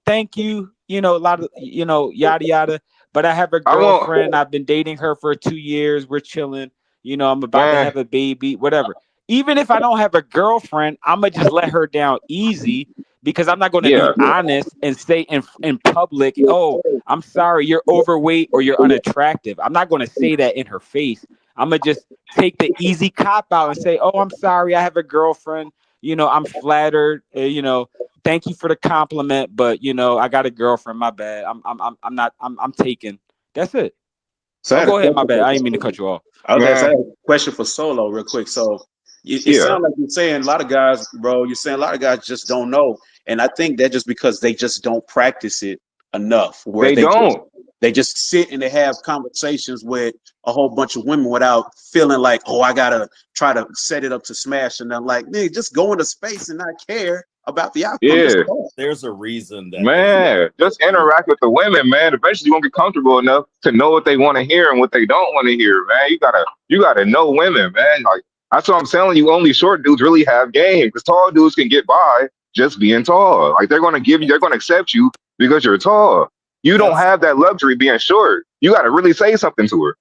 thank you, a lot of, yada, yada. But I have a girlfriend. I've been dating her for 2 years. We're chilling. I'm about to have a baby, whatever." Even if I don't have a girlfriend, I'm going to just let her down easy because I'm not going to be honest and say in public, "Oh, I'm sorry, you're overweight or you're unattractive." I'm not going to say that in her face. I'm going to just take the easy cop out and say, "Oh, I'm sorry, I have a girlfriend. I'm flattered. Thank you for the compliment, but I got a girlfriend. My bad. I'm taken." That's it. So go ahead. My bad. I didn't mean to cut you off. I was gonna say a question for Solo real quick. So it sounds like you're saying a lot of guys, bro. You're saying a lot of guys just don't know, and I think that just because they just don't practice it enough. Where they just sit and they have conversations with a whole bunch of women without feeling like, "Oh, I gotta try to set it up to smash," and then like, "Man, just go into space and not care about the outcome." Yeah, there's a reason that just interact with the women, man. Eventually, you won't get comfortable enough to know what they want to hear and what they don't want to hear, man. You gotta know women, man. Like that's what I'm telling you. Only short dudes really have game because tall dudes can get by just being tall. Like they're gonna accept you because you're tall. You don't have that luxury being short. You got to really say something to her.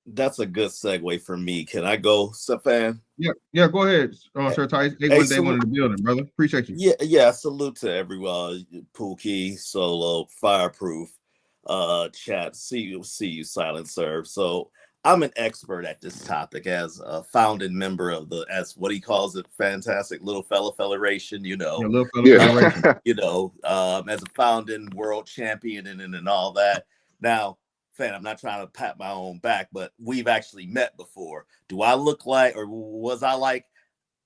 That's a good segue for me. Can I go, Stefan? Yeah, go ahead, Sir Tice. One day, one in the building, brother. Appreciate you. Yeah. Salute to everyone. Pookie, Solo, Fireproof, chat. See you, Silent Serve. So I'm an expert at this topic as a founding member of as what he calls it, fantastic Lil Fella Federation. Lil Fella Federation. As a founding world champion and all that. Now, I'm not trying to pat my own back, but we've actually met before. Do I look like, or was I like?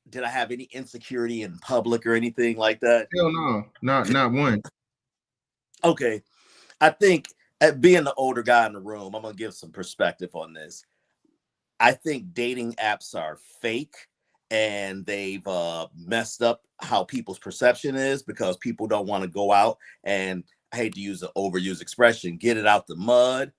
Did I have any insecurity in public or anything like that? Hell no, not one. Okay, I think at being the older guy in the room, I'm gonna give some perspective on this. I think dating apps are fake and they've messed up how people's perception is because people don't want to go out and, I hate to use an overused expression, get it out the mud.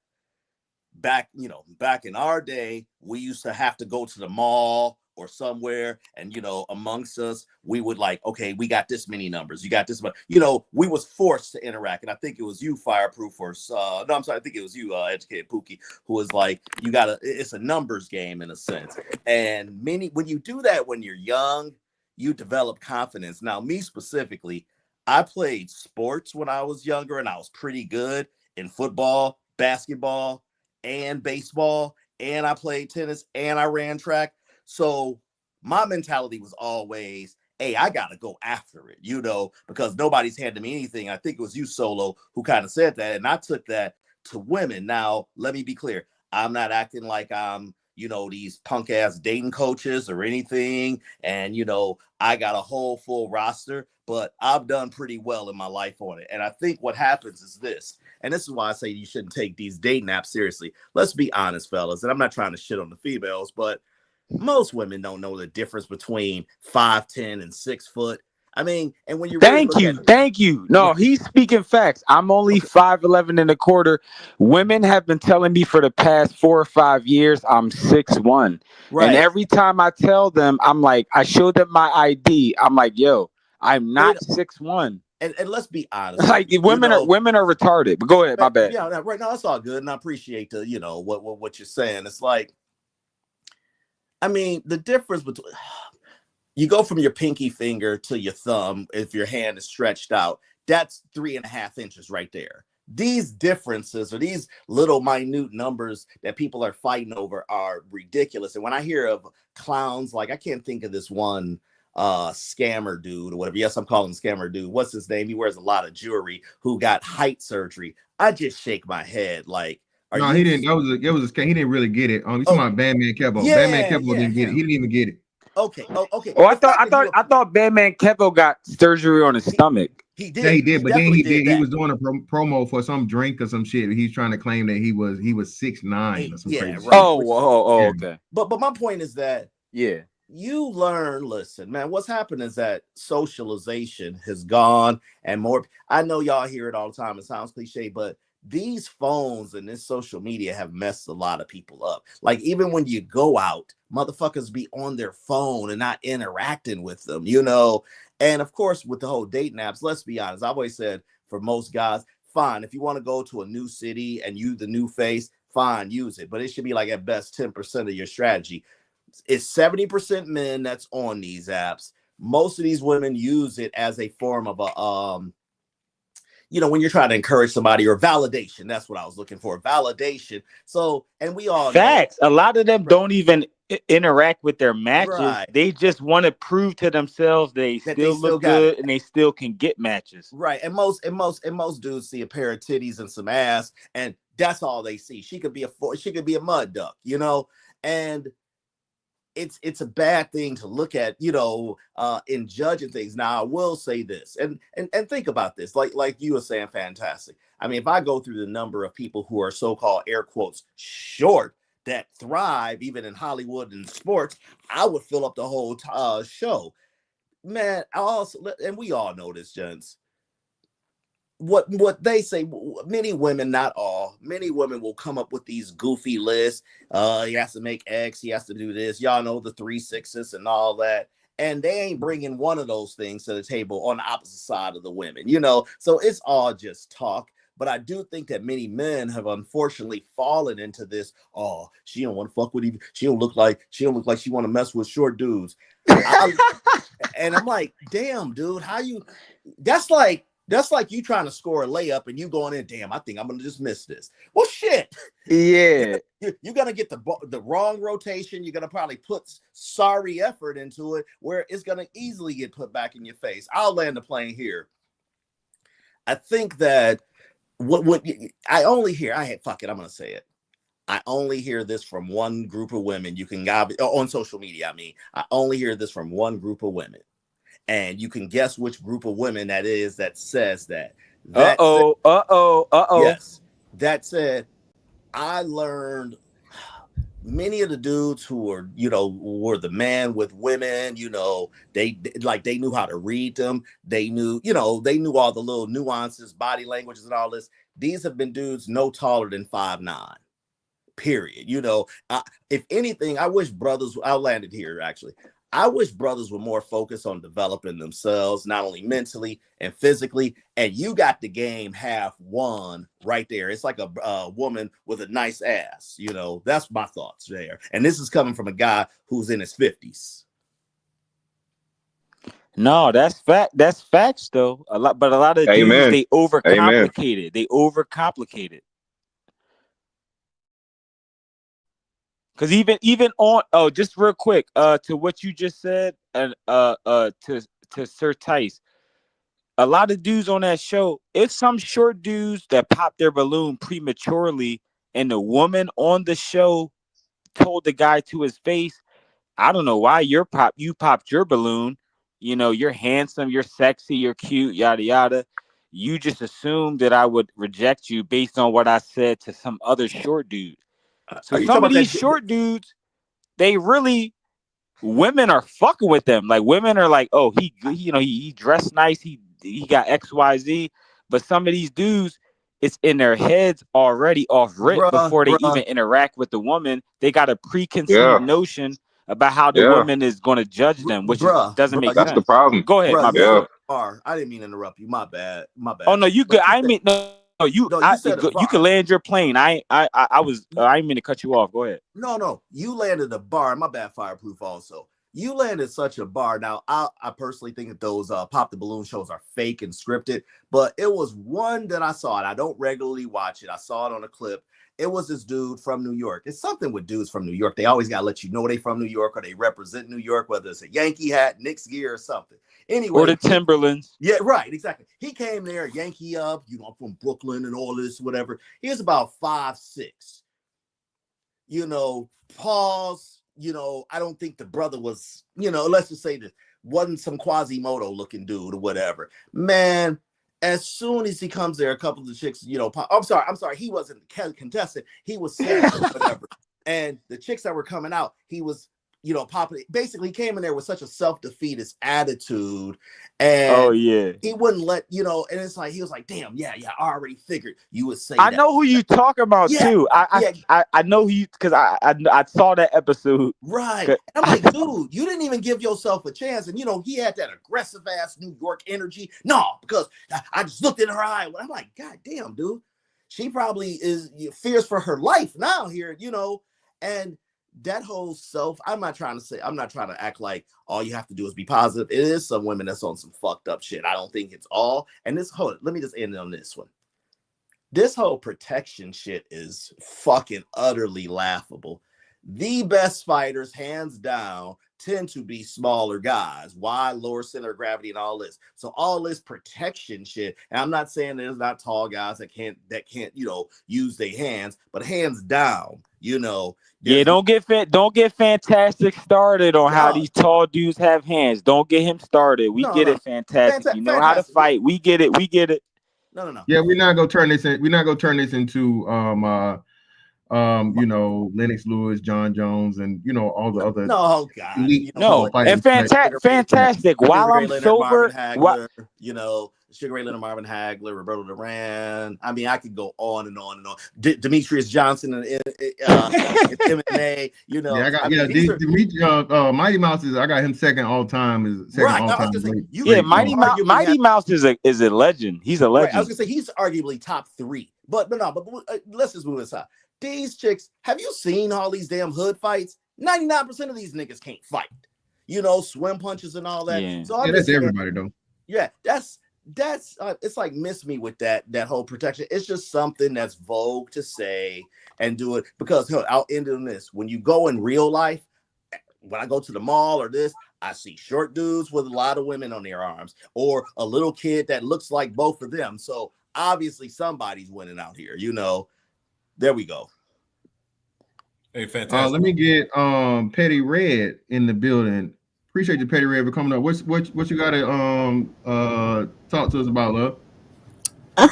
Back in our day, we used to have to go to the mall or somewhere, and amongst us, we would like, okay, we got this many numbers, you got this much, we was forced to interact. And I think it was you, Fireproof, or no, I'm sorry, I think it was you, Educated Pookie, who was like, it's a numbers game in a sense. And when you do that when you're young, you develop confidence. Now, me specifically, I played sports when I was younger, and I was pretty good in football, basketball, and baseball, and I played tennis, and I ran track. So my mentality was always, hey, I got to go after it, because nobody's handing me anything. I think it was you, Solo, who kind of said that. And I took that to women. Now, let me be clear. I'm not acting like I'm, these punk ass dating coaches or anything. And, I got a whole full roster, but I've done pretty well in my life on it. And I think what happens is this, and this is why I say you shouldn't take these dating apps seriously. Let's be honest, fellas. And I'm not trying to shit on the females, but most women don't know the difference between 5'10" and 6 foot. I mean, and when you thank you. No, he's speaking facts. I'm only 5'11" and a quarter. Women have been telling me for the past 4 or 5 years I'm 6'1". Right. And every time I tell them, I'm like, I show them my ID. I'm like, yo, I'm not 6'1". And let's be honest. Like women are retarded. But go ahead, my bad. Yeah, right now it's all good, and I appreciate the what you're saying. It's like, I mean, the difference between you go from your pinky finger to your thumb, if your hand is stretched out, that's 3.5 inches right there. These differences or these little minute numbers that people are fighting over are ridiculous. And when I hear of clowns, like I can't think of this one scammer dude or whatever. Yes, I'm calling him scammer dude. What's his name? He wears a lot of jewelry, who got height surgery. I just shake my head like, no, he didn't. It was a scam. He didn't really get it. You talking about Bandman Kevo? Yeah, Bandman Kevo didn't get it. He didn't even get it. Okay. Oh, I thought Bandman Kevo got surgery on his stomach. He did. Yeah, he did. But then he did. He was doing a promo for some drink or some shit. He's trying to claim that he was 6'9" or some crazy shit. Okay. But my point is that you learn. Listen, man. What's happened is that socialization has gone, and more. I know y'all hear it all the time. It sounds cliche, but these phones and this social media have messed a lot of people up. Like even when you go out, motherfuckers be on their phone and not interacting with them, And of course, with the whole dating apps, let's be honest. I've always said for most guys, fine. If you want to go to a new city and you the new face, fine, use it. But it should be like at best 10% of your strategy. It's 70% men that's on these apps. Most of these women use it as a form of a when you're trying to encourage somebody or validation, that's what I was looking for. Validation. So, and we all facts. A lot of them don't even interact with their matches. Right. They just want to prove to themselves they still look good and they still can get matches. Right. And most dudes see a pair of titties and some ass, and that's all they see. She could be a mud duck, and it's a bad thing to look at, in judging things. Now, I will say this, and think about this, like you were saying, fantastic. I mean, if I go through the number of people who are so-called air quotes short that thrive even in Hollywood and sports, I would fill up the whole show. Man, and we all know this, gents. What they say, many women, not all, many women will come up with these goofy lists. He has to make X, he has to do this. Y'all know the 3 6s and all that. And they ain't bringing one of those things to the table on the opposite side of the women, So it's all just talk. But I do think that many men have unfortunately fallen into this. Oh, she don't want to fuck with you. She don't look like she want to mess with short dudes. And I'm like, damn, dude, how you? That's like you trying to score a layup and you going in. Damn, I think I'm gonna just miss this. Well, shit. Yeah, you're gonna get the wrong rotation. You're gonna probably put sorry effort into it where it's gonna easily get put back in your face. I'll land the plane here. I think that what I only hear. Fuck it. I'm gonna say it. I only hear this from one group of women. You can on social media. I mean, I only hear this from one group of women, and you can guess which group of women that is that says that. Yes, that said, I learned many of the dudes who were the man with women. They knew how to read them. They knew all the little nuances, body languages, and all this. These have been dudes no taller than 5'9". Period. If anything, I wish brothers. I landed here actually. I wish brothers were more focused on developing themselves, not only mentally and physically. And you got the game half won right there. It's like a woman with a nice ass. That's my thoughts there. And this is coming from a guy who's in his 50s. No, that's fact. That's facts though. A lot of dudes, they overcomplicate it. They overcomplicate it. Because even on just real quick to what you just said and to Sir Tice, a lot of dudes on that show, it's some short dudes that pop their balloon prematurely, and the woman on the show told the guy to his face, I don't know why you popped your balloon. You're handsome, you're sexy, you're cute, yada yada. You just assumed that I would reject you based on what I said to some other short dude. So some of these short dudes, women are fucking with them. Like women are like, oh, he dressed nice, he got XYZ. But some of these dudes, it's in their heads already off rip before they even interact with the woman. They got a preconceived notion about how the woman is going to judge them, which doesn't make sense. That's the problem. Go ahead, my bad. I didn't mean to interrupt you. My bad. Oh no, you good. You can land your plane. I didn't mean to cut you off. Go ahead. No, you landed a bar. My bad, Fireproof. Also, you landed such a bar. Now, I personally think that those pop the balloon shows are fake and scripted, but it was one that I saw, and I don't regularly watch it. I saw it on a clip. It was this dude from New York. It's something with dudes from New York. They always gotta let you know they from New York or they represent New York, whether it's a Yankee hat, Knicks gear, or something. Anyway, or the Timberlands. Yeah, right, exactly. He came there, Yankee up, I'm from Brooklyn and all this, whatever. He was about 5'6". Pause. I don't think the brother was, let's just say that wasn't some Quasimodo looking dude or whatever. Man, as soon as he comes there, a couple of the chicks, I'm sorry, he wasn't contestant. He was saying whatever. And the chicks that were coming out, he was popping. Basically, came in there with such a self-defeatist attitude, and he wouldn't let And it's like he was like, "Damn, yeah, I already figured you would say." I know who you talking about too. I know who you because I saw that episode. Right, and I'm like, dude, you didn't even give yourself a chance, and he had that aggressive ass New York energy. No, because I just looked in her eye. I'm like, God damn, dude, she probably fears for her life now here, and. That whole I'm not trying to act like all you have to do is be positive. It is some women that's on some fucked up shit. I don't think it's all. And let me just end on this one. This whole protection shit is fucking utterly laughable. The best fighters, hands down, tend to be smaller guys. Why? Lower center of gravity and all this. So all this protection shit, and I'm not saying there's not tall guys that can't use their hands, but hands down, Yeah, don't get fantastic started on how these tall dudes have hands. Don't get him started. We get it, fantastic. You know how to fight. We get it. No. Yeah, we're not gonna turn this into you know, Lennox Lewis, John Jones, and you know all the other. No, God, elite No, fighters, and fantastic. While I'm Leonard, sober, Marvin Hagler, you know, Sugar Ray Leonard, Marvin Hagler, Roberto Duran. I mean, I could go on and on and on. Demetrius Johnson and MMA. You know, yeah, I got Mighty Mouse is. I got him second all time. Is second right. all time. Mighty Mouse is a legend. He's a legend. Right, I was gonna say he's arguably top 3, but let's just move aside. These chicks, have you seen all these damn hood fights? 99% of these niggas can't fight. You know, swim punches and all that. Yeah. So I'm that's saying, everybody though. Yeah, that's it's like miss me with that whole protection. It's just something that's vogue to say and do it because I'll end on this. When you go in real life, when I go to the mall or this, I see short dudes with a lot of women on their arms or a little kid that looks like both of them. So obviously somebody's winning out here, you know. There we go. Hey, fantastic. Let me get Petty Red in the building. Appreciate you, Petty Red, for coming up. What you gotta talk to us about, love?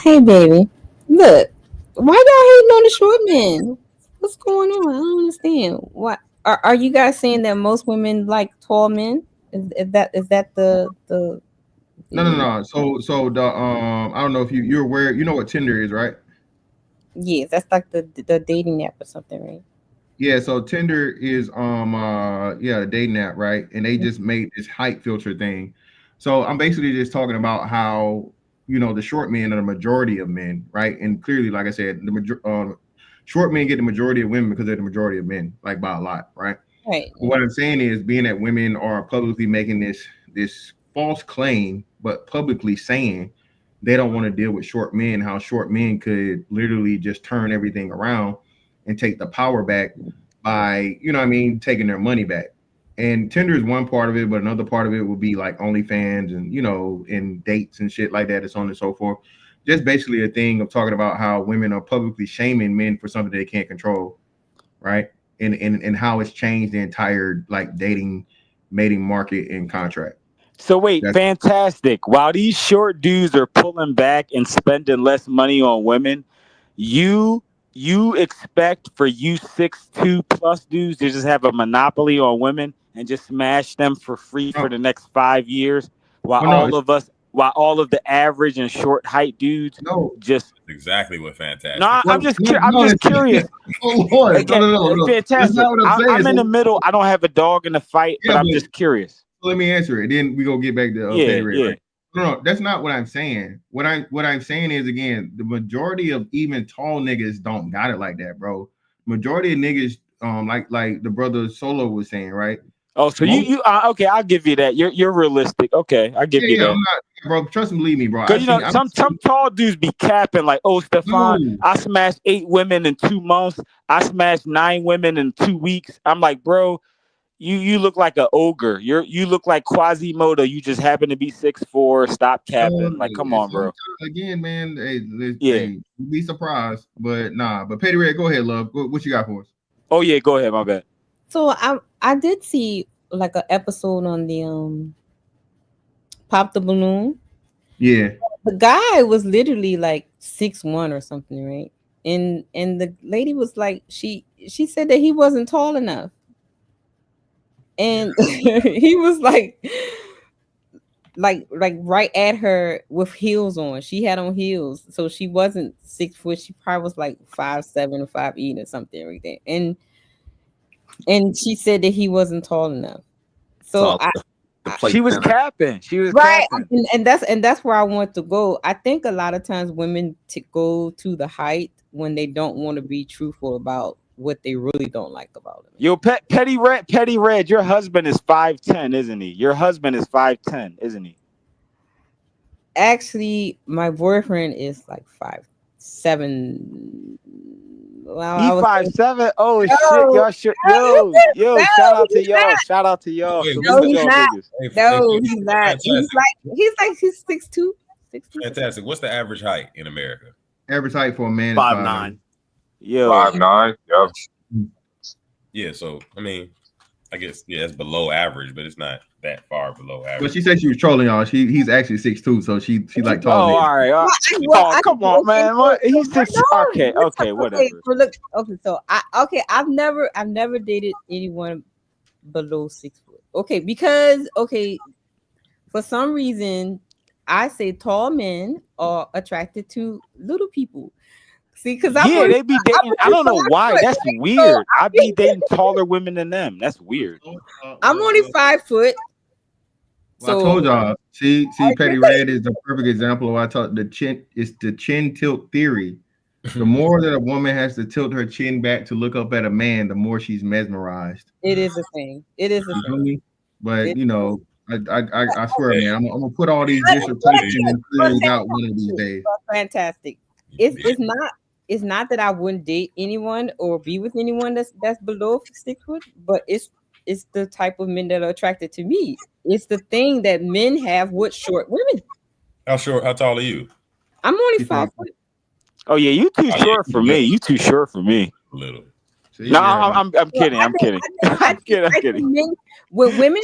Hey, baby. Look, why y'all hating on the short men? What's going on? I don't understand. What are you guys saying that most women like tall men? Is that the No. So the I don't know if you're aware. You know what Tinder is, right? Yes, that's like the dating app or something, right? Yeah, so Tinder is a dating app, right? And they just made this height filter thing. So I'm basically just talking about how, you know, the short men are the majority of men, right? And clearly, like I said, the short men get the majority of women because they're the majority of men, like by a lot, right? Right. But what I'm saying is, being that women are publicly making this false claim, but publicly saying they don't want to deal with short men, how short men could literally just turn everything around and take the power back by, you know what I mean, taking their money back. And Tinder is one part of it, but another part of it would be like OnlyFans and, you know, and dates and shit like that, and so on and so forth. Just basically a thing of talking about how women are publicly shaming men for something they can't control, right? And how it's changed the entire like dating, mating market and contract. So wait, fantastic. While these short dudes are pulling back and spending less money on women, you expect for you 6'2" plus dudes to just have a monopoly on women and just smash them for free for the next 5 years, while all of the average and short height dudes just exactly what fantastic. No, I'm just curious. No. Fantastic. I'm in the middle. I don't have a dog in the fight, but I'm just curious. Let me answer it. Then we go get back to yeah. Right? No, that's not what I'm saying. What I'm saying is, again, the majority of even tall niggas don't got it like that, bro. Majority of niggas, like the brother Solo was saying, right? Oh, so you okay? I'll give you that. You're realistic. Okay, I'll give you that. I'm not, bro. Trust me, believe me, bro. Because you know some tall dudes be capping like, oh, Stefan, I smashed 8 women in 2 months. I smashed 9 women in 2 weeks. I'm like, bro. You look like an ogre. You look like Quasimodo. You just happen to be 6'4". Stop capping. Like, come on, bro. Again, man. Hey, be surprised, but nah. But Petty Red, go ahead, love. What you got for us? Oh yeah, go ahead. My bad. So I did see like an episode on the Pop the Balloon. Yeah. The guy was literally like 6'1" or something, right? And the lady was like, she said that he wasn't tall enough. And he was like right at her with heels on. She had on heels, so she wasn't 6 foot. She probably was like 5'7" or 5'8" or something right there. And she said that he wasn't tall enough. So she was capping. She was right, capping. and that's where I want to go. I think a lot of times women go to the height when they don't want to be truthful about what they really don't like about him. Yo, Petty Red, your husband is 5'10", isn't he? Your husband is 5'10", isn't he? Actually, my boyfriend is like 5'7". Well, He's 5'7". Oh shit, y'all should yo, shout out to y'all. Wait, No, he's not. Hey, he's not. He's 6'2". Fantastic. What's the average height in America? Average height for a man is 5'9". Yo, 5'9". Yep. Yeah, so I mean, I guess it's below average, but it's not that far below average. But she said she was trolling y'all. He's actually 6'2", so she like Oh, tall. all right. Oh, come on, man. What? He's 6. Okay, whatever. So I've never dated anyone below 6 foot. Okay, because for some reason I say tall men are attracted to little people. See, because they be dating. I don't know why. That's weird. I be dating taller women than them. That's weird. I'm only 5 foot. Well, I told y'all. See, Petty Red is a perfect example of what I taught. The chin tilt theory. The more that a woman has to tilt her chin back to look up at a man, the more she's mesmerized. It is a thing. It is a thing. But you know, I swear, man, I'm gonna put all these dissertations and theories out one of these days. Fantastic. It's not that I wouldn't date anyone or be with anyone that's below 6 foot, but it's the type of men that are attracted to me. It's the thing that men have with short women. How tall are you? I'm only 5 foot. Oh yeah, you too short for me. You too short for me. A little. No, I'm kidding. I'm kidding. I'm kidding. When women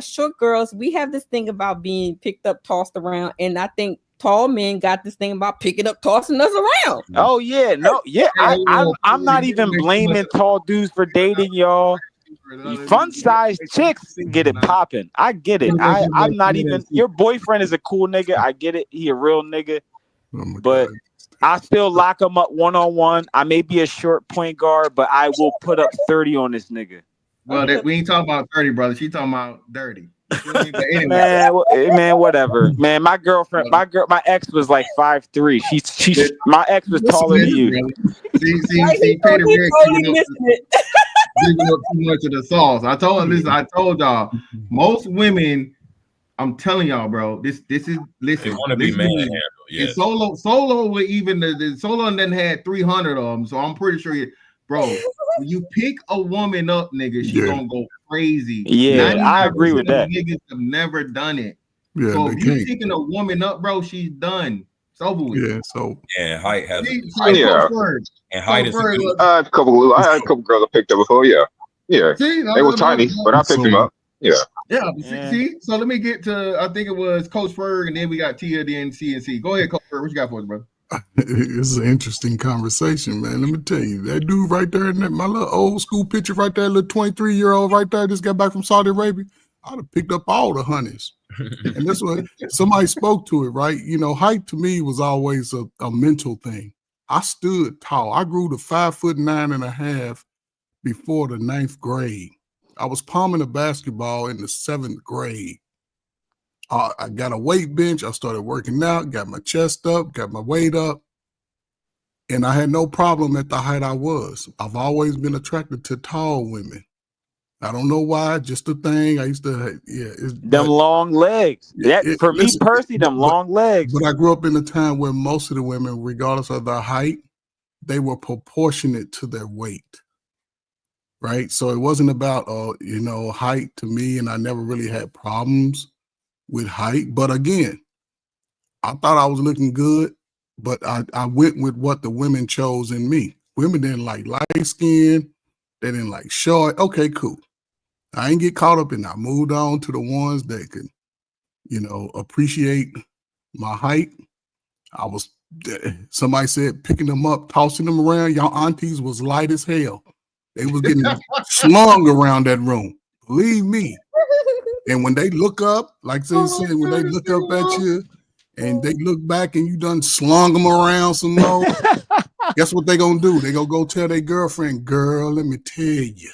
short girls, we have this thing about being picked up, tossed around, and I think tall men got this thing about picking up, tossing us around. Oh yeah, I'm not even blaming tall dudes for dating y'all. Fun size chicks get it popping. I get it. I'm not even. Your boyfriend is a cool nigga. I get it. He a real nigga, but I still lock him up 1-on-1. I may be a short point guard, but I will put up 30 on this nigga. Well, we ain't talking about 30, brother. She talking about 30. Anyway. Man, whatever. Man, my ex was like 5'3". My ex was taller than you. See, Peter Rick giving up too much of the sauce. I told y'all, most women. I'm telling y'all, bro. This is listen. They want to be manhandled. Yeah. Solo with even the Solo and then had 300 of them. So I'm pretty sure, bro. When you pick a woman up, nigga, she's gonna go crazy. Yeah, I agree with that. Niggas have never done it. Yeah, so if you picking a woman up, bro, she's done. It's over with. Yeah. So height has. And height is. I had a couple girls I picked up before. Yeah. See, they were tiny, but I picked them up. Yeah. See, so let me get to, I think it was Coach Ferg, and then we got Tia, then CNC. Go ahead, Coach Ferg. What you got for us, bro? It's an interesting conversation, man. Let me tell you, that dude right there, in my little old school picture right there, little 23-year-old right there, just got back from Saudi Arabia. I'd have picked up all the honeys. And this one, somebody spoke to it, right? You know, height to me was always a mental thing. I stood tall. I grew to 5'9.5" before the 9th grade. I was palming a basketball in the 7th grade. I got a weight bench. I started working out, got my chest up, got my weight up, and I had no problem at the height I was. I've always been attracted to tall women. I don't know why, just a thing. I used to, them long legs. For me personally, them long legs. But I grew up in a time where most of the women, regardless of their height, they were proportionate to their weight. Right. So it wasn't about, height to me. And I never really had problems with height. But again, I thought I was looking good, but I went with what the women chose in me. Women didn't like light skin. They didn't like short. Okay, cool. I ain't get caught up in that. I moved on to the ones that could, appreciate my height. Somebody said picking them up, tossing them around. Y'all aunties was light as hell. They was getting slung around that room. Believe me. And when they look up, like they said, when they look up at you and they look back and you done slung them around some more, guess what they gonna do? They gonna go tell their girlfriend, girl, let me tell you.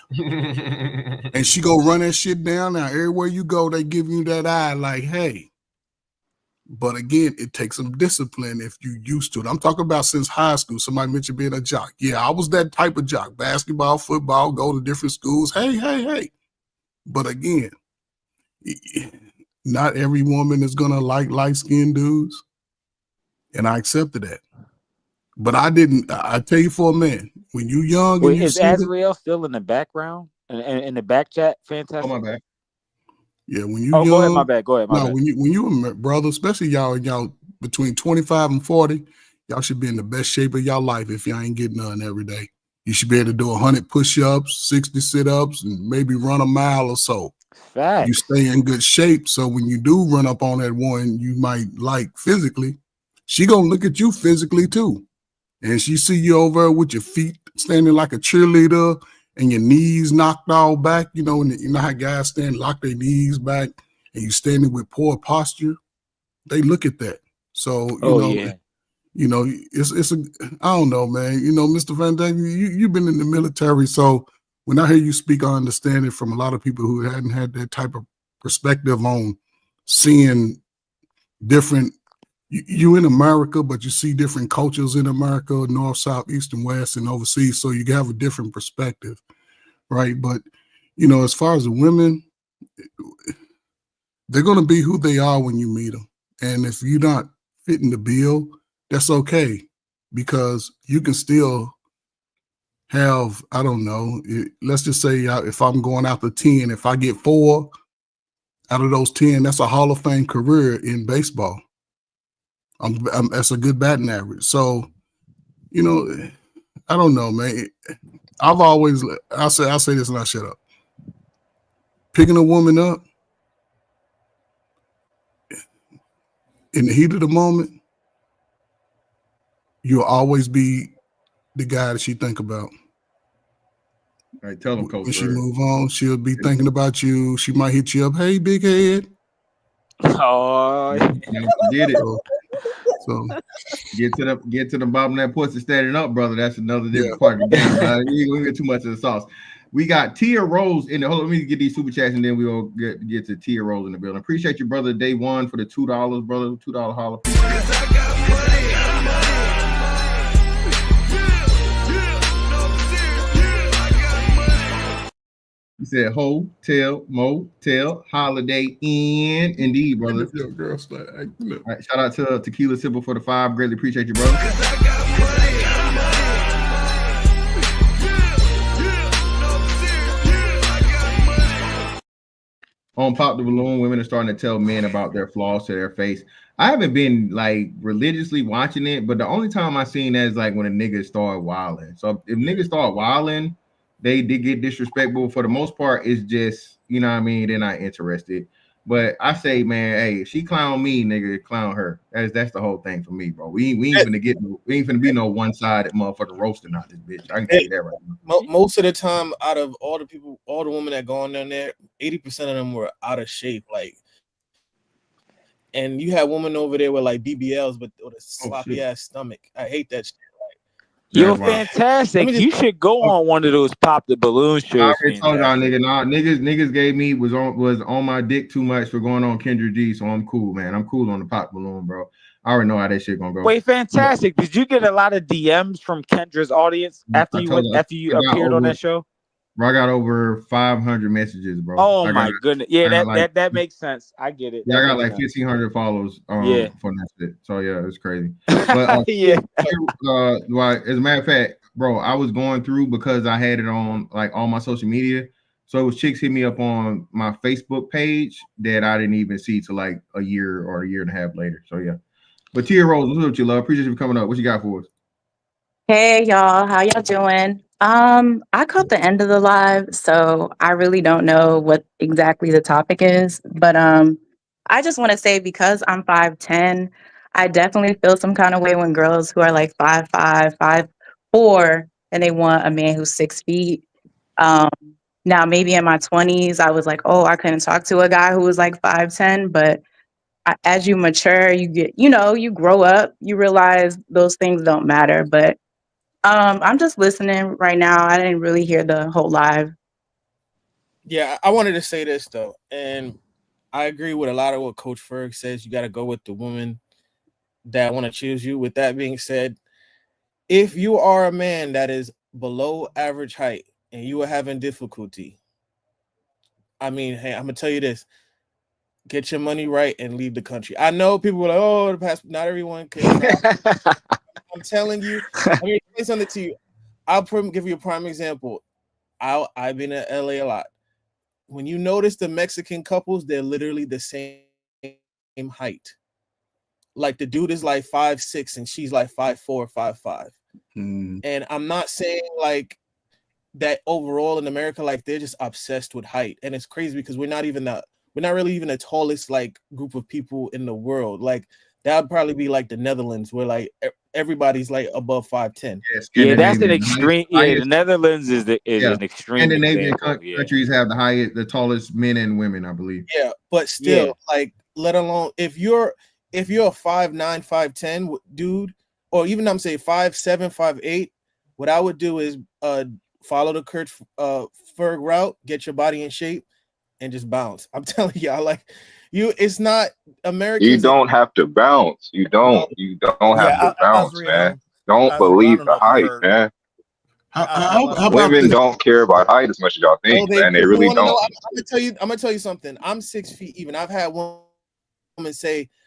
And she go run that shit down. Now, everywhere you go, they give you that eye like, hey. But again, it takes some discipline if you used to it. I'm talking about since high school. Somebody mentioned being a jock. Yeah, I was that type of jock. Basketball, football, go to different schools. Hey. But again, not every woman is going to like light-skinned dudes. And I accepted that. But I didn't. I tell you for a man, when you young. Wait, is Azrael still in the background? In the back chat? Fantastic. Oh, my bad. Yeah, when you young, go ahead, my bad. Go ahead, my bad. When you a brother, especially y'all between 25 and 40, y'all should be in the best shape of y'all life if y'all ain't getting none every day. You should be able to do 100 push-ups, 60 sit-ups, and maybe run a mile or so. You Facts. stay in good shape. So when you do run up on that one you might like physically, she gonna look at you physically too. And she see you over with your feet standing like a cheerleader and your knees knocked all back, you know, and you know how guys stand, lock their knees back, and you standing with poor posture. They look at that. So, Oh yeah. it's a, I don't know, man. You know, Mr. Van Dyke, you've been in the military. So when I hear you speak, I understand it from a lot of people who hadn't had that type of perspective on seeing different, you in America, but you see different cultures in America, north, south, east, and west, and overseas. So you have a different perspective, right? But, you know, as far as the women, they're going to be who they are when you meet them. And if you're not fitting the bill, that's okay, because you can still have, I don't know, let's just say if I'm going out to 10, if I get 4 out of those 10, that's a Hall of Fame career in baseball. That's a good batting average. So, you know, I don't know, man. I'll say this and I'll shut up. Picking a woman up in the heat of the moment, you'll always be the guy that she think about. All right, tell them, Coach. When she move on, she'll be thinking about you. She might hit you up, hey, big head. Oh, get it. So get to the bottom of that pussy standing up, brother. That's another different part of the game. We ain't gonna get too much of the sauce. We got Tia Rose in there. Hold on, let me get these super chats and then we'll get to Tia Rose in the building. Appreciate you, brother. Day one for the $2, brother. $2 holler. You said hotel, motel, holiday inn. Indeed, brother. All right, shout out to Tequila Sybil for the 5. Greatly appreciate you, brother. On Pop the Balloon, women are starting to tell men about their flaws to their face. I haven't been like religiously watching it, but the only time I seen that is like when a nigga start wilding. So if niggas start wilding, they did get disrespectful. For the most part, it's just, you know what I mean, they're not interested. But I say, man, hey, if she clown me, nigga, clown her. That's the whole thing for me, bro. We ain't finna be no one-sided motherfucker roasting out this bitch. I can tell you that right now. Most of the time, out of all the women that go on down there, 80% of them were out of shape. Like, and you have women over there with like BBLs, but with a sloppy ass stomach. I hate that shit. You're fantastic. You should go on one of those Pop the Balloon shows. I already told y'all, nigga. Nah, niggas gave me was on my dick too much for going on Kendra G. So I'm cool, man. I'm cool on the Pop Balloon, bro. I already know how that shit gonna go. Wait, fantastic. Did you get a lot of DMs from Kendra's audience after you appeared on that show? Bro, I got over 500 messages, bro. Oh my goodness. Yeah, that makes sense. I get it. Yeah, I got like 1,500 follows for that shit. So yeah, it's crazy. But yeah. As a matter of fact, bro, I was going through because I had it on like all my social media. So it was chicks hit me up on my Facebook page that I didn't even see till like a year or a year and a half later. So yeah. But Tia Rose, what's up with you, love? Appreciate you for coming up. What you got for us? Hey y'all, how y'all doing? I caught the end of the live, so I really don't know what exactly the topic is, but I just want to say, because I'm 5'10", I definitely feel some kind of way when girls who are like 5'5", 5'4", and they want a man who's 6 feet. Now maybe in my 20s, I was like, oh, I couldn't talk to a guy who was like 5'10", but as you mature, you get, you grow up, you realize those things don't matter, but I'm just listening right now. I didn't really hear the whole live. Yeah, I wanted to say this though, and I agree with a lot of what Coach Ferg says. You got to go with the woman that want to choose you. With that being said, if you are a man that is below average height and you are having difficulty, I mean, hey, I'm gonna tell you this: get your money right and leave the country. I know people are like, oh, the past. Not everyone can. I'm telling you. I'm gonna say something to you. I'll give you a prime example. I've been in LA a lot. When you notice the Mexican couples, they're literally the same height. Like the dude is like 5'6" and she's like 5'4", 5'5". And I'm not saying like that overall in America, like they're just obsessed with height, and it's crazy because we're not really even the tallest like group of people in the world. Like that would probably be like the Netherlands, where like everybody's like above 5'10". Yeah, that's an extreme. Yeah, the Netherlands is an extreme Scandinavian example. countries have the tallest men and women, I believe. Yeah, but still, like, let alone if you're a 5'9", 5'10" dude, or even I'm saying 5'7", 5'8", what I would do is follow the Kurt Ferg route, get your body in shape, and just bounce. I'm telling y'all, like, it's not Americans. You don't have to bounce. You don't have to bounce, man. Don't believe the hype, man. Women don't care about height as much as y'all think, man. They really don't. I'm gonna tell you something. I'm 6 feet even. I've had one woman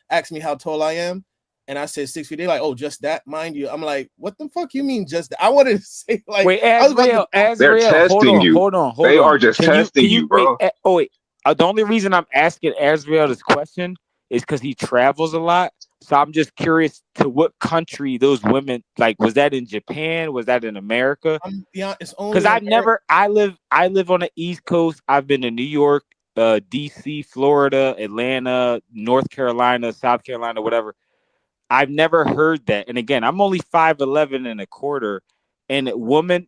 ask me how tall I am, and I said 6 feet. They're like, "Oh, just that?" Mind you, I'm like, "What the fuck you mean just that?" I wanted to say like, wait, Azrael, they're testing you. Hold on. They are just testing you, bro. Wait. The only reason I'm asking Azrael this question is because he travels a lot. So I'm just curious to what country those women, like, was that in Japan? Was that in America? It's only because I live on the East Coast. I've been to New York, DC, Florida, Atlanta, North Carolina, South Carolina, whatever. I've never heard that. And again, I'm only 5'11" and a quarter. And women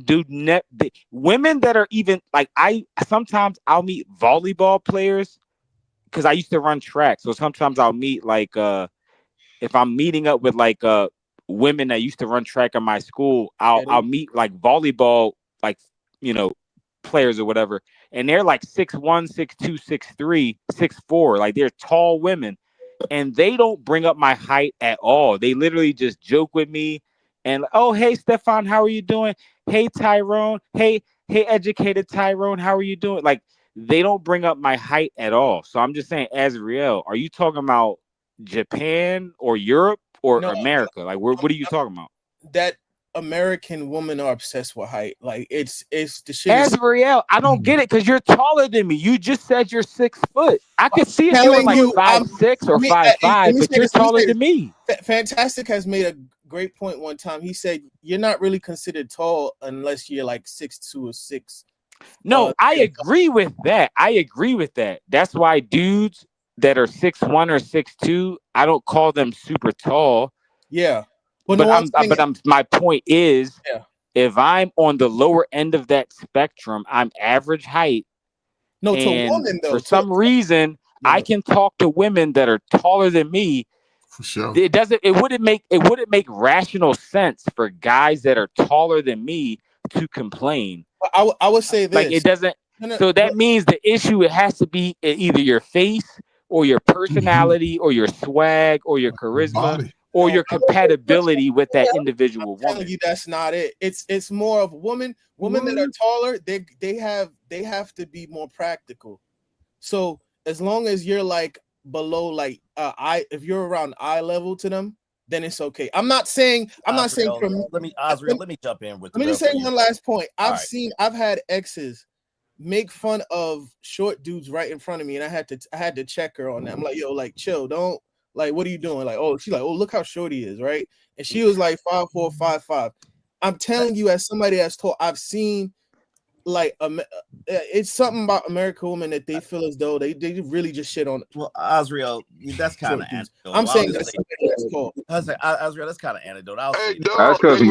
that are even like sometimes I'll meet volleyball players because I used to run track. So sometimes I'll meet like if I'm meeting up with like women that used to run track in my school, I'll meet like volleyball players or whatever, and they're like 6'1", 6'2", 6'3", 6'4", like they're tall women, and they don't bring up my height at all. They literally just joke with me. And oh, hey, Stefan, how are you doing? Hey, Tyrone. Hey, educated Tyrone, how are you doing? Like, they don't bring up my height at all. So I'm just saying, Azrael, are you talking about Japan or Europe or America? Like, what are you talking about? That American women are obsessed with height. Like, it's the shit. Azrael, I don't get it because you're taller than me. You just said you're 6 foot. I could see if you were like 5'6" or 5'5", but you're taller than me. Fantastic has made a great point one time. He said you're not really considered tall unless you're like 6'2" or 6. No, I agree with that. That's why dudes that are 6'1" or 6'2", I don't call them super tall. Yeah. My point is, if I'm on the lower end of that spectrum, I'm average height. No, to a woman though. For some reason, I can talk to women that are taller than me. For sure. It wouldn't make rational sense for guys that are taller than me to complain. I would say this. Like, it doesn't. So that means the issue, it has to be either your face or your personality or your swag or your charisma or your compatibility with that individual woman. I'm telling you, that's not it. It's more of women that are taller. They have to be more practical. So as long as you're like below like if you're around eye level to them, then it's okay. I'm not saying let me jump in with. Let me just say one last point. I've had exes make fun of short dudes right in front of me, and I had to check her on that. I'm like, yo, like, chill, don't, like, what are you doing? Like, oh, she's like, oh, look how short he is, right? And she was like 5'4", 5'5". I'm telling you, as somebody that's tall, I've seen like it's something about American women that they feel as though they really just shit on. Well, Azrael, that's kind of anecdotal. I'm saying that's tall. Azrael, that's kind of anecdotal. That's because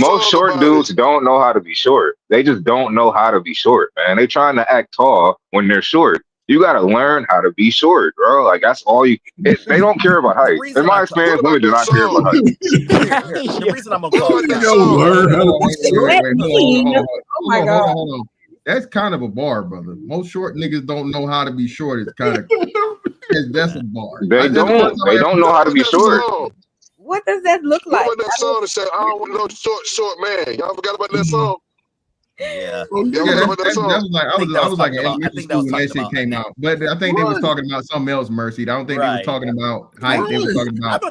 most short dudes don't know how to be short. They just don't know how to be short, man. They trying to act tall when they're short. You got to learn how to be short, bro. Like, that's all you. They don't care about height. In my experience, women do not care about height. The reason I'm gonna call Oh my God. Hold on. That's kind of a bar, brother. Most short niggas don't know how to be short. It's kind of that's a bar. They don't know how to be short. What does that look like? What that song that said, I don't want no short man. Y'all forgot about that song? Yeah. I was like in elementary school when that shit came out. But I think they was talking about something else, Mercy. I don't think they was talking about height. They was talking about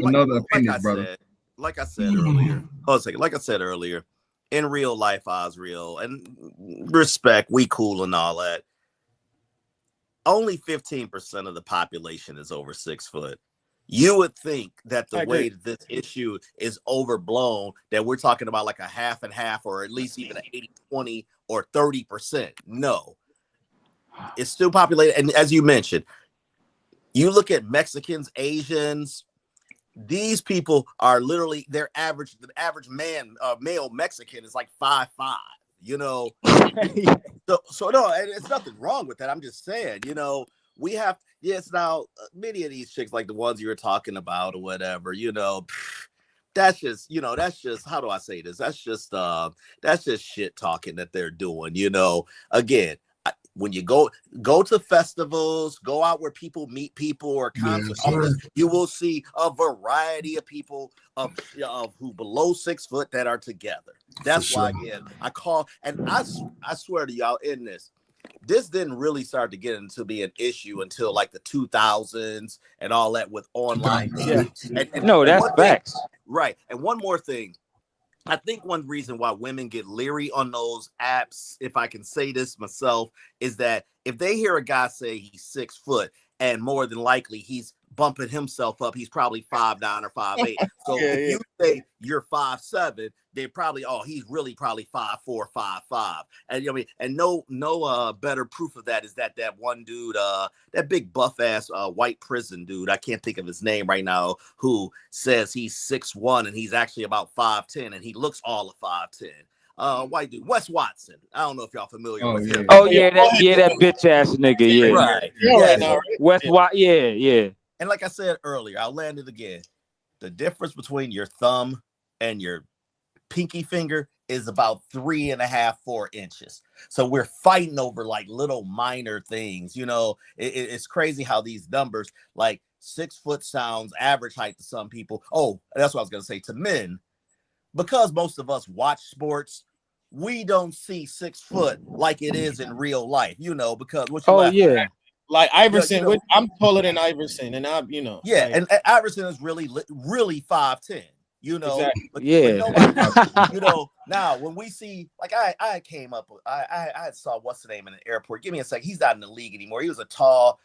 another opinion, brother. Like I said earlier. Hold on a second. Like I said earlier, in real life, Azrael, and respect, we cool and all that. Only 15% of the population is over 6 foot. You would think that the way that this issue is overblown, that we're talking about like a half and half, or at least even an 80-20 or 30%. No, it's still populated. And as you mentioned, you look at Mexicans, Asians, these people are literally the average male Mexican is like 5'5", you know. so no, and it's nothing wrong with that. I'm just saying, you know, we have, yes, now many of these chicks, like the ones you were talking about or whatever, you know, that's just, you know, that's just, how do I say this? That's just shit talking that they're doing, you know. Again, when you go to festivals, go out where people meet people or concerts, you will see a variety of people of who below 6 foot that are together. That's why, again, I call, and I swear to y'all, in this didn't really start to get into be an issue until like the 2000s and all that with online. Yeah. No, that's facts. Right. And one more thing. I think one reason why women get leery on those apps, if I can say this myself, is that if they hear a guy say he's 6 foot, and more than likely he's bumping himself up, he's probably 5'9" or 5'8". So if you say you're 5'7", they probably, he's really probably 5'4", 5'5". And I mean, and no better proof of that is that one dude, that big buff ass white prison dude, I can't think of his name right now, who says he's 6'1" and he's actually about 5'10", and he looks all of 5'10". White dude, Wes Watson. I don't know if y'all familiar with him. Oh yeah, that bitch ass nigga. Yeah, right. Wes Watson. Yeah. And like I said earlier, I'll land it again. The difference between your thumb and your pinky finger is about 3.5, 4 inches. So we're fighting over like little minor things. You know, it's crazy how these numbers, like 6 foot sounds average height to some people. Oh, that's what I was going to say to men. Because most of us watch sports, we don't see 6 foot like it is in real life, you know, because like Iverson, you know, I'm taller than Iverson, and I'm, you know, and Iverson is really 5'10", you know. Exactly. But nobody, you know, now when we see, like I came up, I saw what's the name in the airport. Give me a sec. He's not in the league anymore. He was a tall,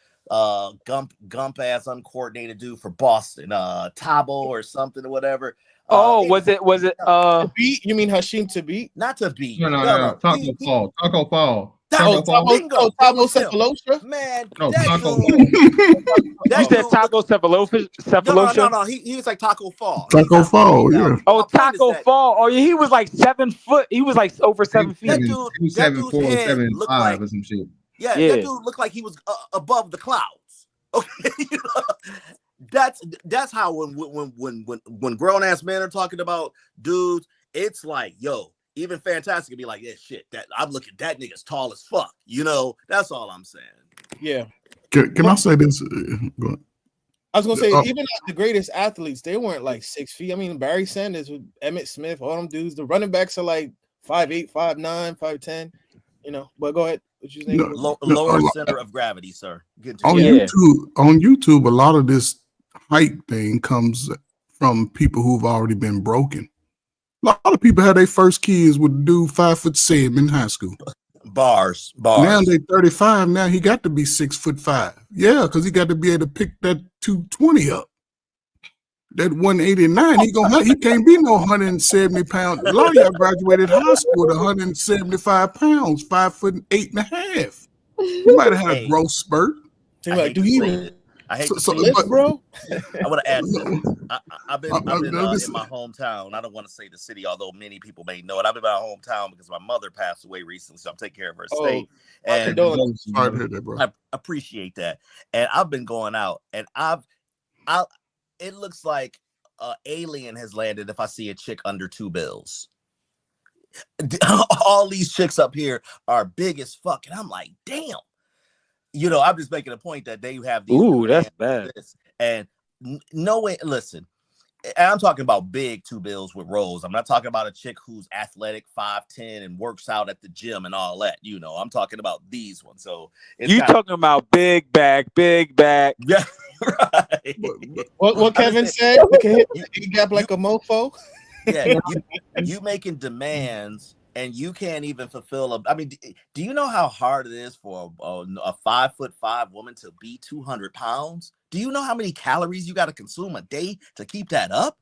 gump ass, uncoordinated dude for Boston, Tabo or something or whatever. Was it? Tabit? You mean Hashim Tabit? Not Tabit. No. Taco Fall. Taco Cephalosha? Man, no, Taco. You said Taco Cephalosha? No. He was like Taco Fall. Taco Fall, yeah. Oh, Taco Fall. Oh, yeah, he was like 7 foot. He was like over 7 feet. He was 7'4", 7'5" or some shit. Yeah, that dude looked like he was above the clouds. Okay, you know? That's how when grown ass men are talking about dudes, it's like, yo, even Fantastic could be like, yeah, shit, that I'm looking, that nigga's tall as fuck, you know. That's all I'm saying. Yeah. Can I say this? Go ahead. I was gonna say, even the greatest athletes, they weren't like 6 feet. I mean, Barry Sanders with Emmitt Smith, all them dudes. The running backs are like 5'8", 5'9", 5'10". You know, but go ahead. What's your name? Lower center of gravity, sir. On YouTube, a lot of this height thing comes from people who've already been broken. A lot of people had their first kids with a dude 5'7" in high school. Bars. Now they 35. Now he got to be 6'5". Yeah, because he got to be able to pick that 220 up. That 189, he can't be no 170 pounds. A lot of y'all graduated high school at 175 pounds, 5'8.5". You might have had a growth spurt. I hate to say this, bro. I want to add this. I've been in my hometown. I don't want to say the city, although many people may know it. I've been in my hometown because my mother passed away recently, so I'm taking care of her estate. And I appreciate that. And I've been going out, and it looks like an alien has landed if I see a chick under $2 All these chicks up here are big as fuck, and I'm like, damn. You know, I'm just making a point that they have these. Ooh, that's bad. And no way. Listen, and I'm talking about big $2 with rolls. I'm not talking about a chick who's athletic, 5'10", and works out at the gym and all that. You know, I'm talking about these ones. So you talking about big back. Yeah, right. What Kevin said? You can hit the gap like a mofo. Yeah, you making demands and you can't even fulfill I mean, do you know how hard it is for a 5'5" woman to be 200 pounds? Do you know how many calories you got to consume a day to keep that up?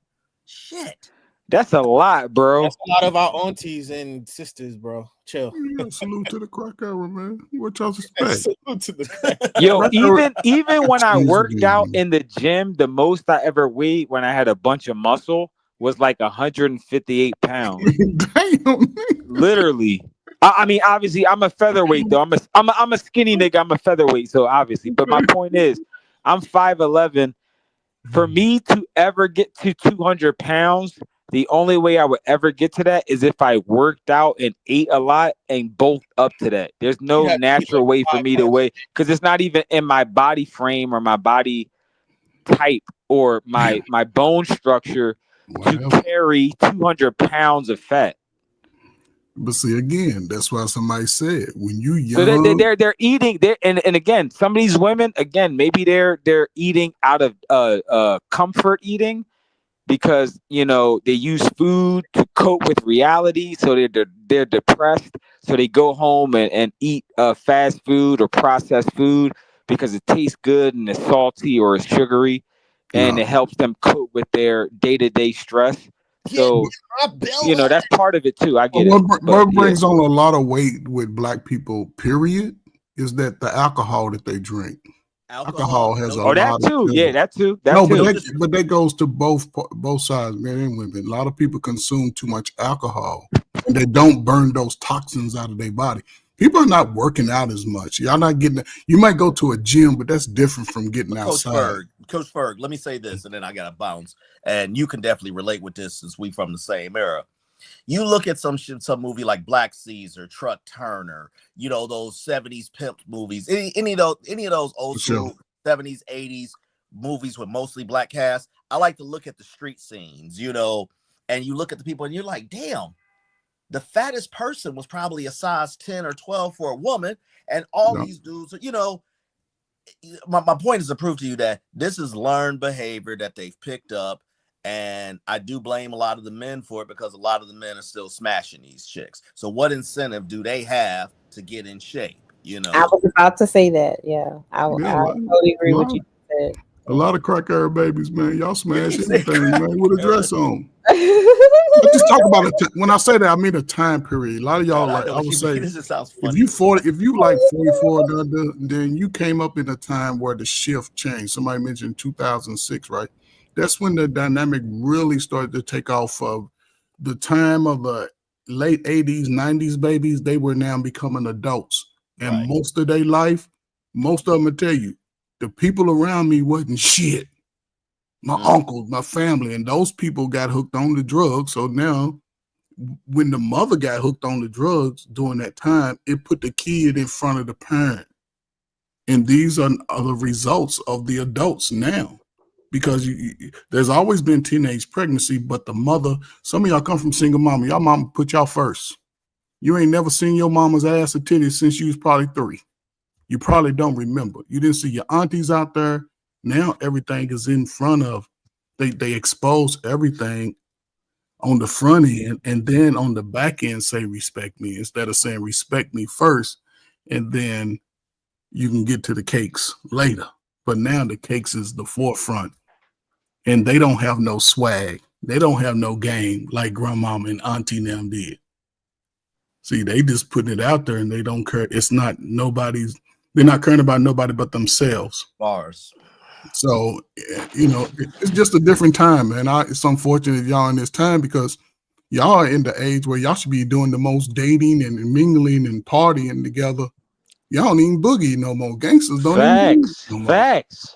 Shit. That's a lot, bro. That's a lot of our aunties and sisters, bro. Chill. Yeah, salute to the crack era, man. What y'all suspect? Salute to the crack. Yo, even when I worked out in the gym, the most I ever weighed when I had a bunch of muscle was like 158 pounds. Damn. Literally. I mean, obviously, I'm a featherweight though. I'm a skinny nigga. I'm a featherweight, so obviously. But my point is, I'm 5'11". For me to ever get to 200 pounds, the only way I would ever get to that is if I worked out and ate a lot and bulked up to that. There's no natural way for me to weigh, because it's not even in my body frame or my body type or my bone structure to carry 200 pounds of fat. But see, again, that's why somebody said when you young. So they're eating and again, some of these women, again, maybe they're eating out of comfort eating, because they use food to cope with reality. So they're depressed, so they go home and eat fast food or processed food because it tastes good and it's salty or it's sugary, and it helps them cope with their day-to-day stress. So that's part of it too. I get it. What brings on a lot of weight with black people, period, is that the alcohol that they drink. Alcohol has a lot that too. of Yeah, that too. But that goes to both sides, men and women. A lot of people consume too much alcohol, and they don't burn those toxins out of their body. People are not working out as much. Y'all not getting. You might go to a gym, but that's different from getting outside. Coach Ferg, let me say this, and then I got to bounce. And you can definitely relate with this since we from the same era. You look at some movie like Black Caesar, Truck Turner, those 70s pimp movies, any of those old school 70s, 80s movies with mostly black cast. I like to look at the street scenes, and you look at the people and you're like, damn, the fattest person was probably a size 10 or 12 for a woman. And all these dudes, my point is to prove to you that this is learned behavior that they've picked up. And I do blame a lot of the men for it, because a lot of the men are still smashing these chicks. So what incentive do they have to get in shape? I was about to say that. Yeah, I totally agree with you said. A lot of crack era babies, man. Y'all smash anything, man, with a dress on. I just talk about it. When I say that, I mean a time period. A lot of y'all, I would say, if you like 44, then you came up in a time where the shift changed. Somebody mentioned 2006, right? That's when the dynamic really started to take off. Of the time of the late 80s, 90s babies, they were now becoming adults. And most of their life, most of them will tell you, the people around me wasn't shit. My uncles, my family, and those people got hooked on the drugs. So now, when the mother got hooked on the drugs during that time, it put the kid in front of the parent. And these are the results of the adults now. Because there's always been teenage pregnancy, but the mother, some of y'all come from single mama. Y'all mama put y'all first. You ain't never seen your mama's ass or titties since you was probably 3. You probably don't remember. You didn't see your aunties out there. Now everything is in front of. They expose everything on the front end, and then on the back end say respect me, instead of saying respect me first, and then you can get to the cakes later. But now the cakes is the forefront. And they don't have no swag. They don't have no game like grandmama and auntie and them did. See, they just putting it out there and they don't care. It's not they're not caring about nobody but themselves. Bars. So, it's just a different time, man. It's unfortunate y'all in this time, because y'all are in the age where y'all should be doing the most dating and mingling and partying together. Y'all don't even boogie no more. Gangsters don't even boogie no more. Facts.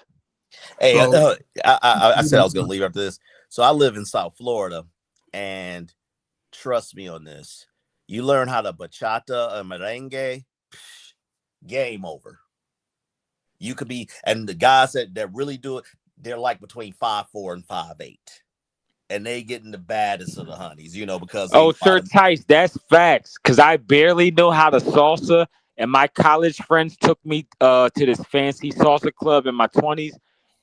Hey, I said I was going to leave after this. So I live in South Florida, and trust me on this. You learn how to bachata and merengue, game over. You could be, and the guys that really do it, they're like between 5'4" and 5'8", and they getting the baddest of the honeys, because. Sir Tice, that's facts. Because I barely know how to salsa, and my college friends took me to this fancy salsa club in my 20s.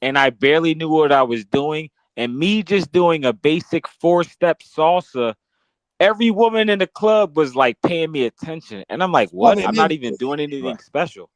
And I barely knew what I was doing. And me just doing a basic 4-step salsa, every woman in the club was like paying me attention, and I'm like, what? I'm not even doing anything special.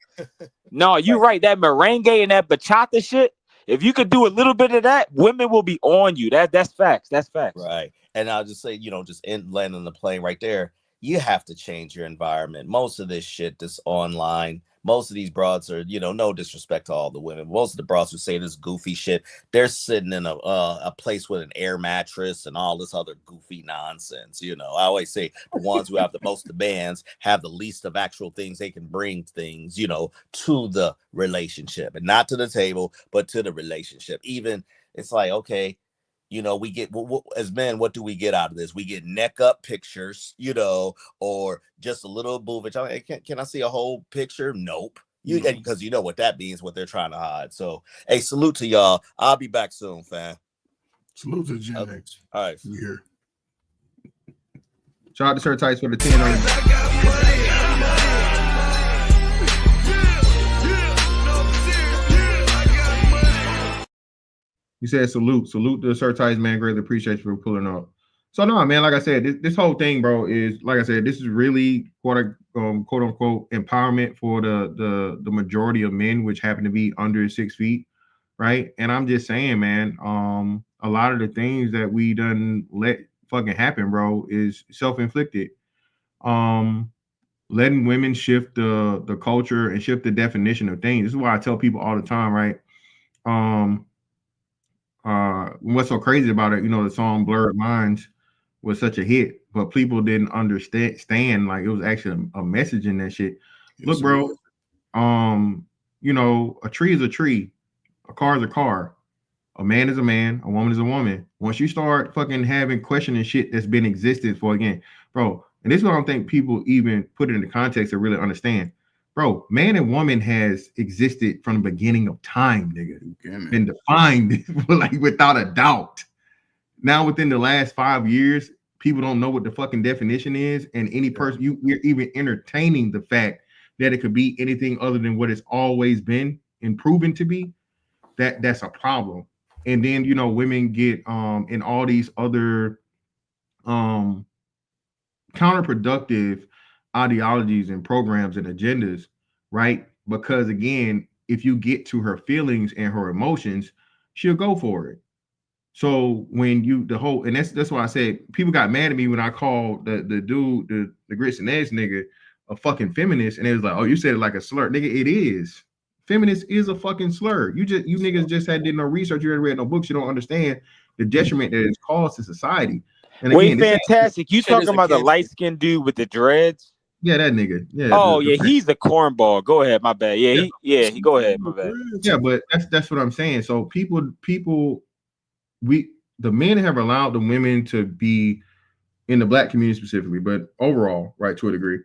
No, you're right. That merengue and that bachata shit. If you could do a little bit of that, women will be on you. That's facts. That's facts. Right. And I'll just say, just landing the plane right there. You have to change your environment. Most of this shit that's online, most of these broads are, no disrespect to all the women. Most of the broads who say this goofy shit, they're sitting in a place with an air mattress and all this other goofy nonsense. I always say the ones who have the most demands have the least of actual things they can bring things, to the relationship, and not to the table, but to the relationship. Even it's like, okay, we get as men, what do we get out of this? We get neck up pictures, or just a little boobage. Can I see a whole picture? Nope. Because you know what that means, what they're trying to hide. So, hey, salute to y'all. I'll be back soon, fam. Salute to Gen X. All right. We here. Shout out to Shirt Tights for the 10 on. You said salute to Shirt Tights, man. Greatly appreciate you for pulling up. So no, man, like I said, this whole thing, bro, is like I said, this is really quote unquote empowerment for the majority of men, which happen to be under 6 feet, right? And I'm just saying, man, a lot of the things that we done let fucking happen, bro, is self-inflicted. Letting women shift the culture and shift the definition of things. This is why I tell people all the time, right? What's so crazy about it, the song Blurred Lines was such a hit, but people didn't understand like it was actually a message in that shit. Look, bro, a tree is a tree, a car is a car, a man is a man, a woman is a woman. Once you start fucking having questioning shit that's been existed for, again, bro, and this is what I don't think people even put it into context to really understand. Bro, man and woman has existed from the beginning of time, nigga. Been defined like without a doubt. Now, within the last 5 years, people don't know what the fucking definition is, and any person you're even entertaining the fact that it could be anything other than what it's always been and proven to be. That's a problem. And then women get in all these other counterproductive ideologies and programs and agendas, right? Because again, if you get to her feelings and her emotions, she'll go for it. So when and that's why I said people got mad at me when I called the dude, the grits and eggs nigga, a fucking feminist, and it was like, oh, you said it like a slur, nigga. It is. Feminist is a fucking slur. You niggas just did no research, you ain't read no books, you don't understand the detriment that it's caused to society. And wait, again, fantastic. You talking about the light-skinned dude with the dreads? Yeah, that nigga. Yeah. Oh, he's the cornball. Go ahead, my bad. He go ahead, my bad. Yeah, but that's what I'm saying. So people, the men have allowed the women to be in the black community specifically, but overall, right, to a degree,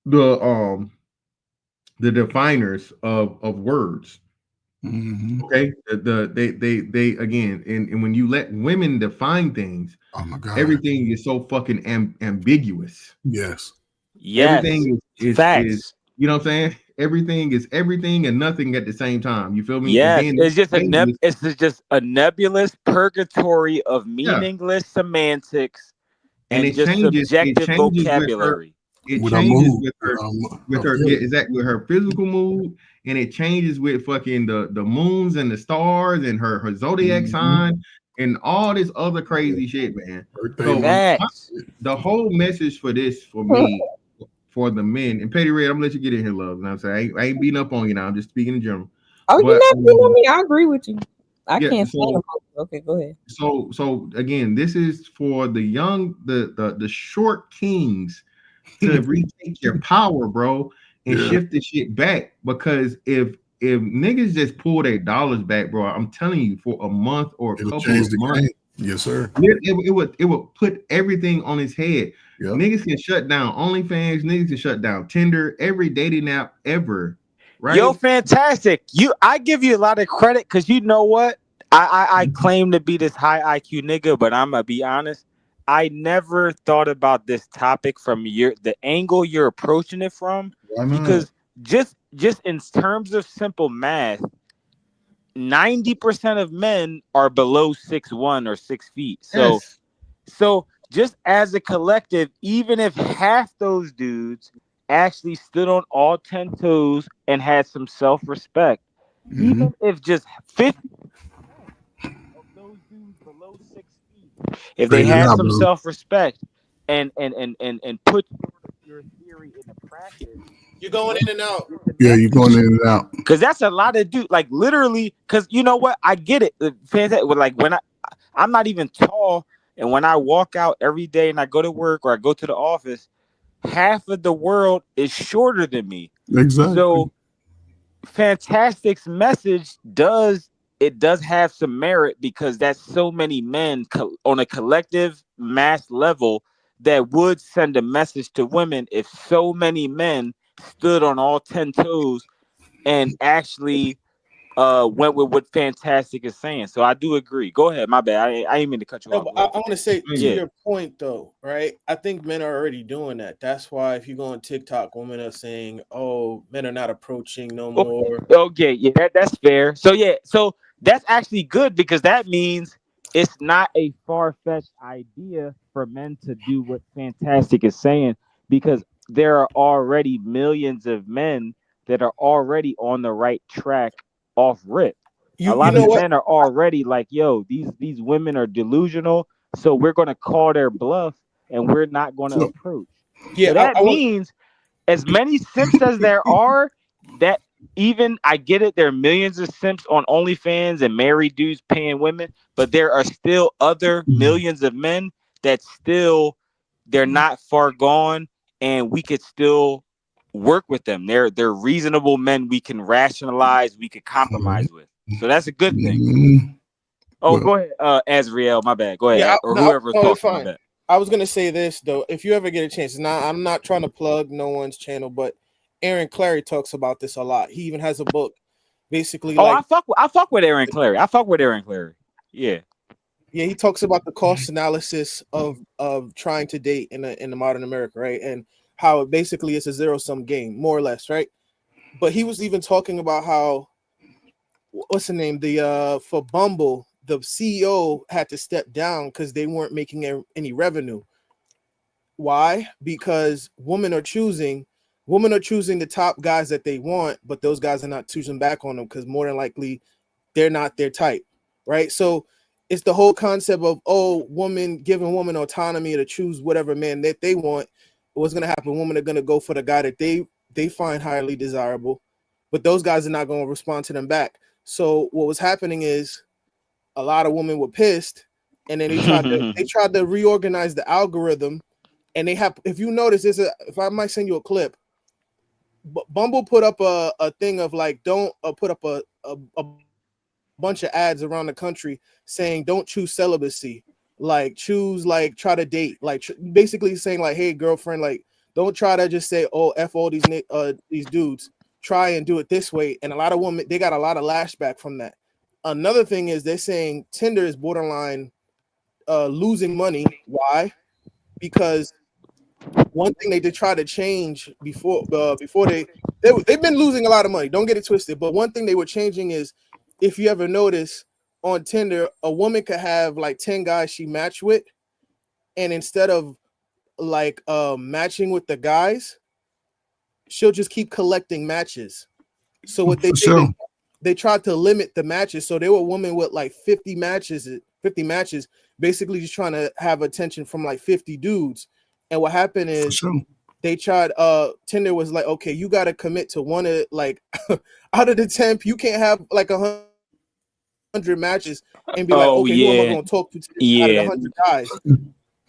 the definers of words. Mm-hmm. Okay, they again, and when you let women define things, oh my god, everything is so fucking ambiguous. Yes, everything is facts. Is you know what I'm saying? Everything is everything and nothing at the same time. You feel me? Yes, it's just a nebulous purgatory of meaningless semantics and it just subjective vocabulary. It changes with her exactly with her physical mood, and it changes with fucking the moons and the stars and her zodiac sign and all this other crazy shit, man. So the whole message for this, for me, for the men, and Petty Red, I'm gonna let you get in here, love. You know what I'm saying? I ain't beating up on you now. I'm just speaking in general. Oh, you're not beating on me. I agree with you. I can't stand them. Okay, go ahead. So again, this is for the young, the short kings to retake your power, bro, and shift the shit back. Because if niggas just pull their dollars back, bro, I'm telling you, for a month or a couple of months, yes, sir, it would put everything on its head. Yep. Niggas can shut down OnlyFans, niggas can shut down Tinder, every dating app ever. Right? Yo, fantastic. I give you a lot of credit because you know what? I claim to be this high IQ nigga, but I'm gonna be honest. I never thought about this topic from the angle you're approaching it from, because just in terms of simple math, 90% of men are below 6'1" or 6 feet. So just as a collective, even if half those dudes actually stood on all 10 toes and had some self-respect, even if just 50 of those dudes below 6 feet, if they Fade it had out, some bro. self-respect and put your theory into practice, You're going in and out. Yeah, you're going in and out. because that's a lot of dude, like literally. Because you know what, I get it. Fantastic. Like when I'm not even tall, and when I walk out every day and I go to work or I go to the office, half of the world is shorter than me. Exactly. So Fantastic's message does have some merit, because that's so many men on a collective mass level that would send a message to women if so many men stood on all 10 toes and actually went with what Fantastic is saying. So I do agree. Go ahead. My bad. I didn't mean to cut you No, off. but I want to say to Yeah. your point though, right? I think men are already doing that. That's why if you go on TikTok, women are saying, "Oh, men are not approaching no more." Okay, yeah, that's fair. So yeah, so that's actually good, because that means it's not a far-fetched idea for men to do what Fantastic is saying, because there are already millions of men that are already on the right track off rip. A lot know of what? men are already like, yo, these women are delusional, so we're gonna call their bluff and we're not gonna approach. Yeah, So that I want. means as many simps as there are, that even I get it, there are millions of simps on OnlyFans and married dudes paying women, but there are still other millions of men that still they're not far gone, and we could still work with them. They're reasonable men we can rationalize, we could compromise with. So that's a good thing. Oh, Well, go ahead, Azriel. My bad. Go Yeah, ahead, or whoever's no, it's talking. My fine. bad. I was gonna say this though. If you ever get a chance, I'm not trying to plug no one's channel, but Aaron Clary talks about this a lot. He even has a book, basically Oh, like I fuck with Aaron Clary. Yeah. yeah, he talks about the cost analysis of trying to date in the modern America, right? And how it basically is a zero-sum game, more or less, right? But he was even talking about how what's the name? The for Bumble, the CEO had to step down because they weren't making any revenue. Why? Because women are choosing the top guys that they want, but those guys are not choosing back on them because more than likely they're not their type, right? So it's the whole concept of giving women autonomy to choose whatever man that they want. What's gonna happen? Women are gonna go for the guy that they find highly desirable, but those guys are not going to respond to them back. So what was happening is a lot of women were pissed, and then they tried to reorganize the algorithm. And they have, if you notice, if I might send you a clip, Bumble put up a thing of like, don't put up a bunch of ads around the country saying don't choose celibacy, like choose like try to date, like basically saying like, hey girlfriend, like don't try to just say f all these dudes, try and do it this way. And a lot of women, they got a lot of lashback from that. Another thing is they're saying Tinder is borderline losing money. Why? Because one thing they did try to change before they've been losing a lot of money. Don't get it twisted. But one thing they were changing is, if you ever notice on Tinder, a woman could have like 10 guys she matched with, and instead of like matching with the guys, she'll just keep collecting matches. So what they did, they tried to limit the matches. So they were women with like 50 matches, basically just trying to have attention from like 50 dudes. And what happened is they tried Tinder was like, okay, you got to commit to one of like out of the 10, you can't have like 100 matches and be like, okay, who am I going to talk to out of the 100 guys?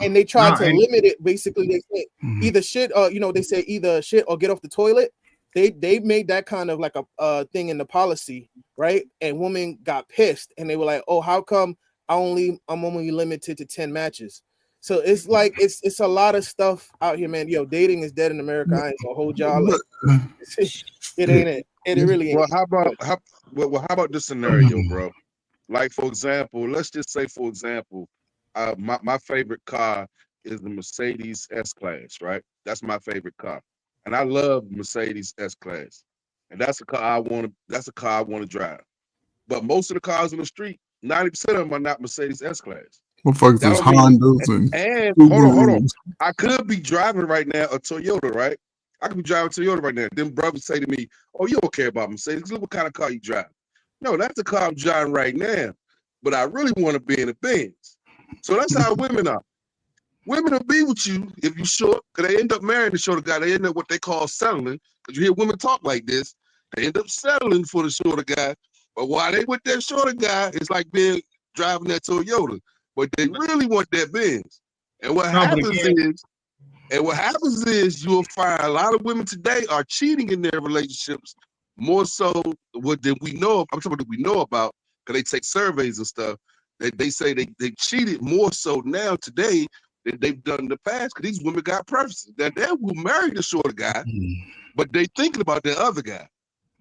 And they tried to limit it. Basically, they said either shit, they say either shit or get off the toilet. They made that kind of like a thing in the policy, right? And women got pissed and they were like, oh, how come I'm only limited to 10 matches? So it's like it's a lot of stuff out here, man. Yo, dating is dead in America. I ain't gonna hold y'all. Like, it ain't it. It really ain't. Well, how about this scenario, bro? Like, for example, let's just say, my favorite car is the Mercedes S-Class, right? That's my favorite car, and I love Mercedes S-Class, and that's a car I want to drive. But most of the cars on the street, 90% of them are not Mercedes S-Class. Motherfuckers That is don't mean, Hondas and and hold on. Subarus. I could be driving right now a Toyota, right? I could be driving a Toyota right now. Then brothers say to me, "Oh, you don't care about Mercedes. Look what kind of car you drive." No, that's the car I'm driving right now. But I really want to be in a Benz. So that's how women are. Women will be with you if you short, because they end up marrying the shorter guy. They end up what they call settling. Because you hear women talk like this, they end up settling for the shorter guy. But while they with that shorter guy, it's like being driving that Toyota. But they really want that Benz. And what happens is you'll find a lot of women today are cheating in their relationships more so than we know. I'm talking about we know about, because they take surveys and stuff. They say they cheated more so now today than they've done in the past, because these women got preferences. That they will marry the shorter guy, but they thinking about the other guy.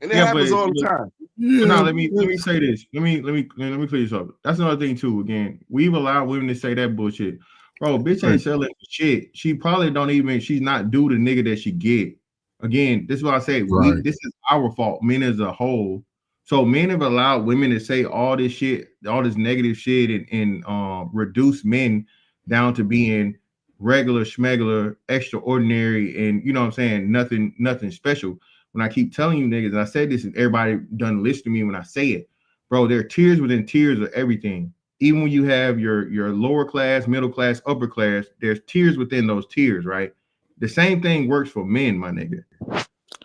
And it happens all the time. No, let me say this. Let me clear this up. That's another thing too. Again, we've allowed women to say that bullshit. Bro, bitch ain't selling shit. She probably don't even, she's not due the nigga that she get. Again, this is what I say. This is our fault, men as a whole. So men have allowed women to say all this shit, all this negative shit, and reduce men down to being regular schmegular, extraordinary, and you know what I'm saying, nothing special. When I keep telling you niggas, and I said this, and everybody done listen to me when I say it, bro, there are tiers within tiers of everything. Even when you have your lower class, middle class, upper class, there's tiers within those tiers, right? The same thing works for men, my nigga.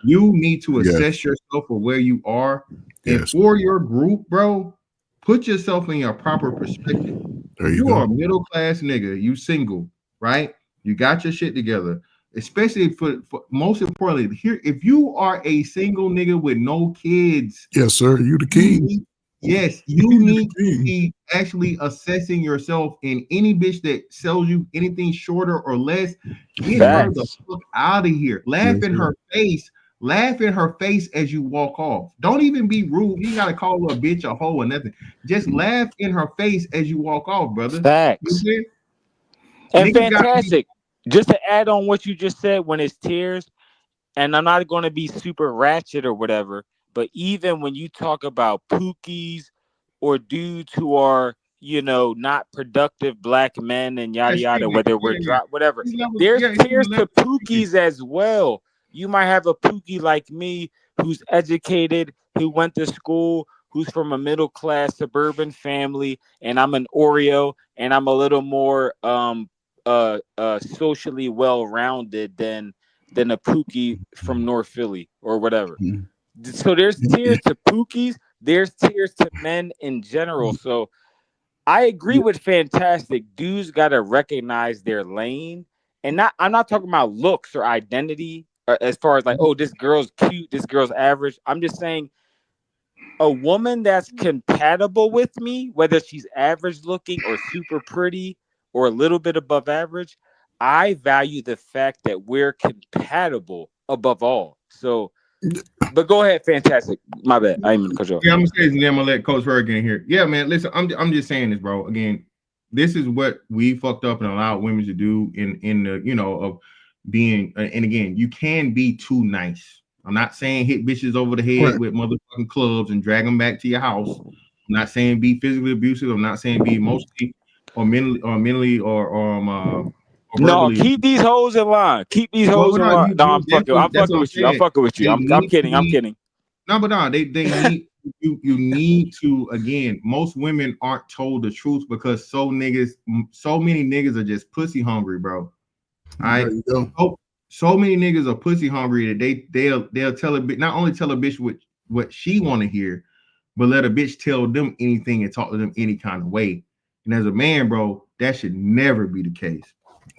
You need to assess yourself for where you are. And for your group, bro, put yourself in your proper perspective. You are a middle class nigga, you single, right? You got your shit together. Especially for most importantly, here, if you are a single nigga with no kids, yes, sir, you the king. You need to be actually assessing yourself. In any bitch that sells you anything shorter or less, get her the fuck out of here. Laugh in her face. Laugh in her face as you walk off. Don't even be rude. You gotta call her a bitch, a hoe, or nothing. Just laugh in her face as you walk off, brother. Facts. And fantastic. Just to add on what you just said, when it's tears, and I'm not going to be super ratchet or whatever, but even when you talk about pookies or dudes who are, you know, not productive black men and yada yada, whether we're whatever, there's tears to pookies as well. You might have a pookie like me who's educated, who went to school, who's from a middle class suburban family, and I'm an Oreo, and I'm a little more socially well-rounded than a pookie from North Philly or whatever. So there's tiers to pookies, there's tiers to men in general. So I agree with fantastic. Dudes got to recognize their lane, and I'm not talking about looks or identity as far as like, oh, this girl's cute, this girl's average. I'm just saying a woman that's compatible with me, whether she's average looking or super pretty or a little bit above average, I value the fact that we're compatible above all. So, but go ahead, fantastic. My bad. I ain't gonna cut you off. Yeah, I'm gonna say this, and then I'm gonna let Coach Ferg in here. Yeah, man. Listen, I'm just saying this, bro. Again, this is what we fucked up and allowed women to do in the, you know, of being. And again, you can be too nice. I'm not saying hit bitches over the head with motherfucking clubs and drag them back to your house. I'm not saying be physically abusive. I'm not saying be emotionally or mentally or no, keep these hoes in line. Keep these hoes in line. No, I'm fucking with you. I'm fucking with you. I'm kidding. I'm kidding. No, but no, they need you need to, again, most women aren't told the truth because so many niggas are just pussy hungry, bro. All right. So many niggas are pussy hungry that they'll tell a bitch, not only tell a bitch what she want to hear, but let a bitch tell them anything and talk to them any kind of way. And as a man, bro, that should never be the case.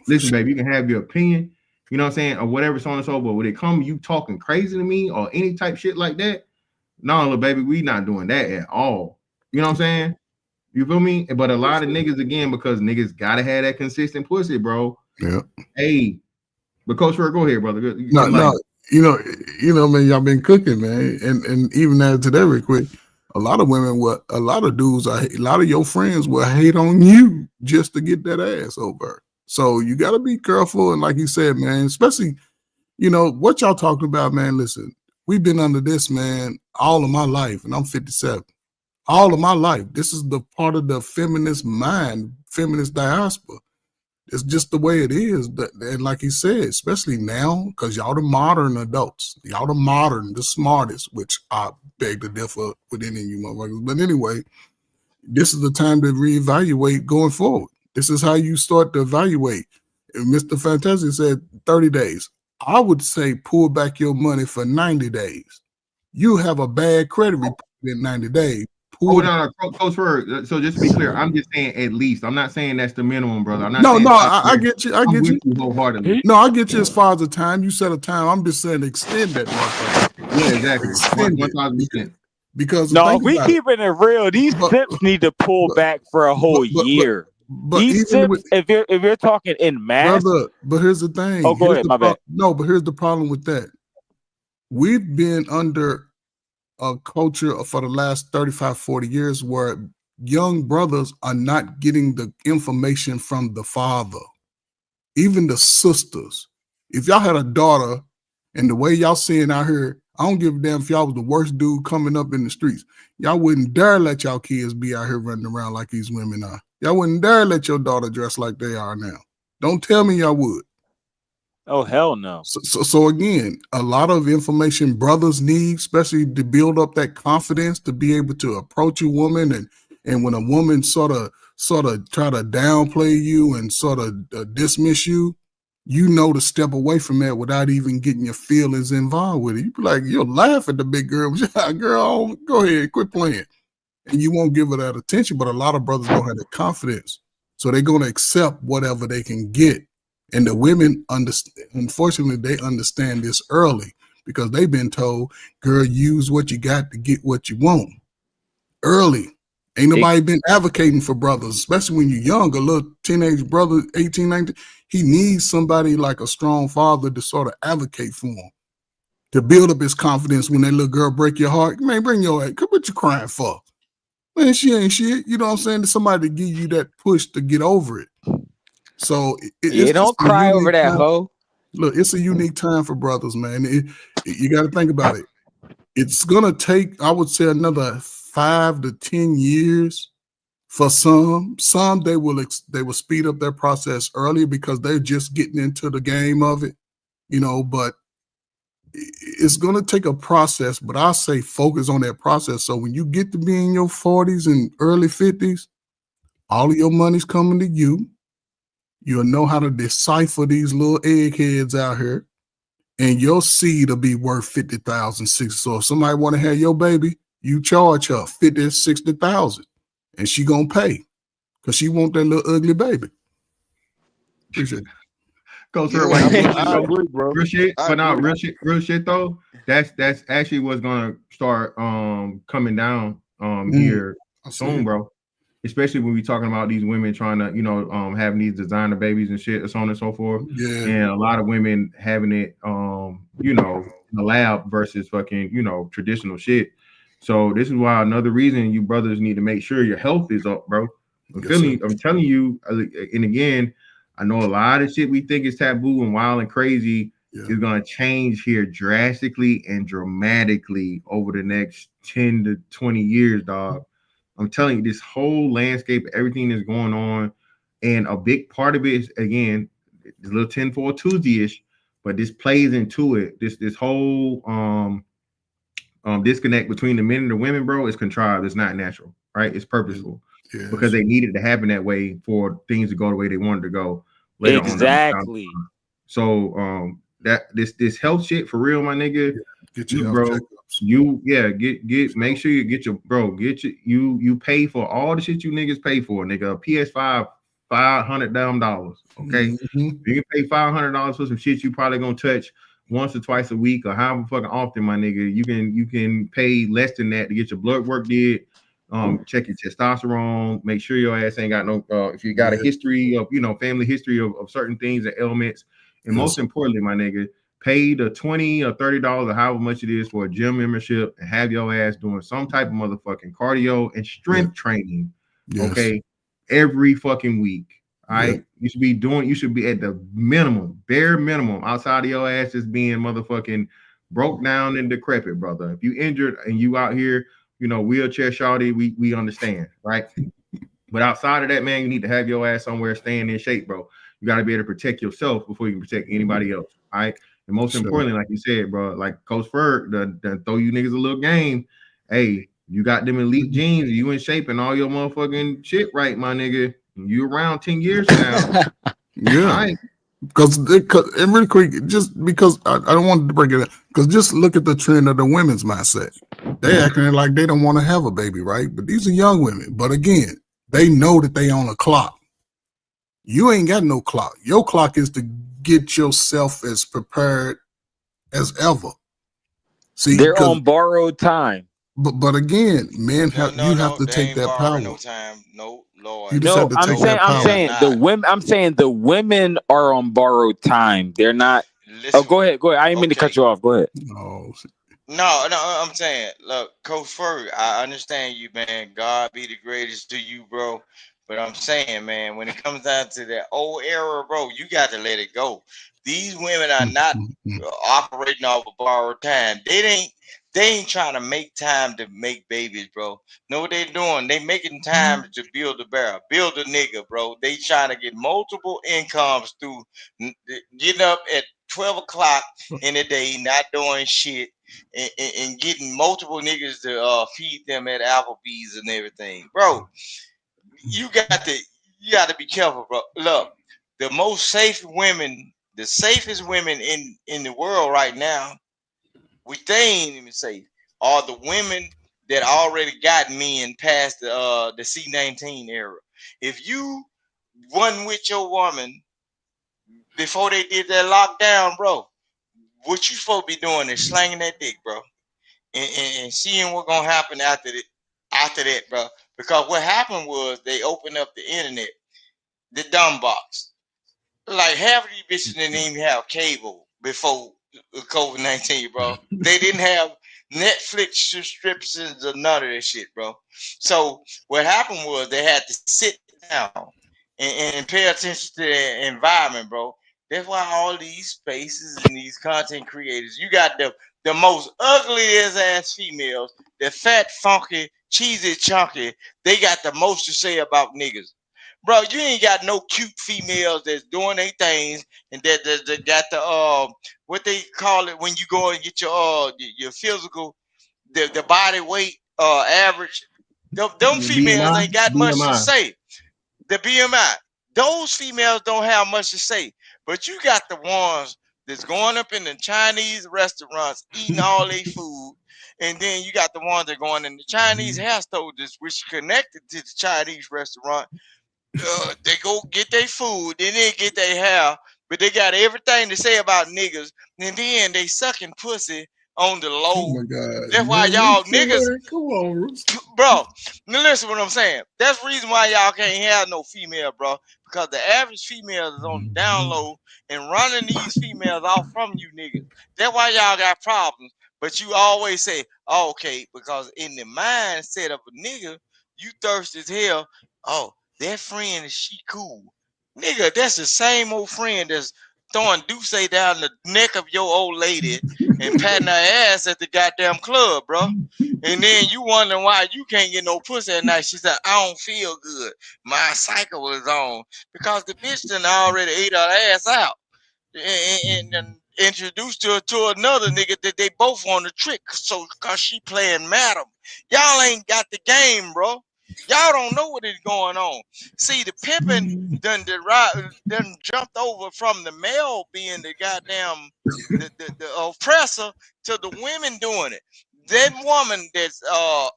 Listen, baby, you can have your opinion, you know what I'm saying, or whatever, so on and so, but when it comes you talking crazy to me or any type shit like that, no, little baby, we not doing that at all. You know what I'm saying? You feel me? But a lot of niggas, again, because niggas gotta have that consistent pussy, bro. Yeah. Hey, but Coach Ferg, go ahead, brother. No, you know, man, y'all been cooking, man, and even add to that real quick. A lot of women, a lot of dudes, a lot of your friends will hate on you just to get that ass over. So you got to be careful. And like you said, man, especially, you know, what y'all talking about, man, listen, we've been under this, man, all of my life, and I'm 57. all of my life. This is the part of the feminist mind, feminist diaspora. It's just the way it is. And like he said, especially now, because y'all the modern adults, y'all the modern, the smartest, which I beg to differ with any of you motherfuckers. But anyway, this is the time to reevaluate going forward. This is how you start to evaluate. And Mr. Fantastic said 30 days. I would say pull back your money for 90 days. You have a bad credit report in 90 days. Coach Ferg. So just to be clear, I'm just saying at least. I'm not saying that's the minimum, brother. I'm not. No, saying I get you. I get you wholeheartedly. No, I get you as far as the time. You set a time. I'm just saying extend that motherfucker. Yeah, exactly. Extend 1,000%. Because no, if we keeping it real, these simps need to pull back for a whole year. But these simps, if you're talking in mass, brother, but here's the thing. Oh, go ahead, my bad. No, but here's the problem with that. We've been under a culture for the last 35, 40 years where young brothers are not getting the information from the father, even the sisters. If y'all had a daughter and the way y'all seeing out here, I don't give a damn if y'all was the worst dude coming up in the streets. Y'all wouldn't dare let y'all kids be out here running around like these women are. Y'all wouldn't dare let your daughter dress like they are now. Don't tell me y'all would. Oh, hell no. So again, a lot of information brothers need, especially to build up that confidence to be able to approach a woman. And when a woman sort of try to downplay you and sort of dismiss you, you know to step away from that without even getting your feelings involved with it. You be like, you'll laugh at the big girl. Girl, go ahead, quit playing. And you won't give her that attention, but a lot of brothers don't have that confidence. So they're going to accept whatever they can get. And the women, unfortunately, they understand this early because they've been told, girl, use what you got to get what you want. Early. Ain't nobody been advocating for brothers, especially when you're young, a little teenage brother, 18, 19. He needs somebody like a strong father to sort of advocate for him, to build up his confidence when that little girl break your heart. Man, bring your ass. What you crying for? Man, she ain't shit. You know what I'm saying? There's somebody to give you that push to get over it. So it's don't cry over that hoe. Look, it's a unique time for brothers, man. You got to think about it. It's gonna take, I would say, another 5 to 10 years for some. Some they will speed up their process earlier because they're just getting into the game of it, you know. But it's gonna take a process. But I say focus on that process. So when you get to be in your 40s and early 50s, all of your money's coming to you. You'll know how to decipher these little eggheads out here, and your seed will be worth 50,000, 60. So if somebody want to have your baby, you charge her 50, 60,000, and she gonna pay because she want that little ugly baby. Appreciate it. Go through I agree, bro. Real shit, but not real shit though. That's actually what's gonna start coming down here soon, bro. Especially when we talking about these women trying to, having these designer babies and shit, and so on and so forth. Yeah. And a lot of women having it, in the lab versus fucking, traditional shit. So this is why another reason you brothers need to make sure your health is up, bro. I'm telling you, and again, I know a lot of shit we think is taboo and wild and crazy is gonna change here drastically and dramatically over the next 10 to 20 years, dog. I'm telling you, this whole landscape, everything that's going on, and a big part of it is, again, this little 10-4 Tuesday-ish, but this plays into it. This whole disconnect between the men and the women, bro, is contrived. It's not natural, right? It's purposeful because they needed to happen that way for things to go the way they wanted to go. Exactly. So that this health shit for real, my nigga. Get your bro. checkups. Make sure you get your you pay for all the shit you niggas pay for, nigga. PS5, $500 okay. You can pay $500 for some shit you probably gonna touch once or twice a week or however fucking often, my nigga. You can pay less than that to get your blood work did. Check your testosterone, make sure your ass ain't got no if you got a history of family history of certain things and ailments, and most importantly, my nigga, pay the $20 or $30 or however much it is for a gym membership and have your ass doing some type of motherfucking cardio and strength training, okay, every fucking week. All right, you should be at the bare minimum, outside of your ass just being motherfucking broke down and decrepit, brother. If you injured and you out here you know, wheelchair shawty, we understand, right? But outside of that, man, you need to have your ass somewhere staying in shape, bro. You got to be able to protect yourself before you can protect anybody else. All right. And most importantly, like you said, bro, like Coach Ferg, the throw you niggas a little game. Hey, you got them elite jeans, you in shape and all your motherfucking shit right, my nigga. You around 10 years from now. Yeah. Right. Because and really quick, just because I don't want to break it up, because just look at the trend of the women's mindset. They acting like they don't want to have a baby, right? But these are young women. But again, they know that they on a clock. You ain't got no clock. Your clock is to get yourself as prepared as ever. See, they're on borrowed time. But again, men have to take that power. No time, no Lord. You just have to take that power. I'm saying the women are on borrowed time. They're not. Listen, go ahead. I didn't mean to cut you off. Go ahead. No, I'm saying, look, Coach Ferg, I understand you, man. God be the greatest to you, bro. But I'm saying, man, when it comes down to that old era, bro, you got to let it go. These women are not operating off of borrowed time. They ain't trying to make time to make babies, bro. Know what they doing? They making time to build a barrel, build a nigga, bro. They trying to get multiple incomes through getting up at 12 o'clock in the day, not doing shit, and getting multiple niggas to feed them at Applebee's and everything, bro. You got to be careful, bro. Look, the safest women in the world right now, which they ain't even safe, are the women that already got men past the C-19 era. If you wasn't with your woman before they did that lockdown, bro, what you supposed to be doing is slanging that dick, bro, and seeing what's gonna happen after that, bro. Because what happened was they opened up the internet, the dumb box. Like half of these bitches didn't even have cable before COVID-19, bro. They didn't have Netflix subscriptions or none of that shit, bro. So what happened was they had to sit down and pay attention to their environment, bro. That's why all these spaces and these content creators, you got the most ugliest ass females, the fat, funky, cheesy, chunky. They got the most to say about niggas. Bro, you ain't got no cute females that's doing their things and that got the what they call it when you go and get your physical, the body weight average. Them females BMI, ain't got much to BMI. say. The BMI. Those females don't have much to say. But you got the ones that's going up in the Chinese restaurants, eating all their food. And then you got the ones that going in the Chinese hair store, which connected to the Chinese restaurant. They go get their food, then they get their hair, but they got everything to say about niggas, and then they sucking pussy on the low. Oh my God. That's why y'all niggas, bro. Now listen what I'm saying. That's the reason why y'all can't have no female, bro. Because the average female is on the down low and running these females off from you niggas. That's why y'all got problems. But you always say, oh, okay, because in the mindset of a nigga, you thirst as hell. Oh, that friend, is she cool? Nigga, that's the same old friend that's throwing Duce down the neck of your old lady and patting her ass at the goddamn club, bro. And then you wondering why you can't get no pussy at night. She said, I don't feel good. My cycle is on. Because the bitch done already ate her ass out. And introduced her to another nigga that they both on the trick. So, cause she playing madam. Y'all ain't got the game, bro. Y'all don't know what is going on. See, the pimping done jumped over from the male being the goddamn the oppressor to the women doing it. That woman that's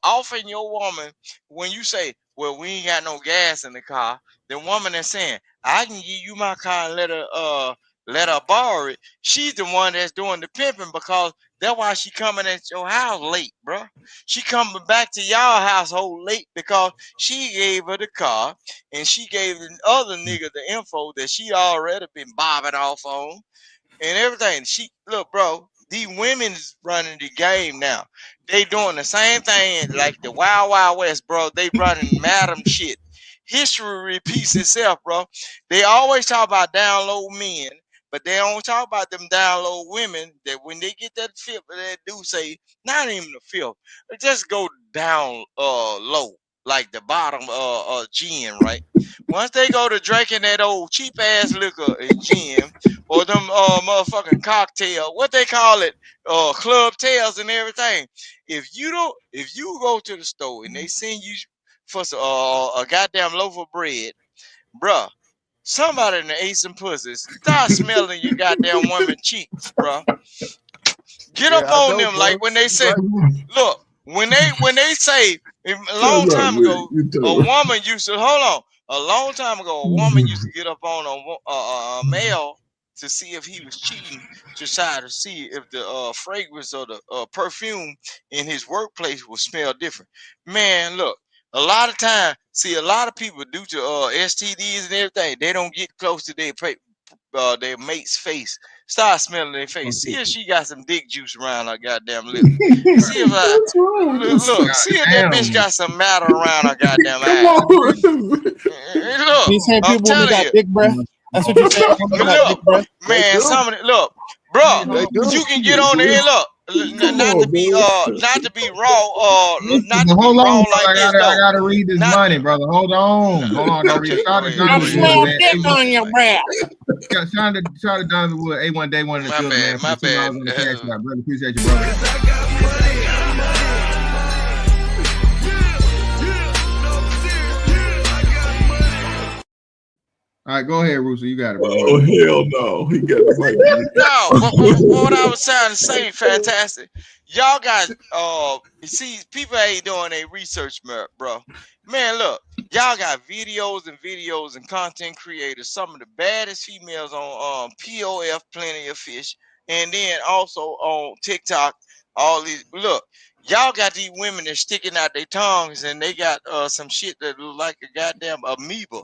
offering your woman when you say, well, we ain't got no gas in the car. The woman that's saying, I can give you my car and let her borrow it. She's the one that's doing the pimping because that's why she coming at your house late, bro. She coming back to y'all household late because she gave her the car and she gave the other nigga the info that she already been bobbing off on and everything. She look, bro. These women's running the game now. They doing the same thing like the Wild Wild West, bro. They running madam shit. History repeats itself, bro. They always talk about down low men, But they don't talk about them down low women that when they get that fifth, they do say not even the fifth, just go down low, like the bottom gin, right? Once they go to drinking that old cheap ass liquor and gin, or them motherfucking cocktail, what they call it, club tails and everything. If you go to the store and they send you for a goddamn loaf of bread, bruh, somebody in the ate some pussies. Start smelling your goddamn woman cheeks, bruh. Get up Yeah, I on know, them bro. like when they You say, right. look, when they say a long time ago, a woman used to hold on. A long time ago, a woman used to get up on a male to see if he was cheating, to try to see if the fragrance or the perfume in his workplace would smell different. Man, look, a lot of time, see, a lot of people due to STDs and everything, they don't get close to their mate's face. Start smelling their face. See if she got some dick juice around her goddamn lip. See if What's wrong with this? look. See if that bitch got some matter around her goddamn Come eye. on. Look, You saying I'm people only telling got you. big breath? That's what you saying? Women got big Look, breath? They man, do. some of it. Look, bro, They do. you can get on there. Look, Come not to on, be man. not to be raw, Listen, not but to be hold on, raw brother. like this I though. gotta read this Not. money, brother. Hold on. I gotta read. Okay, Shout go out to ahead. Go I Donovan ahead. Wood, smell man. dick on your breath. Shout out to Donovan Wood. A1 Day One in the My building, bad. man. For My the $2 bad. on the cash out, brother. Appreciate you, brother. All right, go ahead, Russo. You got it, bro. Oh hell no! He got the mic. No, what I was trying to say, fantastic. Y'all got you see, people ain't doing a research, bro. Man, look, y'all got videos and content creators. Some of the baddest females on POF, Plenty of Fish, and then also on TikTok. All these look, y'all got these women that sticking out their tongues, and they got some shit that look like a goddamn amoeba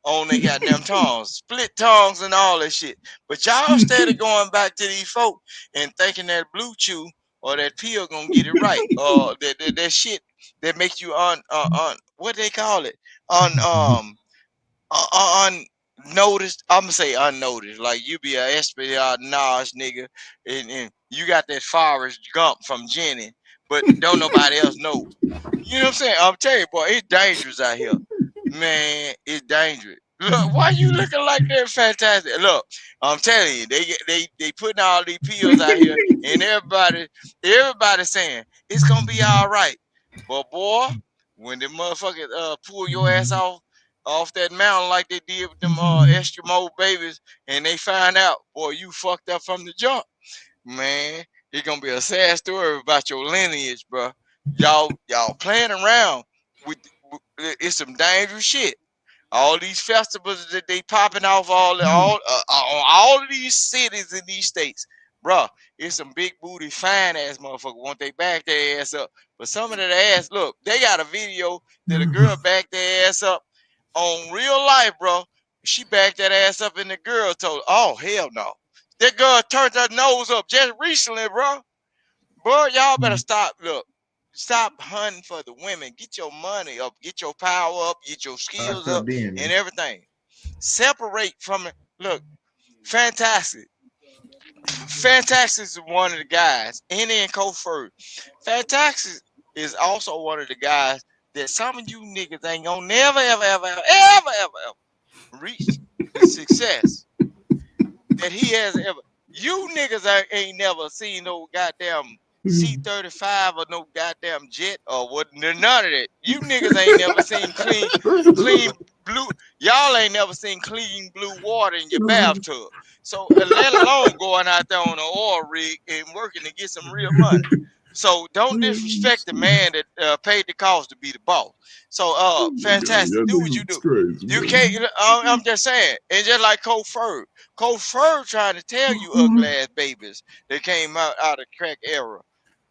on their goddamn tongues, split tongues and all that shit. But y'all started going back to these folk and thinking that blue chew or that pill gonna get it right. That shit that makes you on what they call it unnoticed. I'm gonna say unnoticed. Like you be a espionage nigga and you got that Forrest Gump from Jenny, but don't nobody else know. You know what I'm saying? I'm telling you, boy, it's dangerous out here. Man, it's dangerous. Look, why you looking like that? Fantastic. Look, I'm telling you, they putting all these pills out here, and everybody saying it's gonna be all right. But boy, when the motherfuckers pull your ass off that mountain like they did with them Eskimo babies, and they find out, boy, you fucked up from the jump. Man, it's gonna be a sad story about your lineage, bro. Y'all playing around with it's some dangerous shit. All these festivals that they popping off all of these cities in these states, bruh. It's some big booty, fine ass motherfucker. Want they back their ass up? But some of that ass, look, they got a video that a girl backed their ass up on real life, bro. She backed that ass up, and the girl told, "Oh hell no." That girl turned her nose up just recently, bro. Boy, y'all better stop. Look, stop hunting for the women. Get your money up, get your power up, get your skills up, and everything. Separate from it. Look, fantastic. Fantastic is one of the guys. And then Coach Ford. Fantastic is also one of the guys that some of you niggas ain't gonna never, ever reach the success that he has ever. You niggas ain't never seen no goddamn C-35 or no goddamn jet or what, none of that. You niggas ain't never seen clean blue. Y'all ain't never seen clean blue water in your bathtub. So let alone going out there on an oil rig and working to get some real money. So don't disrespect the man that paid the cost to be the boss. So fantastic. Do what you do. You can't. I'm just saying. And just like Coach Ford. Coach Fur trying to tell you ugly ass babies that came out of the crack era.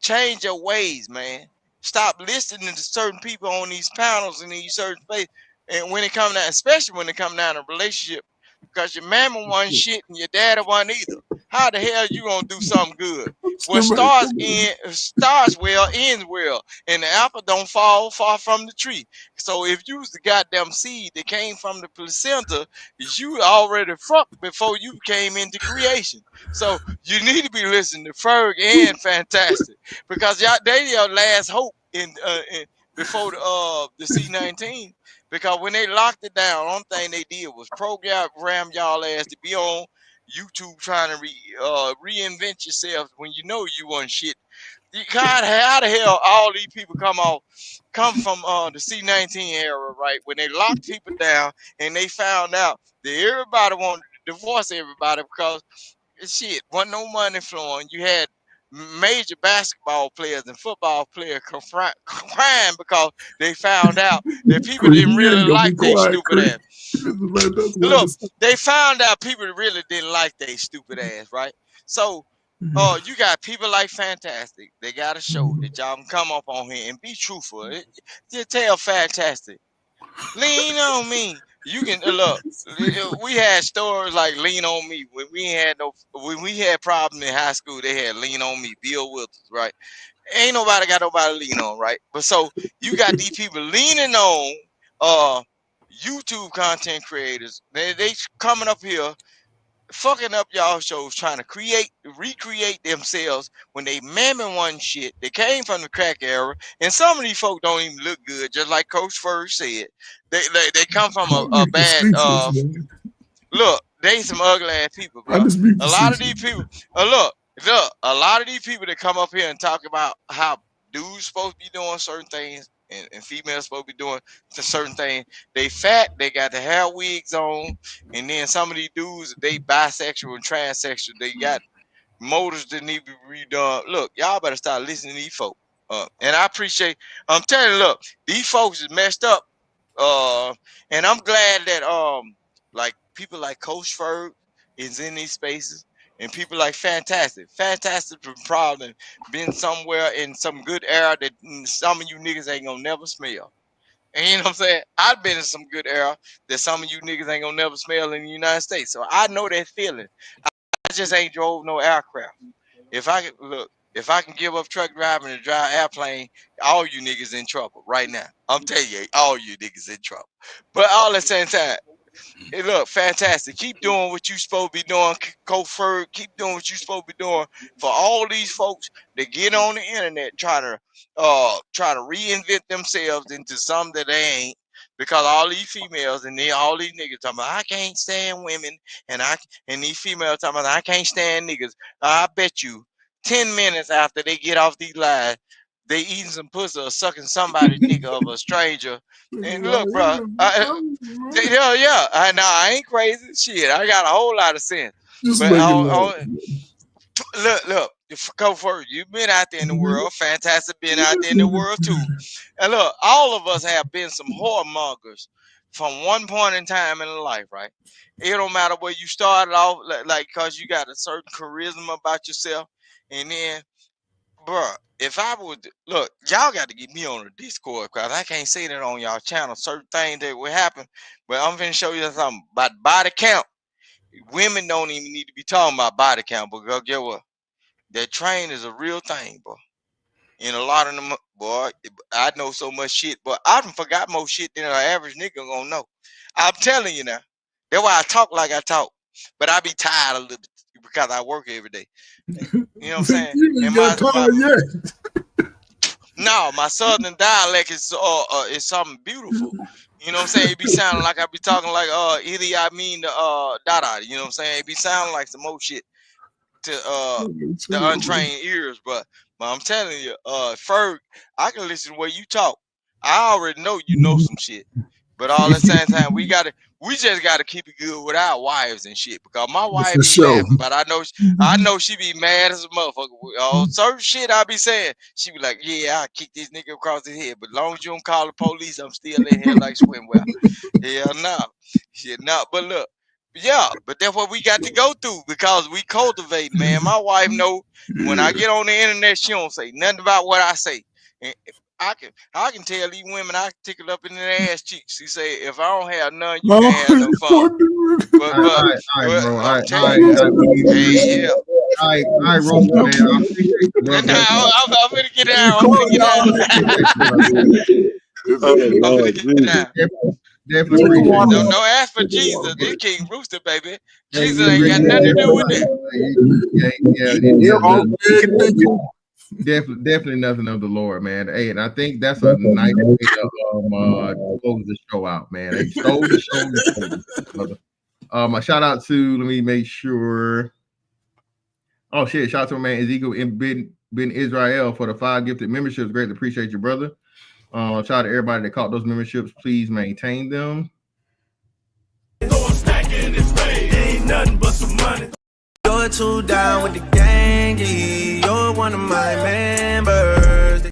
Change your ways, man. Stop listening to certain people on these panels and these certain places. And when it comes down, especially when it comes down to relationship, because your mama wasn't shit and your daddy wasn't either. How the hell you gonna do something good? What starts well ends well, and the apple don't fall far from the tree. So if you was the goddamn seed that came from the placenta, you already fucked before you came into creation. So you need to be listening to Ferg and Fantastic, because they your last hope in before the C-19. Because when they locked it down, only thing they did was program y'all ass to be on YouTube trying to reinvent yourself when you know you want shit. God, how the hell all these people come from the C-19 era, right? When they locked people down and they found out that everybody wanted to divorce everybody because shit wasn't no money flowing. You had major basketball players and football players crying because they found out that people Chris, didn't you really ain't gonna be like they quiet, stupid Chris. ass. That's what Look, it's- they found out people really didn't like they stupid ass, right? So, you got people like Fantastic. They got a show that y'all can come up on here and be truthful. Just tell Fantastic, lean on me. You can look. We had stories like lean on me when we had problems in high school. They had lean on me, Bill Withers, right? Ain't nobody got nobody to lean on, right? But so you got these people leaning on YouTube content creators. They coming up here fucking up y'all shows, trying to recreate themselves when they mammon one shit. They came from the crack era, and some of these folk don't even look good. Just like Coach First said, they come from a bad Speechless, man. look. They some ugly ass people, I bro. just be A lot of facetious. these people, look. A lot of these people that come up here and talk about how dudes supposed to be doing certain things and females supposed to be doing certain things. They fat, they got the hair wigs on, and then some of these dudes, they bisexual and transsexual. They got motors that need to be redone. Look, y'all better start listening to these folks. And I appreciate. I'm telling you, look, these folks is messed up. And I'm glad that like people like Coach Ferg is in these spaces, and people like Fantastic probably been somewhere in some good era that some of you niggas ain't gonna never smell. And you know what I'm saying? I've been in some good era that some of you niggas ain't gonna never smell in the United States. So I know that feeling. I just ain't drove no aircraft. If I can give up truck driving and drive airplane, all you niggas in trouble right now. I'm telling you, all you niggas in trouble. But all at the same time, hey, look, Fantastic. Keep doing what you supposed to be doing, Cofer. Keep doing what you supposed to be doing. For all these folks that get on the internet try to reinvent themselves into something that they ain't. Because all these females and then all these niggas talking about I can't stand women and these females talking about I can't stand niggas. I bet you 10 minutes after they get off these lives, they eating some pussy or sucking somebody nigga of a stranger. And look, bro, yeah. I ain't crazy. Shit, I got a whole lot of sense. Just But make it look. look, go first. You've been out there in the world. Fantastic, been out there in the world too. And look, all of us have been some whoremongers from one point in time in life, right? It don't matter where you started off, like, cause you got a certain charisma about yourself, and then, bruh, if I would look, y'all got to get me on the Discord because I can't say that on y'all channel. Certain things that will happen, but I'm finna show you something about body count. Women don't even need to be talking about body count, but girl, get what? That train is a real thing, bro. And a lot of them, boy, I know so much shit, but I done forgot more shit than an average nigga gonna know. I'm telling you now. That's why I talk like I talk, but I be tired a little bit because I work every day. You know what I'm saying? You ain't And got time yet. no, my southern dialect is something beautiful. You know what I'm saying? It be sounding like I be talking like either I mean the Dada. You know what I'm saying? It be sounding like some more shit to the untrained ears, but I'm telling you, Ferg, I can listen to where you talk. I already know you know some shit. But all at the same time, we just gotta keep it good with our wives and shit. Because my wife For be sure. laughing, but I know she be mad as a motherfucker. Certain shit I be saying, she be like, yeah, I'll kick this nigga across his head. But as long as you don't call the police, I'm still in here like swimwear. Hell no. Shit, no. But look, yeah, but that's what we got to go through because we cultivate, man. My wife know when I get on the internet, she don't say nothing about what I say. And I can tell these women I can tickle up in their ass cheeks. She say, if I don't have none, you No, can have no fun. But All right, bro. I'm telling you, hey, yeah. All right, Roach, man. I appreciate you, bro. Nah, I'm finna get down. I'm finna get down. Definitely appreciate you. No ask for Jesus. This King Rooster, baby. Jesus ain't got nothing to do with that. Definitely nothing of the Lord, man. Hey, and I think that's a nice way to close the show out, man. They stole the show. Brother. A shout out to, let me make sure. Oh shit! Shout out to my man Ezekiel Ben Israel for the 5 gifted memberships. Greatly appreciate you, brother. Shout out to everybody that caught those memberships. Please maintain them. Ain't nothing but some money. You're too down with the gang. You're one of my members.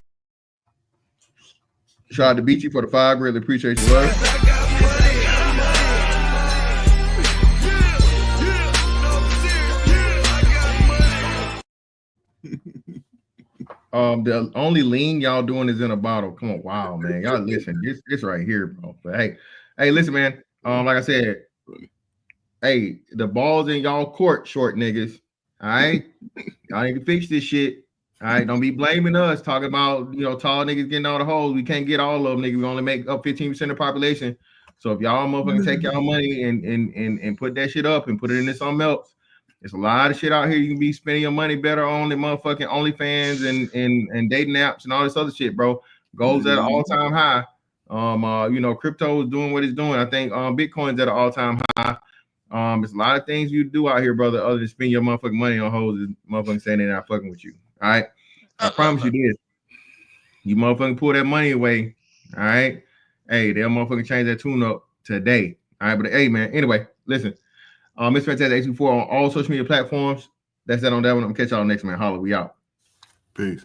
Shout out to Beachy for the 5. Greatly appreciate you, love. The only lean y'all doing is in a bottle. Come on, wow, man. Y'all listen, this right here, bro. But hey, listen, man. Like I said, hey, the ball's in y'all court, short niggas. All right, y'all need to fix this shit. All right, don't be blaming us. Talking about tall niggas getting all the hoes. We can't get all of them, nigga. We only make up 15% of the population. So if y'all motherfucking take y'all money and put that shit up and put it into something else. There's a lot of shit out here you can be spending your money better on than motherfucking OnlyFans and dating apps and all this other shit, bro. Gold's at an all-time high. Crypto is doing what it's doing. I think Bitcoin's at an all-time high. There's a lot of things you do out here, brother, other than spend your motherfucking money on hoes and motherfucking saying they're not fucking with you. All right. I promise you this. You motherfucking pull that money away. All right. Hey, they'll motherfucking change that tune up today. All right, but hey, man. Anyway, listen. Miss Fantastic 824 on all social media platforms. That's that on that one. I'm gonna catch y'all next, man. Holla, we out. Peace.